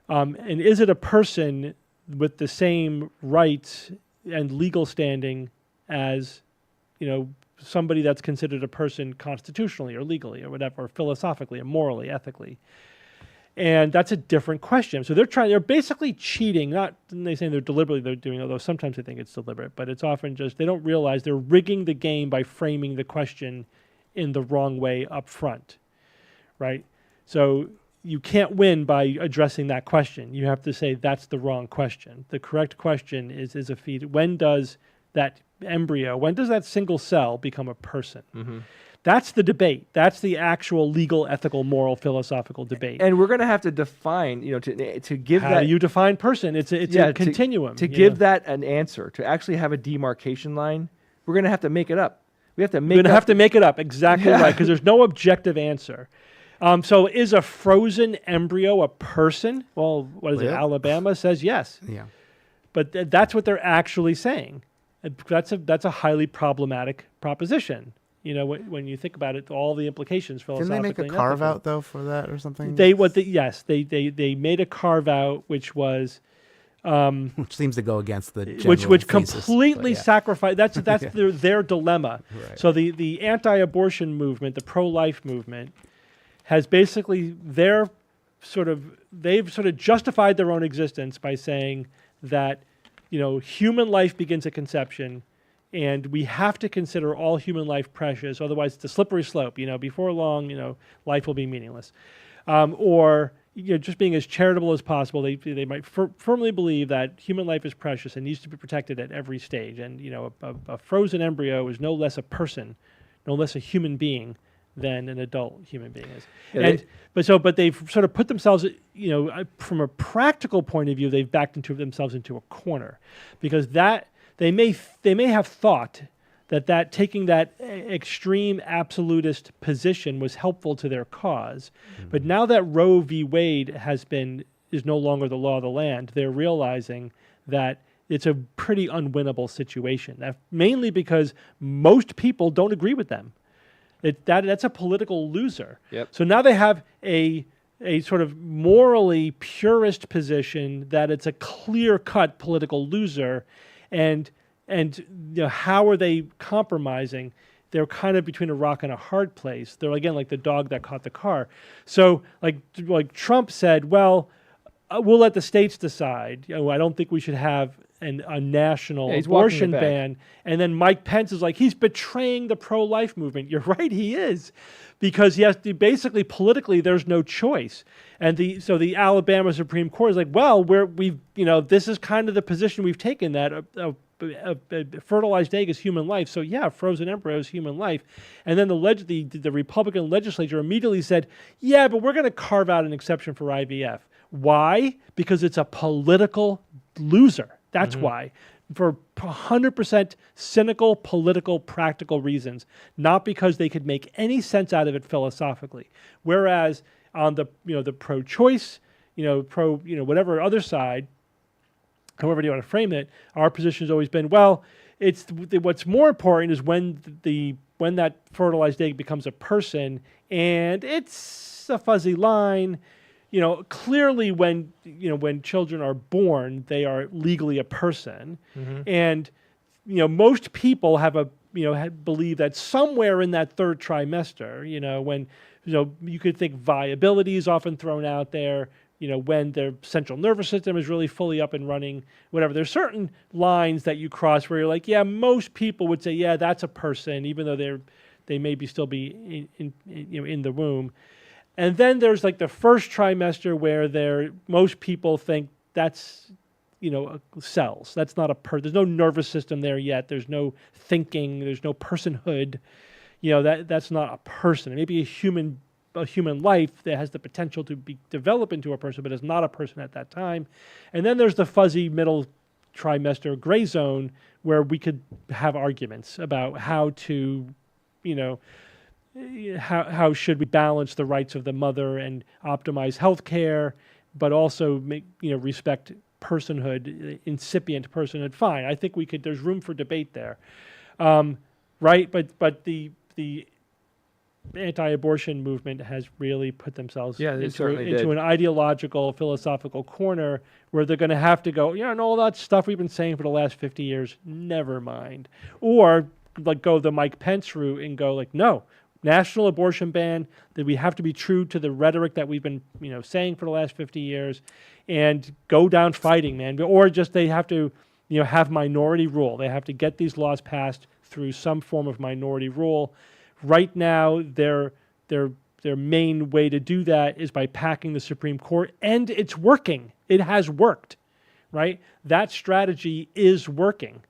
And is it a person with the same rights and legal standing as, somebody that's considered a person constitutionally or legally or whatever, or philosophically or morally, ethically? And that's a different question. So they're basically cheating. Not they saying they're deliberately doing, although sometimes they think it's deliberate, but it's often just they don't realize they're rigging the game by framing the question in the wrong way up front, right? So you can't win by addressing that question. You have to say that's the wrong question. The correct question is a fetus. When does that embryo, when does that single cell become a person? Mm-hmm. That's the debate. That's the actual legal, ethical, moral, philosophical debate. And we're going to have to define, to give How that. do you define person? It's a continuum. To give that an answer, to actually have a demarcation line, we're going to have to make it up. We have to make. We're going to have to make it up. Exactly right, because there's no objective answer. So is a frozen embryo a person? Well, what is it? Alabama says yes. Yeah. But that's what they're actually saying. That's a highly problematic proposition. When you think about it, all the implications philosophically. Didn't they make a carve out though for that or something? They made a carve out which was, which seems to go against the general which thesis, completely sacrificed. That's their dilemma. Right. So the anti-abortion movement, the pro-life movement, has basically they've sort of justified their own existence by saying that human life begins at conception. And we have to consider all human life precious, otherwise it's a slippery slope. Before long, life will be meaningless. Or just being as charitable as possible, they might firmly believe that human life is precious and needs to be protected at every stage. And a frozen embryo is no less a person, no less a human being than an adult human being is. Yeah, but they've sort of put themselves, from a practical point of view, they've backed themselves into a corner, because that. They may have thought that taking that extreme absolutist position was helpful to their cause, but now that Roe v. Wade is no longer the law of the land, they're realizing that it's a pretty unwinnable situation. Mainly because most people don't agree with them. That's a political loser. Yep. So now they have a sort of morally purist position that it's a clear-cut political loser. And how are they compromising? They're kind of between a rock and a hard place. They're again like the dog that caught the car. So like Trump said, well, we'll let the states decide. I don't think we should have a national abortion ban. And then Mike Pence is like, he's betraying the pro-life movement. You're right, he is, because basically politically there's no choice. And so the Alabama Supreme Court is like, well, this is kind of the position we've taken, that a fertilized egg is human life. So yeah, frozen embryo is human life. And then the Republican legislature immediately said, yeah, but we're going to carve out an exception for IVF. Why? Because it's a political loser. That's why. For 100% cynical, political, practical reasons, not because they could make any sense out of it philosophically. Whereas on the pro-choice, whatever other side, however you want to frame it, our position has always been, well, what's more important is when that fertilized egg becomes a person, and it's a fuzzy line. Clearly when children are born, they are legally a person, and most people believe that somewhere in that third trimester, when you could think viability is often thrown out there. When their central nervous system is really fully up and running, whatever. There's certain lines that you cross where you're like, yeah, most people would say, yeah, that's a person, even though they may still be in the womb. And then there's like the first trimester where most people think that's cells. That's not there's no nervous system there yet. There's no thinking. There's no personhood. That's not a person. It may be a human life that has the potential to develop into a person, but is not a person at that time. And then there's the fuzzy middle trimester gray zone where we could have arguments about how to, how should we balance the rights of the mother and optimize healthcare, but also respect personhood, incipient personhood. Fine, I think there's room for debate there, right? But the anti-abortion movement has really put themselves into an ideological, philosophical corner where they're going to have to go, and all that stuff we've been saying for the last 50 years, never mind. Or like go the Mike Pence route and go like, no, national abortion ban, that we have to be true to the rhetoric that we've been saying for the last 50 years and go down fighting, man. Or just they have to have minority rule. They have to get these laws passed through some form of minority rule. Right now, their main way to do that is by packing the Supreme Court, and it's working. It has worked, right? That strategy is working.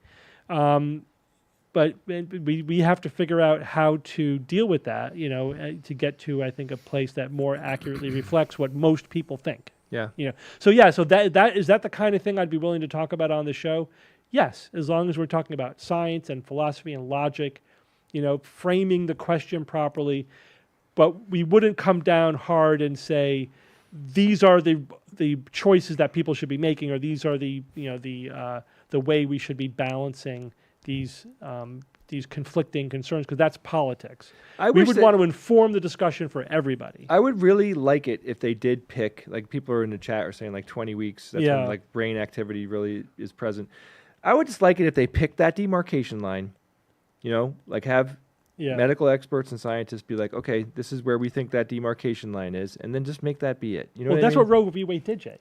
But we have to figure out how to deal with that, to get to, I think, a place that more accurately reflects what most people think. Yeah. So that is that the kind of thing I'd be willing to talk about on the show? Yes, as long as we're talking about science and philosophy and logic, framing the question properly, but we wouldn't come down hard and say these are the choices that people should be making, or these are the way we should be balancing these conflicting concerns, because that's politics. We would want to inform the discussion for everybody. I would really like it if they did pick, like people are in the chat are saying like 20 weeks. That's when like brain activity really is present. I would just like it if they picked that demarcation line. Like have medical experts and scientists be like, okay, this is where we think that demarcation line is, and then just make that be it. That's what Roe v. Wade did, Jay.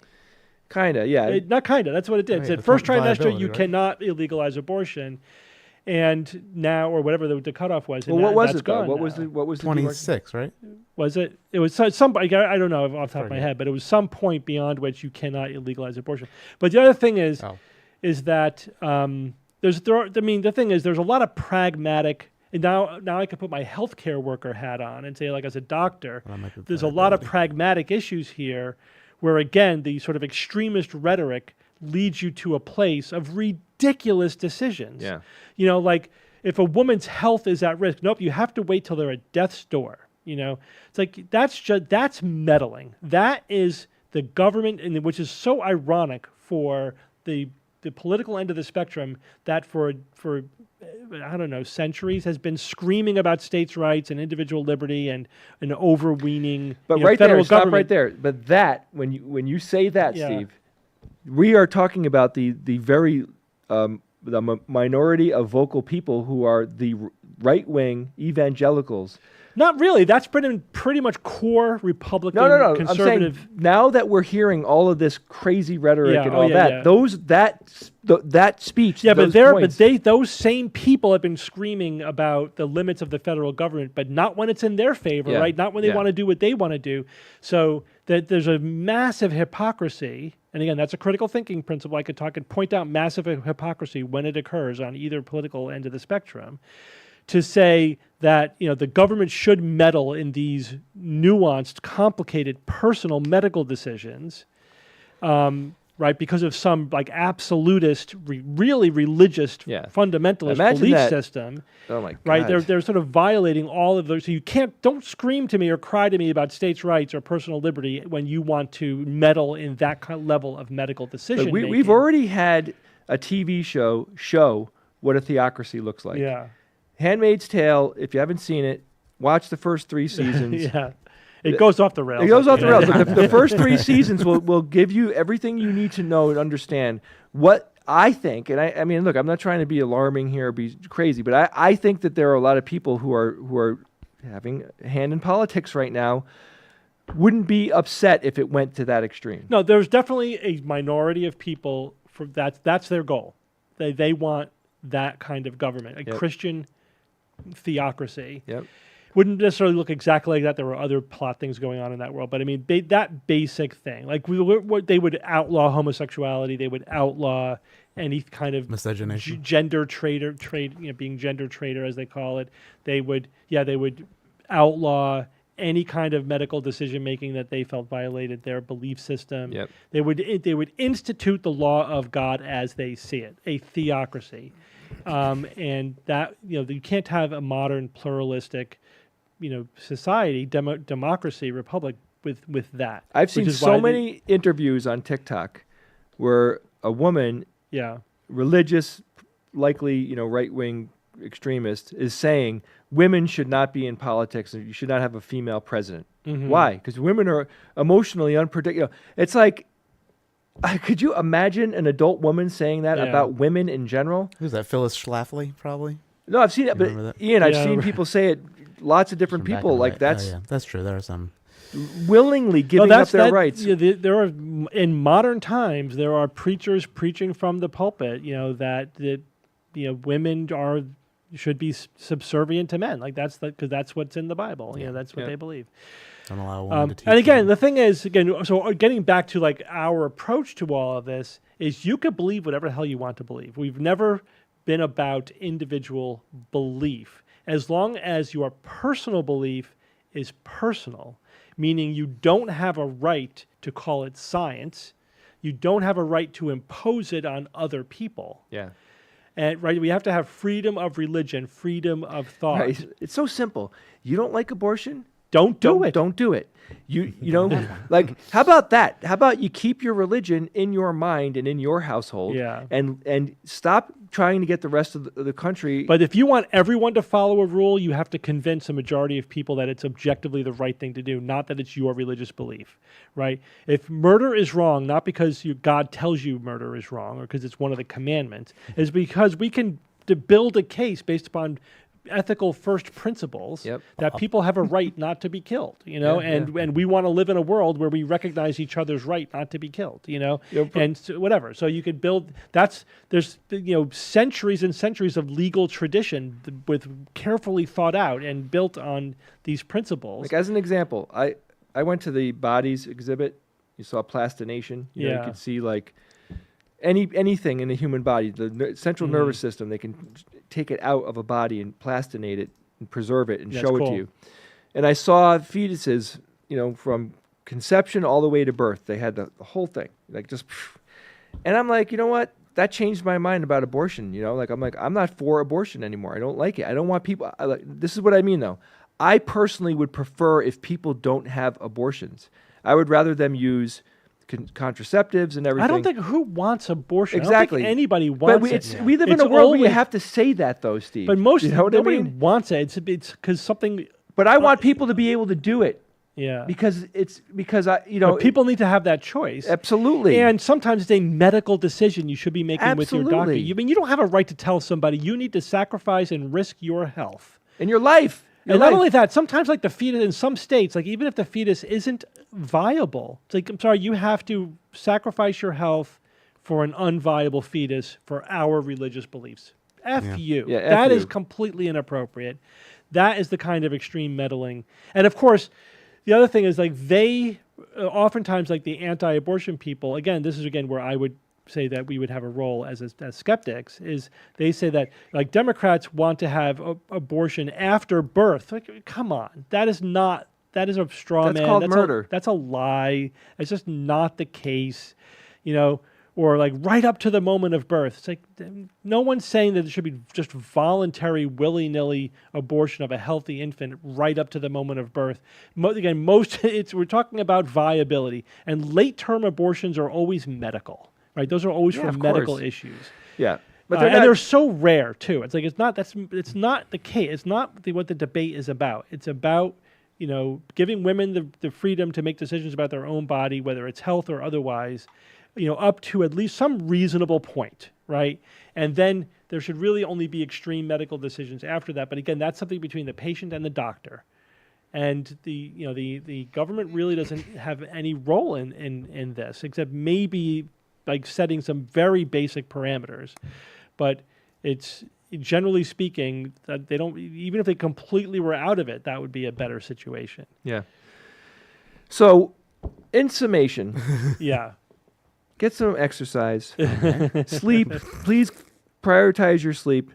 Kinda, yeah. Not kinda. That's what it did. It said first trimester you cannot illegalize abortion, and now or whatever the cutoff was. Well, what was it though? What was the 26, right? Was it? It was some. I don't know off the top of my head, but it was some point beyond which you cannot illegalize abortion. But the other thing is that. The thing is, there's a lot of pragmatic, and now I can put my healthcare worker hat on and say, like, as a doctor, there's a lot of pragmatic issues here where, again, the sort of extremist rhetoric leads you to a place of ridiculous decisions. Yeah. Like, if a woman's health is at risk, nope, you have to wait till they're at death's door. It's like, that's meddling. That is the government, and which is so ironic for the political end of the spectrum that for I don't know, centuries has been screaming about states' rights and individual liberty and an overweening right federal there, stop government. right there. But that, when you say that, Steve, we are talking about the very the minority of vocal people who are the right-wing evangelicals. Not really. That's pretty much core Republican, conservative. I'm saying now that we're hearing all of this crazy rhetoric and all that, that speech. Yeah, but those same people have been screaming about the limits of the federal government, but not when it's in their favor, right? Not when they want to do what they want to do. So there's a massive hypocrisy. And again, that's a critical thinking principle. I could point out massive hypocrisy when it occurs on either political end of the spectrum, to say that the government should meddle in these nuanced, complicated, personal medical decisions, right? Because of some like absolutist, really religious, Yeah. fundamentalist Imagine belief that. system, Oh my God. right? They're sort of violating all of those. So you don't scream to me or cry to me about states' rights or personal liberty when you want to meddle in that kind of level of medical decision making. We've already had a TV show what a theocracy looks like. Yeah. Handmaid's Tale, if you haven't seen it, watch the first 3 seasons. Yeah. It goes off the rails. It goes off the Yeah. rails. But the first 3 seasons will give you everything you need to know and understand what I think. And I mean, look, I'm not trying to be alarming here or be crazy, but I think that there are a lot of people who are having a hand in politics right now wouldn't be upset if it went to that extreme. No, there's definitely a minority of people for that's their goal. They want that kind of government, a Yep. Christian theocracy. Yep. Wouldn't necessarily look exactly like that. There were other plot things going on in that world, but I mean that basic thing, like they would outlaw homosexuality, they would outlaw any kind of Miscegenation. gender being gender traitor as they call it. They would outlaw any kind of medical decision making that they felt violated their belief system. Yep. They would institute the law of God as they see it, a theocracy, and that you can't have a modern pluralistic society, democracy, republic with that. I've seen so many interviews on TikTok where a woman, religious, likely, right-wing extremist, is saying women should not be in politics and you should not have a female president. Mm-hmm. Why? Because women are emotionally unpredictable. It's like, could you imagine an adult woman saying that about women in general? Who's that? Phyllis Schlafly, probably? No, I've seen it, but Remember that? Ian, I've seen people say it. Lots of different From back people. in the Like day. that's That's true. There are some. willingly giving up their rights. There are in modern times there are preachers preaching from the pulpit. That women should be subservient to men. Like because that's what's in the Bible. That's what they believe. Don't allow a woman to teach. And again, them. the thing is, so getting back to like our approach to all of this is you could believe whatever the hell you want to believe. We've never been about individual belief. As long as your personal belief is personal, meaning you don't have a right to call it science, you don't have a right to impose it on other people. Yeah. And we have to have freedom of religion, freedom of thought. Right. It's so simple. You don't like abortion? Don't do it. Don't do it. Like, how about that? How about you keep your religion in your mind and in your household, and stop trying to get the rest of the country. But if you want everyone to follow a rule, you have to convince a majority of people that it's objectively the right thing to do, not that it's your religious belief, right? If murder is wrong, not because God tells you murder is wrong or because it's one of the commandments, is because we can build a case based upon ethical first principles that people have a right not to be killed, and we want to live in a world where we recognize each other's right not to be killed, and whatever. So you could build there's centuries and centuries of legal tradition with carefully thought out and built on these principles. Like as an example, I went to the bodies exhibit. You saw plastination. You could see like anything in the human body, the central nervous system, they can take it out of a body and plastinate it and preserve it and show it to you. And I saw fetuses, from conception all the way to birth. They had the whole thing, like just, and I'm like, you know what? That changed my mind about abortion. I'm not for abortion anymore. I don't like it. I don't want people. This is what I mean, though. I personally would prefer if people don't have abortions. I would rather them use contraceptives and everything. I don't think who wants abortion. Exactly. I don't think anybody wants it. We live in a world where you have to say that, though, Steve. But nobody wants it. It's because something. But I want people to be able to do it. Yeah. Because But people need to have that choice. Absolutely. And sometimes it's a medical decision you should be making with your doctor. You don't have a right to tell somebody you need to sacrifice and risk your health and your life. And not only that, sometimes like the fetus in some states, like even if the fetus isn't viable, it's like, I'm sorry, you have to sacrifice your health for an unviable fetus for our religious beliefs. F you. Yeah, that is completely inappropriate. That is the kind of extreme meddling. And of course, the other thing is like they, oftentimes like the anti-abortion people, again, this is again where I would say that we would have a role as skeptics, is they say that like Democrats want to have abortion after birth. Like, come on, that is a straw man. That's called murder. That's a lie. It's just not the case. or like right up to the moment of birth. It's like no one's saying that there should be just voluntary, willy-nilly abortion of a healthy infant right up to the moment of birth. We're talking about viability, and late-term abortions are always medical, right? Those are always for medical issues. Yeah. But they're so rare too. It's like it's not the case. It's not what the debate is about. It's about giving women the freedom to make decisions about their own body, whether it's health or otherwise, up to at least some reasonable point, right? And then there should really only be extreme medical decisions after that. But again, that's something between the patient and the doctor. And the government really doesn't have any role in this, except maybe like setting some very basic parameters. But it's generally speaking that they don't, even if they completely were out of it, that would be a better situation. Yeah. So, in summation, yeah. Get some exercise. Sleep. Please prioritize your sleep.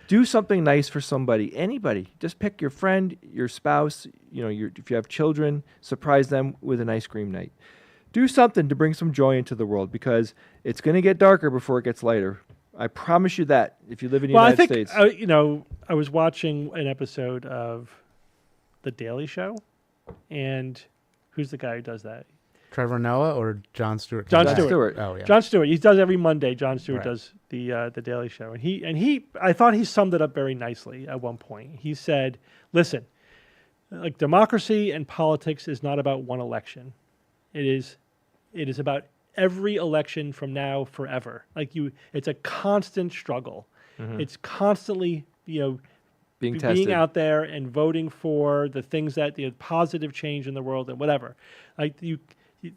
Do something nice for somebody, anybody. Just pick your friend, your spouse, if you have children, surprise them with an ice cream night. Do something to bring some joy into the world, because it's going to get darker before it gets lighter. I promise you that, if you live in the United States. I was watching an episode of The Daily Show, and who's the guy who does that? Trevor Noah or Jon Stewart? Jon Stewart. Oh, yeah. Jon Stewart. He does every Monday. Jon Stewart does the Daily Show, and he. I thought he summed it up very nicely at one point. He said, "Listen, like democracy and politics is not about one election. It is about every election from now forever. It's a constant struggle. Mm-hmm. It's constantly being out there and voting for the things that the positive change in the world and whatever.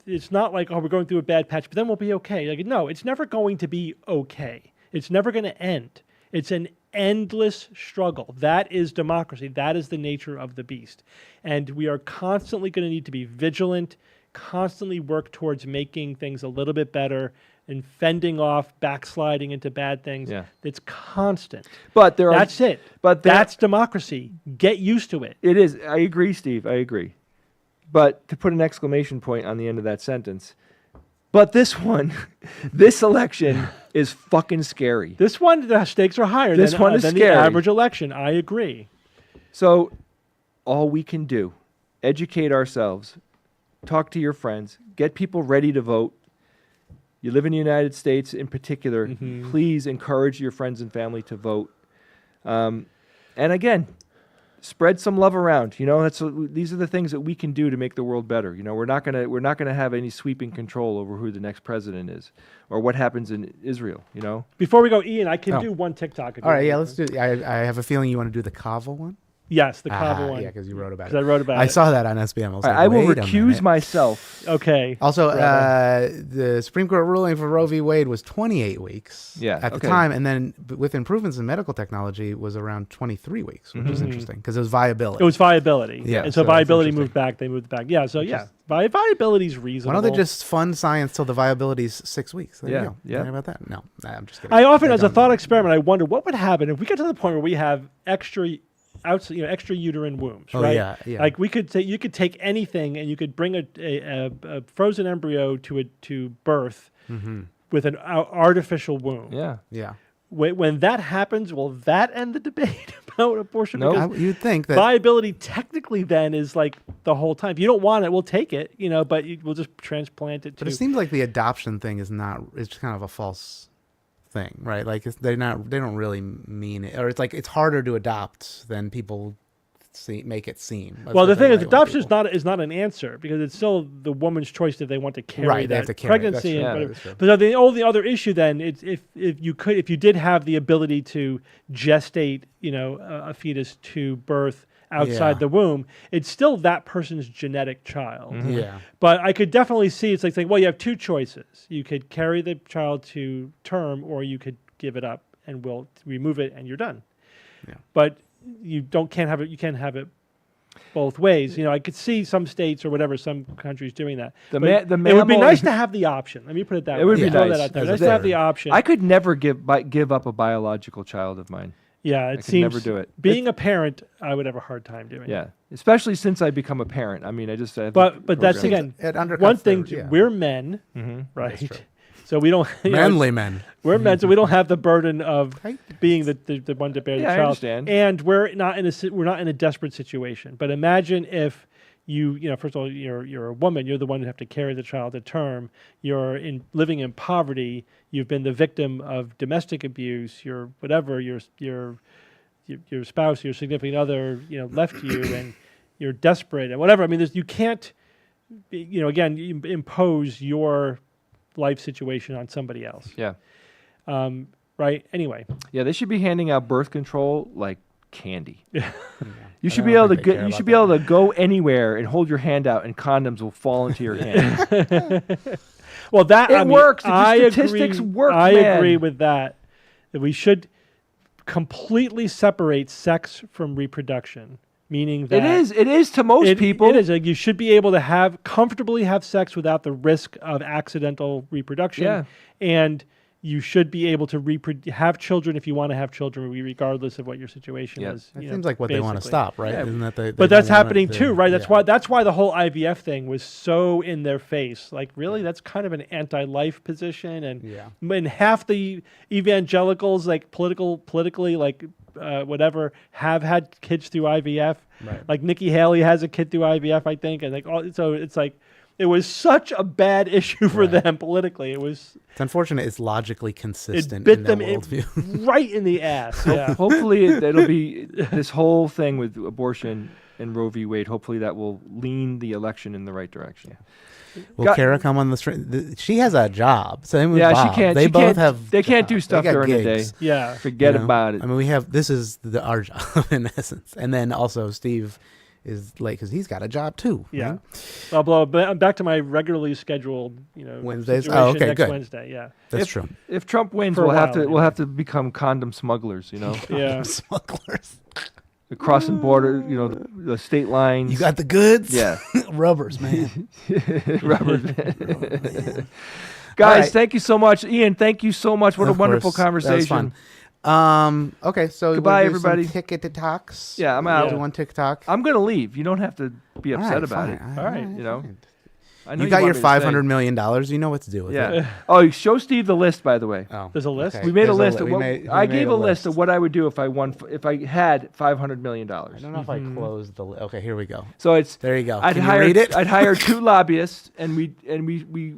It's not like, we're going through a bad patch, but then we'll be okay. No, it's never going to be okay. It's never going to end. It's an endless struggle. That is democracy. That is the nature of the beast. And we are constantly going to need to be vigilant, constantly work towards making things a little bit better and fending off backsliding into bad things. Yeah. It's constant. But that's it. But that's democracy. Get used to it. It is. I agree, Steve. I agree. But to put an exclamation point on the end of that sentence, but this election is fucking scary. This one, the stakes are higher than the average election. I agree. So all we can do, educate ourselves, talk to your friends, get people ready to vote. You live in the United States in particular, please encourage your friends and family to vote. And again, spread some love around. These are the things that we can do to make the world better. We're not gonna have any sweeping control over who the next president is or what happens in Israel. Before we go, Ian, I can do one TikTok. All right, yeah, let's do it. I have a feeling you want to do the Cava one. Yes, the Cava one. Yeah, because you wrote about it. I wrote about it. I saw that on SBM. I will recuse myself. Okay. Also, the Supreme Court ruling for Roe v. Wade was 28 weeks at the time, and then with improvements in medical technology was around 23 weeks, which is interesting because it was viability. It was viability. Yeah. And so viability moved back. They moved back. Yeah, so viability is reasonable. Why don't they just fund science till the viability is 6 weeks? There you go. Yeah. Think about that? No, I'm just kidding. I often, as a thought experiment, I wonder what would happen if we get to the point where we have extra uterine wombs, right? Yeah. Like you could take anything and you could bring a frozen embryo to birth with an artificial womb. Yeah. When that happens, will that end the debate about abortion? No, you'd think that viability technically then is like the whole time. If you don't want it, we'll take it, but we'll just transplant it. But it seems like the adoption thing is it's kind of a false thing, right? Like they don't really mean it, or it's like it's harder to adopt than people make it seem. Well, the thing is, adoption is not an answer because it's still the woman's choice if they want to carry that pregnancy. But the only other issue then is if you did have the ability to gestate, a fetus to birth outside the womb, it's still that person's genetic child. Yeah. But I could definitely see it's like saying, well, you have two choices. You could carry the child to term, or you could give it up and we'll remove it and you're done. Yeah. But you can't have it both ways. I could see some states or whatever, some countries doing that. It would be nice to have the option. Let me put it that way. It would be nice. That out there. Nice to have the option. I could never give up a biological child of mine. Yeah, I it could seems never do it. Being a parent, I would have a hard time doing. Yeah, especially since I become a parent. I mean, I just have But that's program. again It undercuts one thing. their- yeah. We're men, right? So we don't Manly men. We're men, so we don't have the burden of Right. being the one to bear the Yeah, I child. understand. And we're not in a desperate situation. But imagine if you know, first of all, you're a woman. You're the one who have to carry the child to term. You're living in poverty. You've been the victim of domestic abuse. Your whatever. Your spouse, your significant other, left you, and you're desperate and whatever. I mean, you can't, again, you impose your life situation on somebody else. Yeah. Right. Anyway. Yeah, they should be handing out birth control like candy. You should I be don't able to think they get. care You should about be able to go anywhere and hold your hand out, and condoms will fall into your hand. Well, It works. The statistics agree, work, I man. agree with that. That we should completely separate sex from reproduction. Meaning that It is to most people. It is. Like, you should be able to comfortably have sex without the risk of accidental reproduction. Yeah. And you should be able to have children if you want to have children, regardless of what your situation is. It seems like what they want to basically. stop, right? Yeah. Isn't that they But don't that's want happening it to- too, right? That's yeah. why the whole IVF thing was so in their face. Like, really, that's kind of an anti-life position, and Yeah. when half the evangelicals, like politically, like whatever, have had kids through IVF. Right. Like Nikki Haley has a kid through IVF, I think, and like so it's like it was such a bad issue for them politically. It's unfortunate. It's logically it consistent bit in their them worldview. right in the ass. Yeah. Hopefully, it'll be this whole thing with abortion and Roe v. Wade. Hopefully, that will lean the election in the right direction. Will Kara come on the stream? She has a job. Same with Yeah, Bob. she can't. They she both can't, have. They can't do jobs. stuff They got during the day. gigs. Yeah. Forget You know? about it. I mean, we have. This is our job in essence, and then also Steve is late because he's got a job too. Yeah. right? But I'm back to my regularly scheduled, Wednesdays? situation Oh, okay, next good. Wednesday. Yeah. That's If- true. If Trump wins, For a we'll have while, to anyway. we'll have to become condom smugglers. Yeah. Smugglers. Crossing border. The state lines. You got the goods. Yeah. Rubbers, man. Rubber. man. Guys, right. thank you so much, Ian. Thank you so much. What a Of wonderful course. That was conversation. fun. Okay, so Goodbye, we'll do some everybody. TikToks. Yeah, I'm out. Do one TikTok. I'm gonna leave. You don't have to be All upset right, about fine. it. All right, you know. fine. I know You got want your me to stay. $500 million. You know what to do with it. Yeah. Oh, show Steve the list, by the way. Oh, There's a list? okay. We made a There's list of we what made- we I made gave a list of what I would do if I won. If I had $500 million. I don't know if I closed the. Okay, here we go. So it's There you go. I'd Can hire. you read it? I'd hire 2 lobbyists, and we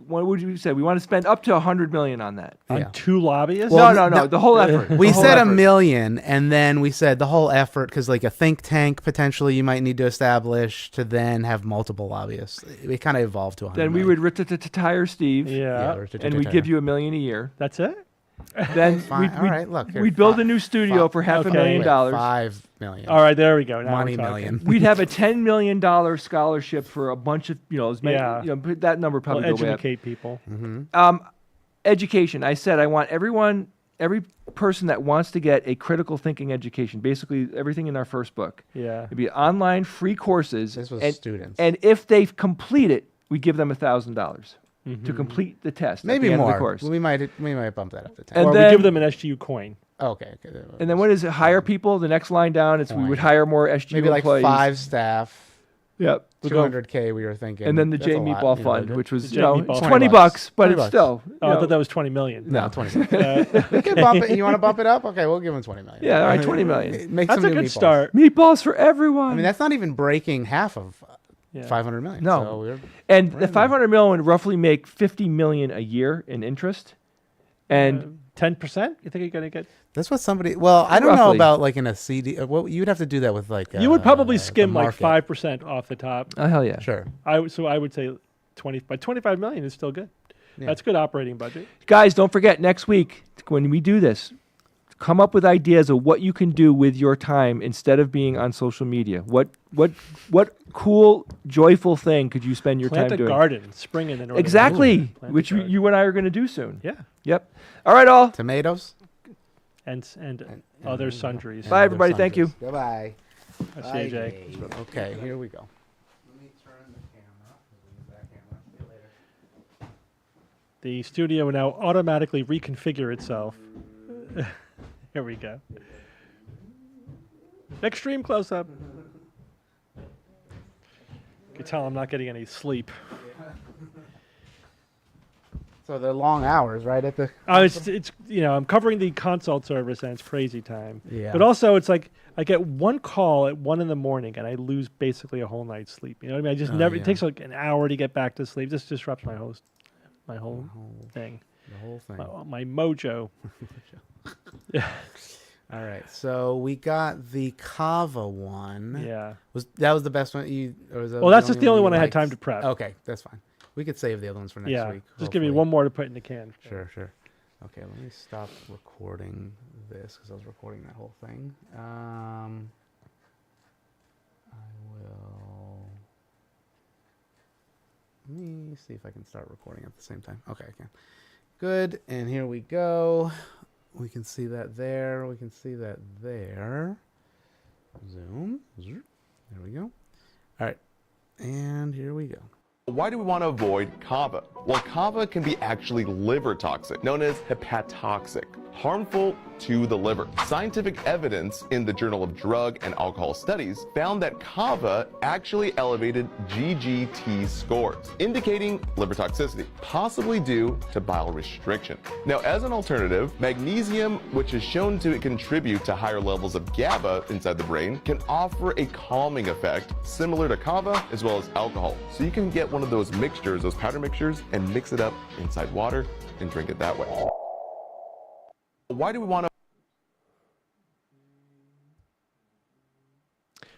what would you say? We want to spend up to $100 million on that. On Yeah. 2 lobbyists? Well, No, the whole effort. We The whole said effort. $1 million, and then we said the whole effort, because like a think tank potentially you might need to establish to then have multiple lobbyists. We kind of evolved to 100 Then we million. would retire Steve. Yeah. And we'd give you $1 million a year. That's it? Then Fine. All right, look. Here, we'd build fi- a new studio fi- for half a okay. million Wait, dollars. $5 million. All right, there we go. Now we're Money talking. million. We'd have a $10 million scholarship for a bunch of as many, Yeah. that number We'll probably go way up. educate people. Education. I said I want every person that wants to get a critical thinking education, basically everything in our first book. Yeah. It'd be online free courses. This was and, students. And if they complete it, we give them $1,000 to complete the test. at Maybe the end more. Of the course. We might bump that up to 10. And Or then- we give them an SGU coin. Okay. And then what is it? Hire people. The next line down, it's we would hire more SGU maybe like employees. 5 staff. Yep. We'll go- $200K we were thinking. And then the That's J a lot, Meatball you know, Fund, to- which was The J Meatball it's Fund. $20, but it's $20. still. Oh, I thought that was 20 million. No. 20 million. We can bump it. You want to bump it up? Okay, we'll give him 20 million. Yeah, all right, 20 million. Make That's some a new good meatballs. start. Meatballs for everyone. I mean, that's not even breaking half of Yeah. 500 million. No. So we're, and the 500 million would roughly make 50 million a year in interest. And 10%? You think you're going to get? that's what somebody. Well, I don't know Roughly. about like in a CD. Well, you'd have to do that with like. You would probably the skim like market. 5% off the top. oh hell yeah. Sure. So I would say 20, but 25 million is still good. Yeah. That's good operating budget. Guys, don't forget next week when we do this, come up with ideas of what you can do with your time instead of being on social media. What cool, joyful thing could you spend your Plant time a doing? garden, spring in the northern Exactly, Plant a which garden. you and I are going to do soon. Yeah, Yep. All right, all. Tomatoes. and other sundries. Bye, everybody. Thank you. Goodbye. That's AJ. Okay, here we go. Let me turn the camera. We'll use that camera. See you later. The studio will now automatically reconfigure itself. Here we go. Extreme close-up. You can tell I'm not getting any sleep. So they're long hours, right? At the It's I'm covering the consult service and it's crazy time. Yeah. But also it's like I get one call at 1 a.m. and I lose basically a whole night's sleep. You know what I mean? I just never. yeah. It takes like an hour to get back to sleep. This disrupts my whole thing. The whole thing. My mojo. Yeah. All right. So we got the Cava one. Yeah. That was the best one? Well, that's just the only one I had liked? time to prep. Okay, that's fine. We could save the other ones for next Yeah. week. Just give me hopefully. one more to put in the can. Sure. Okay, let me stop recording this because I was recording that whole thing. I will. Let me see if I can start recording at the same time. Okay, I can. Good, and here we go. We can see that there. We can see that there. Zoom. There we go. All right, and here we go. Why do we want to avoid Cava? Well, Cava can be actually liver toxic, known as hepatotoxic, harmful to the liver. Scientific evidence in the Journal of Drug and Alcohol Studies found that Cava actually elevated GGT scores, indicating liver toxicity, possibly due to bile restriction. Now, as an alternative, magnesium, which is shown to contribute to higher levels of GABA inside the brain, can offer a calming effect similar to Cava as well as alcohol. So you can get one of those mixtures, those powder mixtures, and mix it up inside water and drink it that way. Why do we want to?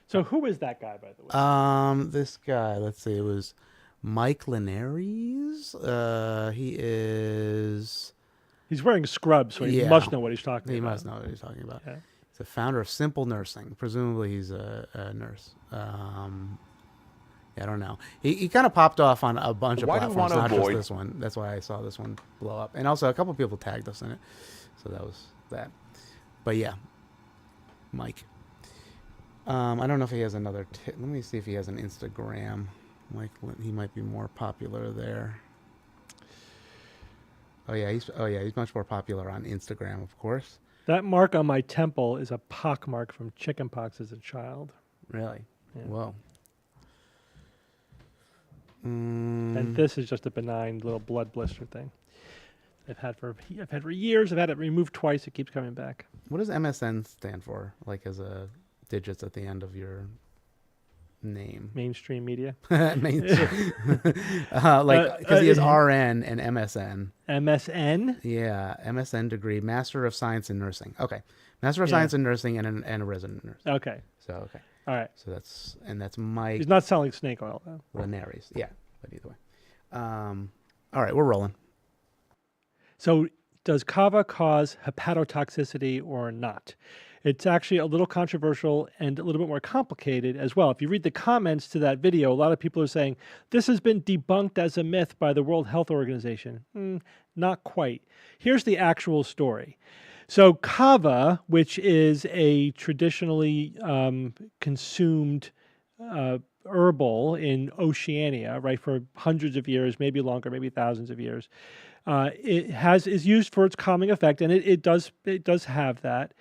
So who is that guy, by the way? This guy, let's see, it was Mike Linares. He's wearing scrubs, so he Yeah. must know what he's talking He about. must know what he's talking about. Yeah. He's the founder of Simple Nursing. Presumably he's a nurse. I don't know. He kind of popped off on a bunch of Why do we platforms, wanna not just avoid- this one. That's why I saw this one blow up. And also a couple people tagged us in it. So that was that. But yeah, Mike. I don't know if he has another. Let me see if he has an Instagram. Mike, he might be more popular there. Oh yeah, he's much more popular on Instagram, of course. That mark on my temple is a pock mark from chickenpox as a child. Really? Yeah. Whoa. And this is just a benign little blood blister thing. I've had for years. I've had it removed twice. It keeps coming back. What does MSN stand for? Like as a digits at the end of your name. Mainstream media. Mainstream. Because he has RN and MSN. MSN? Yeah, MSN degree, Master of Science in Nursing. Okay, Master of Science in Nursing and a resident nurse. Okay. So okay. All right. So that's Mike He's not selling snake oil though. Linares. Yeah, but either way. All right, we're rolling. So does Cava cause hepatotoxicity or not? It's actually a little controversial and a little bit more complicated as well. If you read the comments to that video, a lot of people are saying, this has been debunked as a myth by the World Health Organization. Not quite. Here's the actual story. So Cava, which is a traditionally consumed herbal in Oceania, right, for hundreds of years, maybe longer, maybe thousands of years, is used for its calming effect, and it does have that.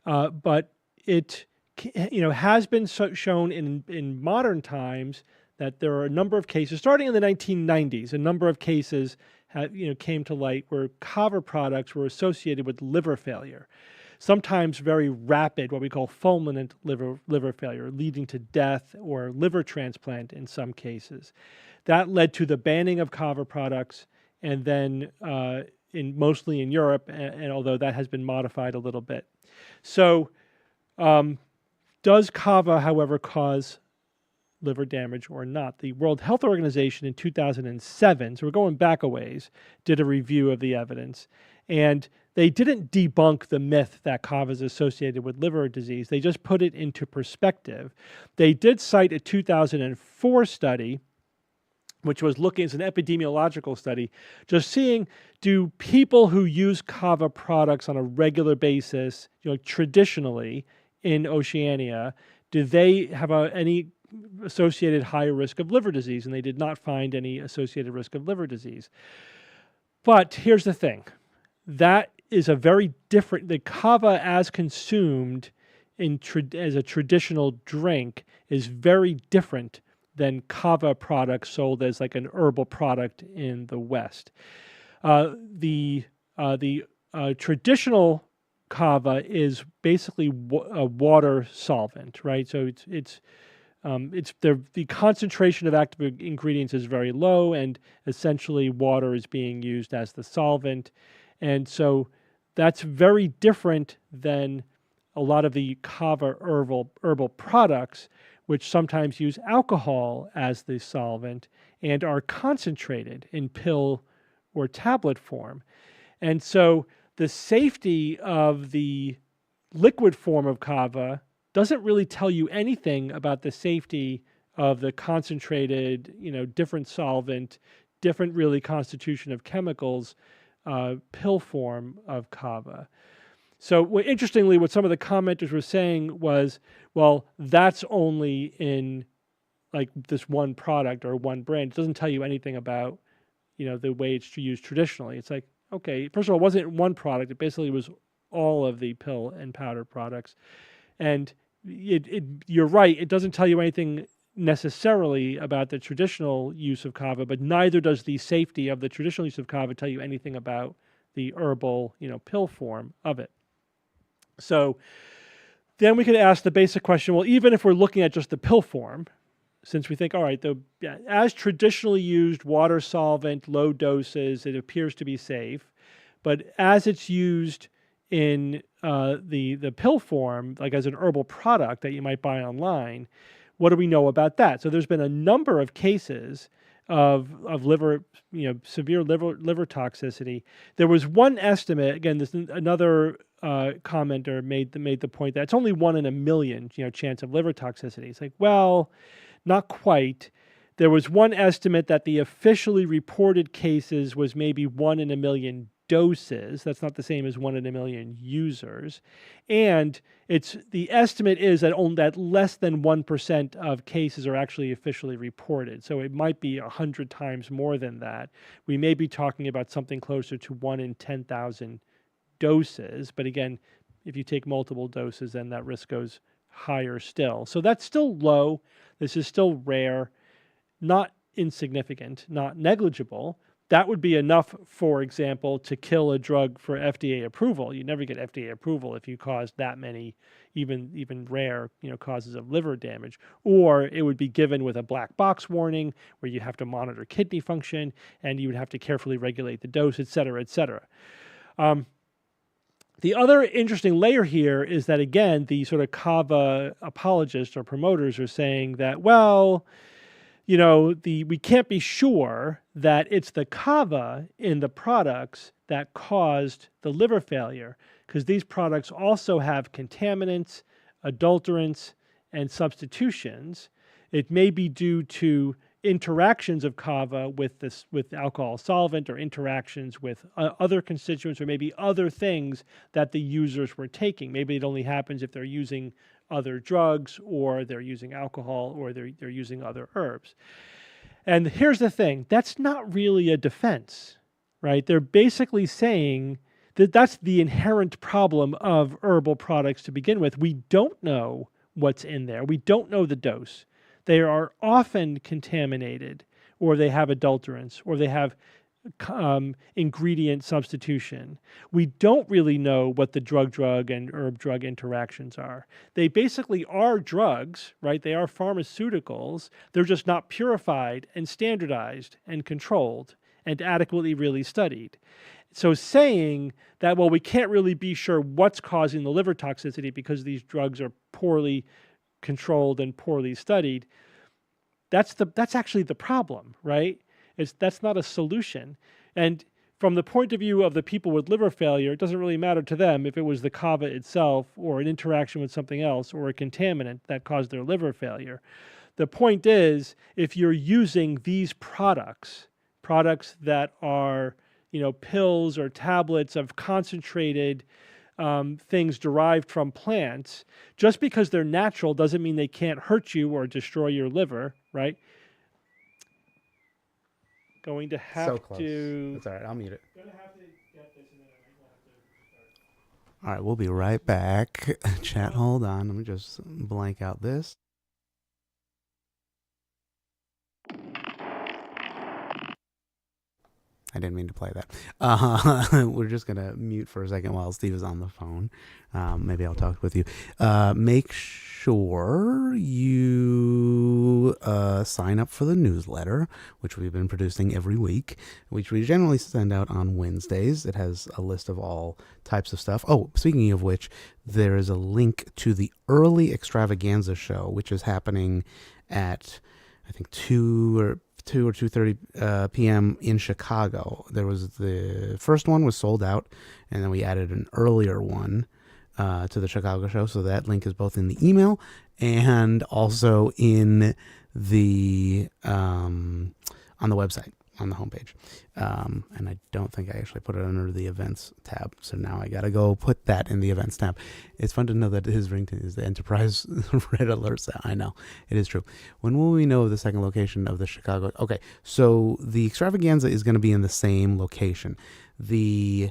But it has been shown in modern times that there are a number of cases, starting in the 1990s, a number of cases came to light where Cava products were associated with liver failure, sometimes very rapid, what we call fulminant liver failure, leading to death or liver transplant in some cases. That led to the banning of Cava products, and then mostly in Europe, and although that has been modified a little bit. So does Cava, however, cause liver damage or not? The World Health Organization in 2007, so we're going back a ways, did a review of the evidence, and they didn't debunk the myth that Cava is associated with liver disease. They just put it into perspective. They did cite a 2004 study, which was looking as an epidemiological study, just seeing, do people who use Cava products on a regular basis, traditionally in Oceania, do they have any associated higher risk of liver disease? And they did not find any associated risk of liver disease. But here's the thing. That is a very different, the Cava as consumed as a traditional drink is very different than Cava products sold as like an herbal product in the West. The traditional Cava is basically a water solvent, right? So it's the concentration of active ingredients is very low, and essentially water is being used as the solvent, and so that's very different than a lot of the Cava herbal products, which sometimes use alcohol as the solvent and are concentrated in pill or tablet form. And so the safety of the liquid form of Cava doesn't really tell you anything about the safety of the concentrated, different solvent, different really constitution of chemicals, pill form of Cava. So interestingly, what some of the commenters were saying was, well, that's only in like this one product or one brand. It doesn't tell you anything about, the way it's used traditionally. It's like, okay, first of all, it wasn't one product. It basically was all of the pill and powder products. And you're right, it doesn't tell you anything necessarily about the traditional use of Cava, but neither does the safety of the traditional use of Cava tell you anything about the herbal, pill form of it. So then we could ask the basic question, well, even if we're looking at just the pill form, since we think, all right, as traditionally used water solvent, low doses, it appears to be safe, but as it's used in the pill form, like as an herbal product that you might buy online, what do we know about that? So there's been a number of cases of liver, severe liver toxicity. There was one estimate, again, this another commenter made the point that it's only 1 in a million, chance of liver toxicity. It's like, well, not quite. There was one estimate that the officially reported cases was maybe 1 in a million doses. That's not the same as 1 in a million users. And the estimate is that less than 1% of cases are actually officially reported. So it might be 100 times more than that. We may be talking about something closer to 1 in 10,000 doses. But again, if you take multiple doses, then that risk goes higher still. So that's still low. This is still rare, not insignificant, not negligible. That would be enough, for example, to kill a drug for FDA approval. You never get FDA approval if you cause that many, even rare, causes of liver damage. Or it would be given with a black box warning where you have to monitor kidney function and you would have to carefully regulate the dose, et cetera, et cetera. The other interesting layer here is that, again, the sort of Cava apologists or promoters are saying that, well, we can't be sure that it's the Cava in the products that caused the liver failure, because these products also have contaminants, adulterants, and substitutions. It may be due to interactions of Cava with alcohol solvent, or interactions with other constituents, or maybe other things that the users were taking. Maybe it only happens if they're using other drugs, or they're using alcohol, or they're using other herbs. And here's the thing, that's not really a defense, right? They're basically saying that that's the inherent problem of herbal products to begin with. We don't know what's in there. We don't know the dose. They are often contaminated, or they have adulterants, or they have ingredient substitution. We don't really know what the drug-drug and herb-drug interactions are. They basically are drugs, right? They are pharmaceuticals. They're just not purified and standardized and controlled and adequately really studied. So saying that, well, we can't really be sure what's causing the liver toxicity because these drugs are poorly controlled and poorly studied, that's actually the problem, right? That's not a solution. And from the point of view of the people with liver failure, it doesn't really matter to them if it was the Cava itself, or an interaction with something else, or a contaminant that caused their liver failure. The point is, if you're using these products that are, pills or tablets of concentrated things derived from plants, just because they're natural doesn't mean they can't hurt you or destroy your liver, right? Going to have So close. to... That's all right. I'll mute it. Going to have to get this, and then we'll have to start. All right, we'll be right back. Chat, hold on. Let me just blank out this. I didn't mean to play that. We're just going to mute for a second while Steve is on the phone. Maybe I'll talk with you. Make sure you sign up for the newsletter, which we've been producing every week, which we generally send out on Wednesdays. It has a list of all types of stuff. Oh, speaking of which, there is a link to the early extravaganza show, which is happening at, I think, 2 or 2:30 p.m. in Chicago. There was the first one was sold out, and then we added an earlier one to the Chicago show. So that link is both in the email and also in the on the website, on the homepage. And I don't think I actually put it under the events tab. So now I got to go put that in the events tab. It's fun to know that his ringtone is the Enterprise Red Alert sound. I know, it is true. When will we know the second location of the Chicago? Okay, so the extravaganza is going to be in the same location. The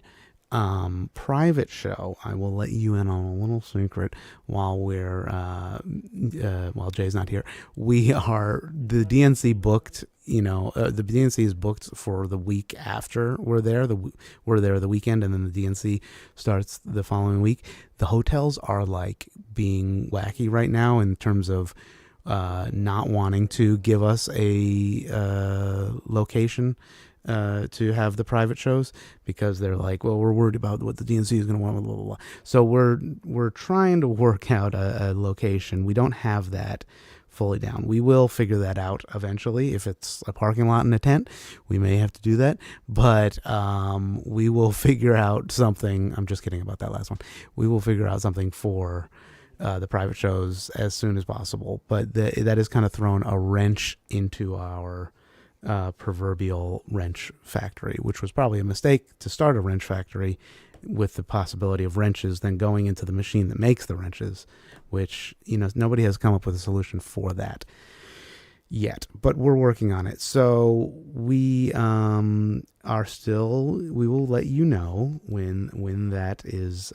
private show, I will let you in on a little secret while while Jay's not here. The DNC booked, the DNC is booked for the week after we're there. We're there the weekend, and then the DNC starts the following week. The hotels are like being wacky right now in terms of not wanting to give us a location to have the private shows, because they're like, well, we're worried about what the DNC is going to want, blah, blah, blah. So we're trying to work out a location. We don't have that fully down. We will figure that out eventually. If it's a parking lot and a tent, we may have to do that, but we will figure out something. I'm just kidding about that last one. We will figure out something for the private shows as soon as possible, but that has kind of thrown a wrench into our proverbial wrench factory, which was probably a mistake to start a wrench factory with the possibility of wrenches then going into the machine that makes the wrenches, which, nobody has come up with a solution for that yet, but we're working on it. So we we will let you know when that is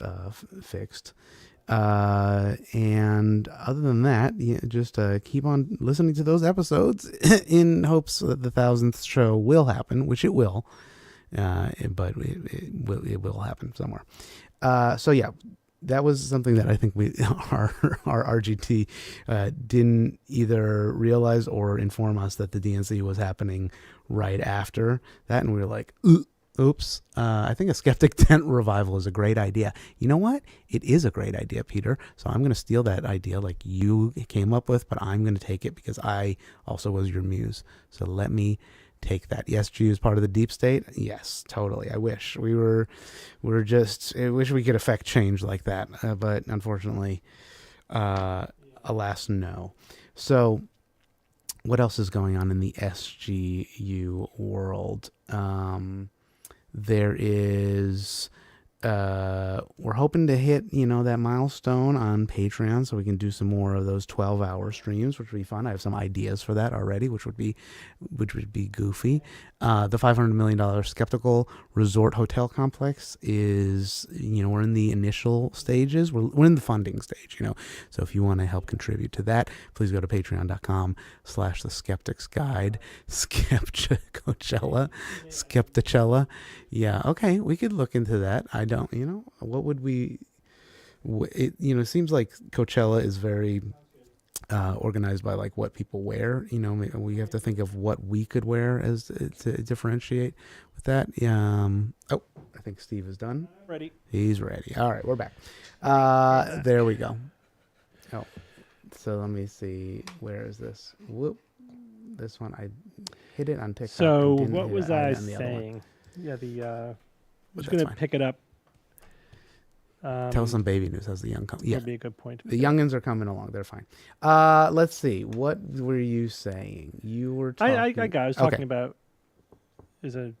fixed. And other than that, just keep on listening to those episodes in hopes that the 1000th show will happen, which it will, but it will happen somewhere. So yeah, that was something that I think our RGT didn't either realize or inform us that the DNC was happening right after that, and we were like, oops, I think a Skeptic Tent revival is a great idea. You know what? It is a great idea, Peter. So I'm going to steal that idea like you came up with, but I'm going to take it because I also was your muse. So let me take that. Yes, G is part of the deep state. Yes, totally. I wish I wish we could affect change like that. But unfortunately, alas, no. So what else is going on in the SGU world? There is, we're hoping to hit, that milestone on Patreon so we can do some more of those 12-hour streams, which would be fun. I have some ideas for that already, which would be goofy. The $500 million skeptical resort hotel complex is, we're in the initial stages. We're in the funding stage, So if you want to help contribute to that, please go to patreon.com/the Skeptics Guide. Skepticella. Yeah, okay, we could look into that. I don't, what would we, it seems like Coachella is very organized by like what people wear. We have to think of what we could wear as to differentiate with that. I think Steve is done. Ready. He's ready. All right, we're back. There we go. Oh, so let me see. Where is this? Whoop. This one, I hit it on TikTok. So what was I saying? Yeah, I'm just going to pick it up. Tell some baby news as the young come. Yeah, that'd be a good point. The youngins are coming along. They're fine. Let's see. What were you saying? You were talking. I was talking about the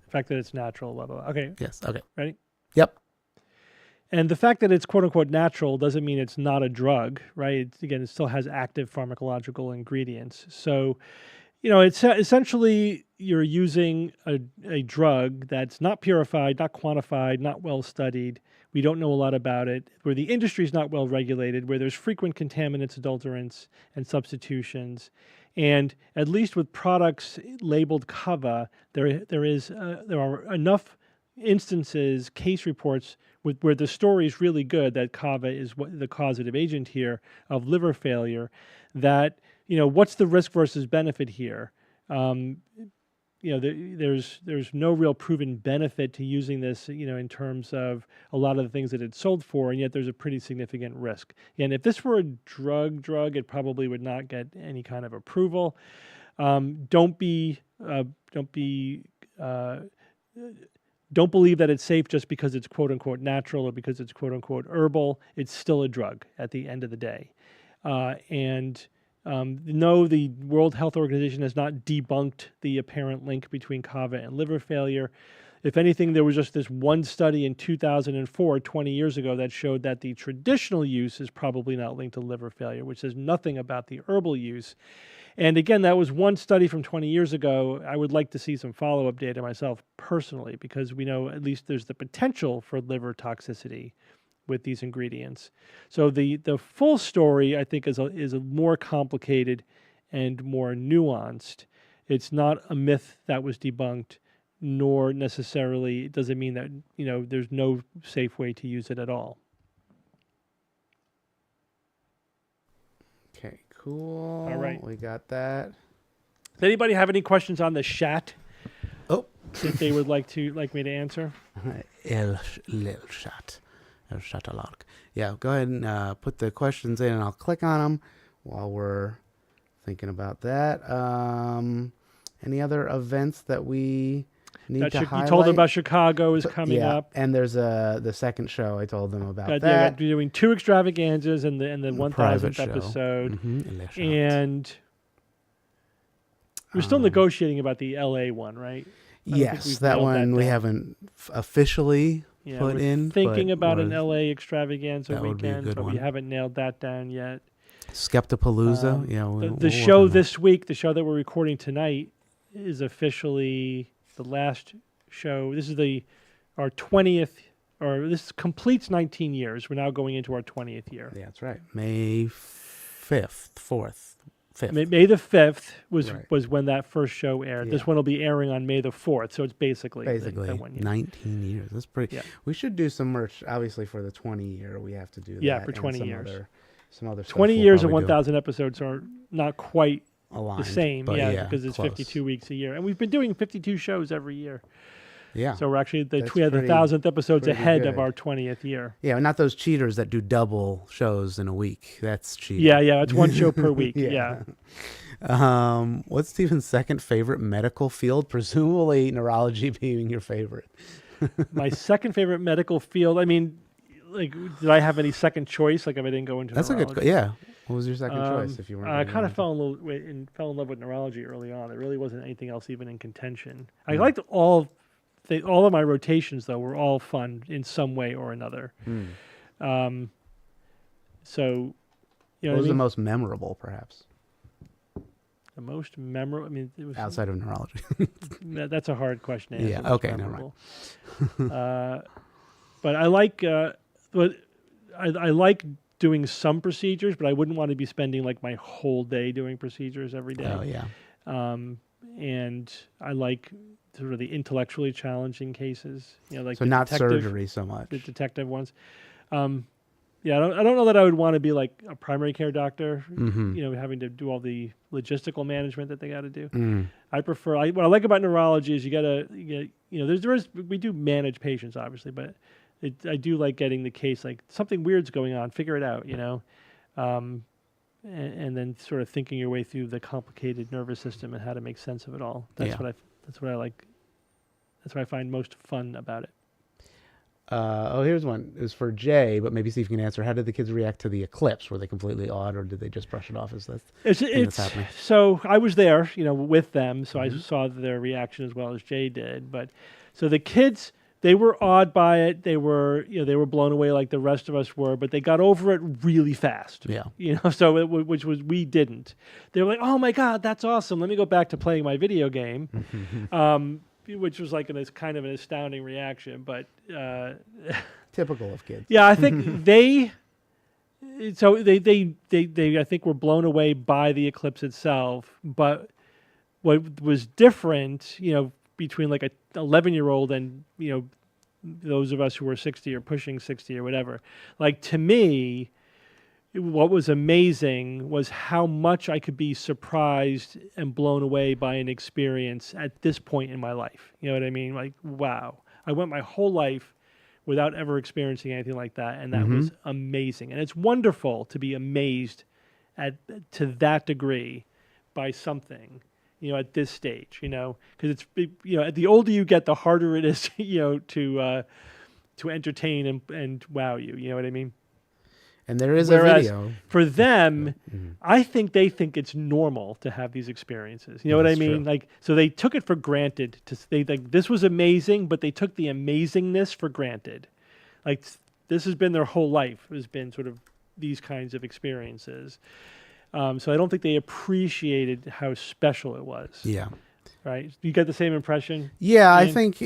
fact that it's natural. Blah, blah, blah. Okay. Yes. Okay. Ready? Yep. And the fact that it's quote unquote natural doesn't mean it's not a drug, right? It still has active pharmacological ingredients. So It's essentially you're using a drug that's not purified, not quantified, not well studied. We don't know a lot about it, where the industry is not well regulated, where there's frequent contaminants, adulterants, and substitutions. And at least with products labeled Cava, there are enough instances, case reports, where the story is really good that Cava is the causative agent here of liver failure, that what's the risk versus benefit here? There's no real proven benefit to using this, in terms of a lot of the things that it's sold for, and yet there's a pretty significant risk. And if this were a drug, it probably would not get any kind of approval. Don't believe that it's safe just because it's quote unquote natural or because it's quote unquote herbal. It's still a drug at the end of the day. No, the World Health Organization has not debunked the apparent link between Cava and liver failure. If anything, there was just this one study in 2004, 20 years ago, that showed that the traditional use is probably not linked to liver failure, which says nothing about the herbal use. And again, that was one study from 20 years ago. I would like to see some follow-up data myself personally, because we know at least there's the potential for liver toxicity with these ingredients. So the full story, I think, is a more complicated and more nuanced. It's not a myth that was debunked, nor necessarily does it mean that there's no safe way to use it at all. Okay, cool. All right. We got that. Does anybody have any questions on the chat Oh. that they would like me to answer? El chat. Yeah, go ahead and put the questions in, and I'll click on them while we're thinking about that. Any other events that we need to highlight? You told them about Chicago is coming up. And there's the second show I told them about that. Yeah, we're doing 2 extravaganzas and the 1000th episode. Mm-hmm. And we're still negotiating about the LA one, right? Yes, that one we haven't officially put we're in. Thinking about an LA extravaganza that would be a weekend, good but one. we haven't nailed that down yet. Skeptapalooza. The show this week, the show that we're recording tonight, is officially the last show. This is our 20th, or this completes 19 years. We're now going into our 20th year. Yeah, that's right. May 5th, 5th. May the 5th was when that first show aired. Yeah. This one will be airing on May the 4th, so it's basically the 1 year. 19 years. That's pretty. Yeah. We should do some merch, obviously, for the 20 year. We have to do that. Yeah, for 20 years. Some other stuff 20 years and 1,000 episodes are not quite aligned, the same, because it's close. 52 weeks a year. And we've been doing 52 shows every year. Yeah. So we're actually the 1,000th episodes ahead of our 20th year. Yeah, not those cheaters that do double shows in a week. That's cheating. Yeah, it's one show per week. Yeah. What's Stephen's second favorite medical field? Presumably neurology being your favorite. My second favorite medical field. I mean, did I have any second choice? If I didn't go into that's neurology? A good. Yeah. What was your second choice? If you weren't, I kind of fell in love with neurology early on. There really wasn't anything else even in contention. I liked all of my rotations, though, were all fun in some way or another. So, what was the most memorable, perhaps? The most memorable. I mean, it was outside of neurology. That's a hard question to answer. Yeah. Okay. Never mind. But I like. I like doing some procedures, but I wouldn't want to be spending my whole day doing procedures every day. Oh yeah. And I like sort of the intellectually challenging cases. So not surgery so much. The detective ones. I don't know that I would want to be like a primary care doctor, having to do all the logistical management that they got to do. I prefer, what I like about neurology is we do manage patients, obviously, but I do like getting the case, something weird's going on, figure it out, and then sort of thinking your way through the complicated nervous system and how to make sense of it all. That's what I like. That's what I find most fun about it. Here's one. It was for Jay, but maybe see if you can answer. How did the kids react to the eclipse? Were they completely awed, or did they just brush it off as that's happening? So I was there, with them, so I saw their reaction as well as Jay did. But so the kids, They were awed by it. They were, they were blown away like the rest of us were, but they got over it really fast. Yeah. So which was we didn't. They were like, "Oh my God, that's awesome! Let me go back to playing my video game," which was like kind of an astounding reaction. But Typical of kids. yeah, I think they I think were blown away by the eclipse itself. But what was different, between like a 11-year-old and those of us who were 60 or pushing 60 or whatever, like to me, what was amazing was how much I could be surprised and blown away by an experience at this point in my life. You know what I mean? Like, wow, I went my whole life without ever experiencing anything like that, and that was amazing. And it's wonderful to be amazed to that degree by something, at this stage, because it's, the older you get, the harder it is, to entertain and wow you. You know what I mean? And there is Whereas a video. For them, I think they think it's normal to have these experiences. You know what I That's mean? true. Like, so they took it for granted. This was amazing, but they took the amazingness for granted. Like, this has been their whole life, has been sort of these kinds of experiences. So I don't think they appreciated how special it was. Yeah. Right? You get the same impression? Yeah, I Ian? think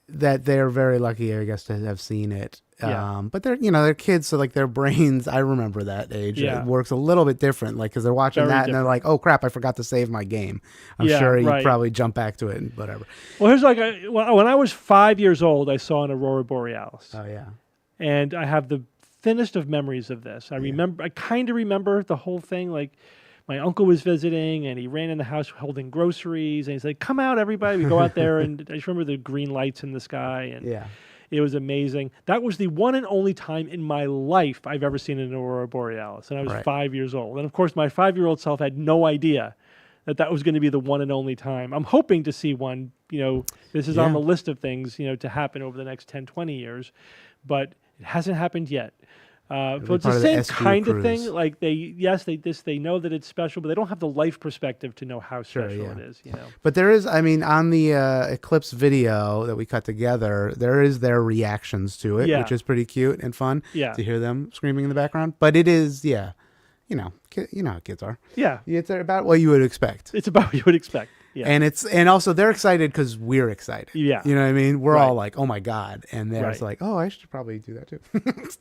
that they're very lucky, I guess, to have seen it. Yeah. But they're kids, so like their brains, I remember that age. Yeah. It works a little bit different, like because they're watching Very that and they're different. like, "Oh crap, I forgot to save my game." I'm Yeah, sure you right. probably jump back to it and whatever. Well, here's when I was 5 years old, I saw an aurora borealis. Oh yeah. And I have the thinnest of memories of this. I kind of remember the whole thing. Like, my uncle was visiting, and he ran in the house holding groceries, and he's like, "Come out, everybody!" We go out there, and I just remember the green lights in the sky, and Yeah. it was amazing. That was the one and only time in my life I've ever seen an aurora borealis, and I was Right. 5 years old. And of course, my 5-year-old self had no idea that was going to be the one and only time. I'm hoping to see one. This is on Yeah. the list of things, to happen over the next 10, 20 years, but it hasn't happened yet. So be it's the part of the same SQ kind of thing. cruise. Like they know that it's special, but they don't have the life perspective to know how Sure, special yeah. it is. But there is, on the Eclipse video that we cut together, there is their reactions to it, Yeah. which is pretty cute and fun Yeah. to hear them screaming in the background. But it is, yeah, you know how kids are. Yeah, It's about what you would expect. it's about what you would expect. Yeah, And also they're excited because we're excited. Yeah. You know what I mean? We're all Right. like, oh my God. And they're Right. like, oh, I should probably do that too.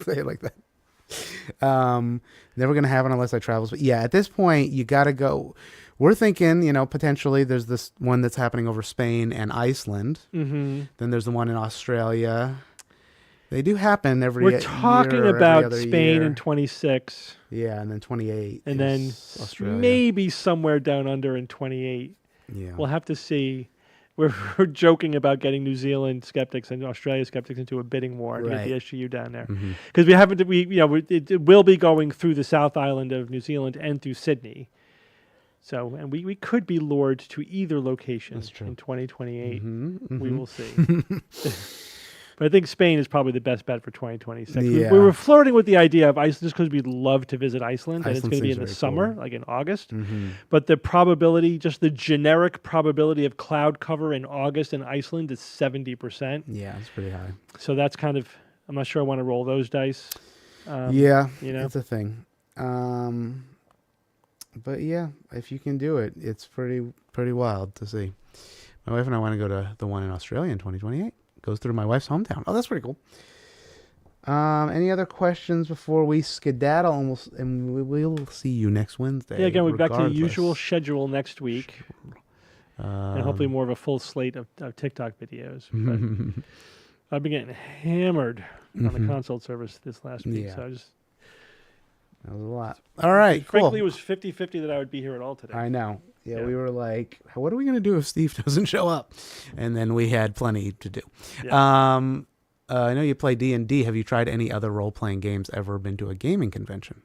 Say it like that. Never going to have it unless I travel. But yeah, at this point, you got to go. We're thinking, potentially there's this one that's happening over Spain and Iceland. mm-hmm. Then there's the one in Australia. They do happen every We're year talking or every about other Spain year. in 26, Yeah, and then 28. and then is Australia. maybe somewhere down under in 28. Yeah. We'll have to see. We're joking about getting New Zealand skeptics and Australia skeptics into a bidding war to get the Right. SGU down there, Mhm. because we haven't. It will be going through the South Island of New Zealand and through Sydney. So, and we could be lured to either location That's true. in 2028. Mhm, We mhm. will see. But I think Spain is probably the best bet for 2026. Yeah. We were flirting with the idea of Iceland just because we'd love to visit Iceland, and it's Iceland going to be seems in the very summer, cool. like in August. Mhm. But the probability, just the generic probability of cloud cover in August in Iceland is 70%. Yeah, it's pretty high. So that's kind of, I'm not sure I want to roll those dice. Yeah, you know? it's a thing. But yeah, if you can do it, it's pretty wild to see. My wife and I want to go to the one in Australia in 2028. Goes through my wife's hometown. Oh, that's pretty cool. Any other questions before we skedaddle? And we'll see you next Wednesday. Yeah, again, we'll be back to the regardless. usual schedule next week, and hopefully Um, more of a full slate of TikTok videos. But I've been getting hammered on the consult service this last week, Yeah. so I just... That was a lot. All right, Frankly, cool. it was 50-50 that I would be here at all today. I know. Yeah, Yeah. we were like, what are we going to do if Steve doesn't show up? And then we had plenty to do. Yeah. I know you play D&D. Have you tried any other role-playing games, ever been to a gaming convention?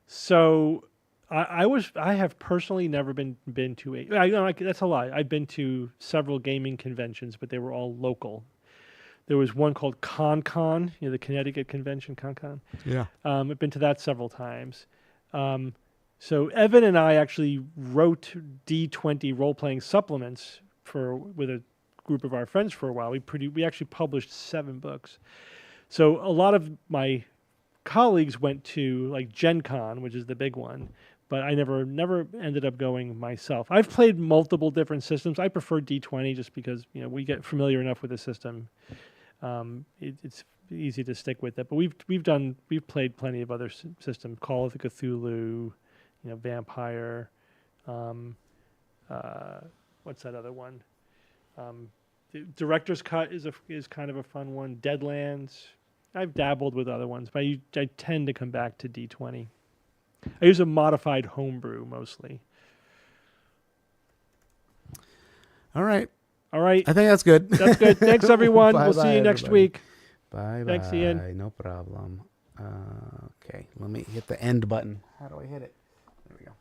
So I have personally never been to that's a lie. I've been to several gaming conventions, but they were all local. There was one called ConCon, the Connecticut convention, ConCon. Yeah. I've been to that several times. So Evan and I actually wrote D20 role-playing supplements with a group of our friends for a while. We actually published 7 books. So a lot of my colleagues went to like Gen Con, which is the big one, but I never ended up going myself. I've played multiple different systems. I prefer D20 just because we get familiar enough with the system. It's easy to stick with it. But we've played plenty of other systems: Call of Cthulhu, Vampire. What's that other one? The Director's Cut is kind of a fun one. Deadlands. I've dabbled with other ones, but I tend to come back to D20. I use a modified homebrew mostly. All right. I think that's good. That's good. Thanks, everyone. We'll see you next everybody. week. Bye. Thanks, Ian. No problem. Okay, let me hit the end button. How do I hit it? There we go.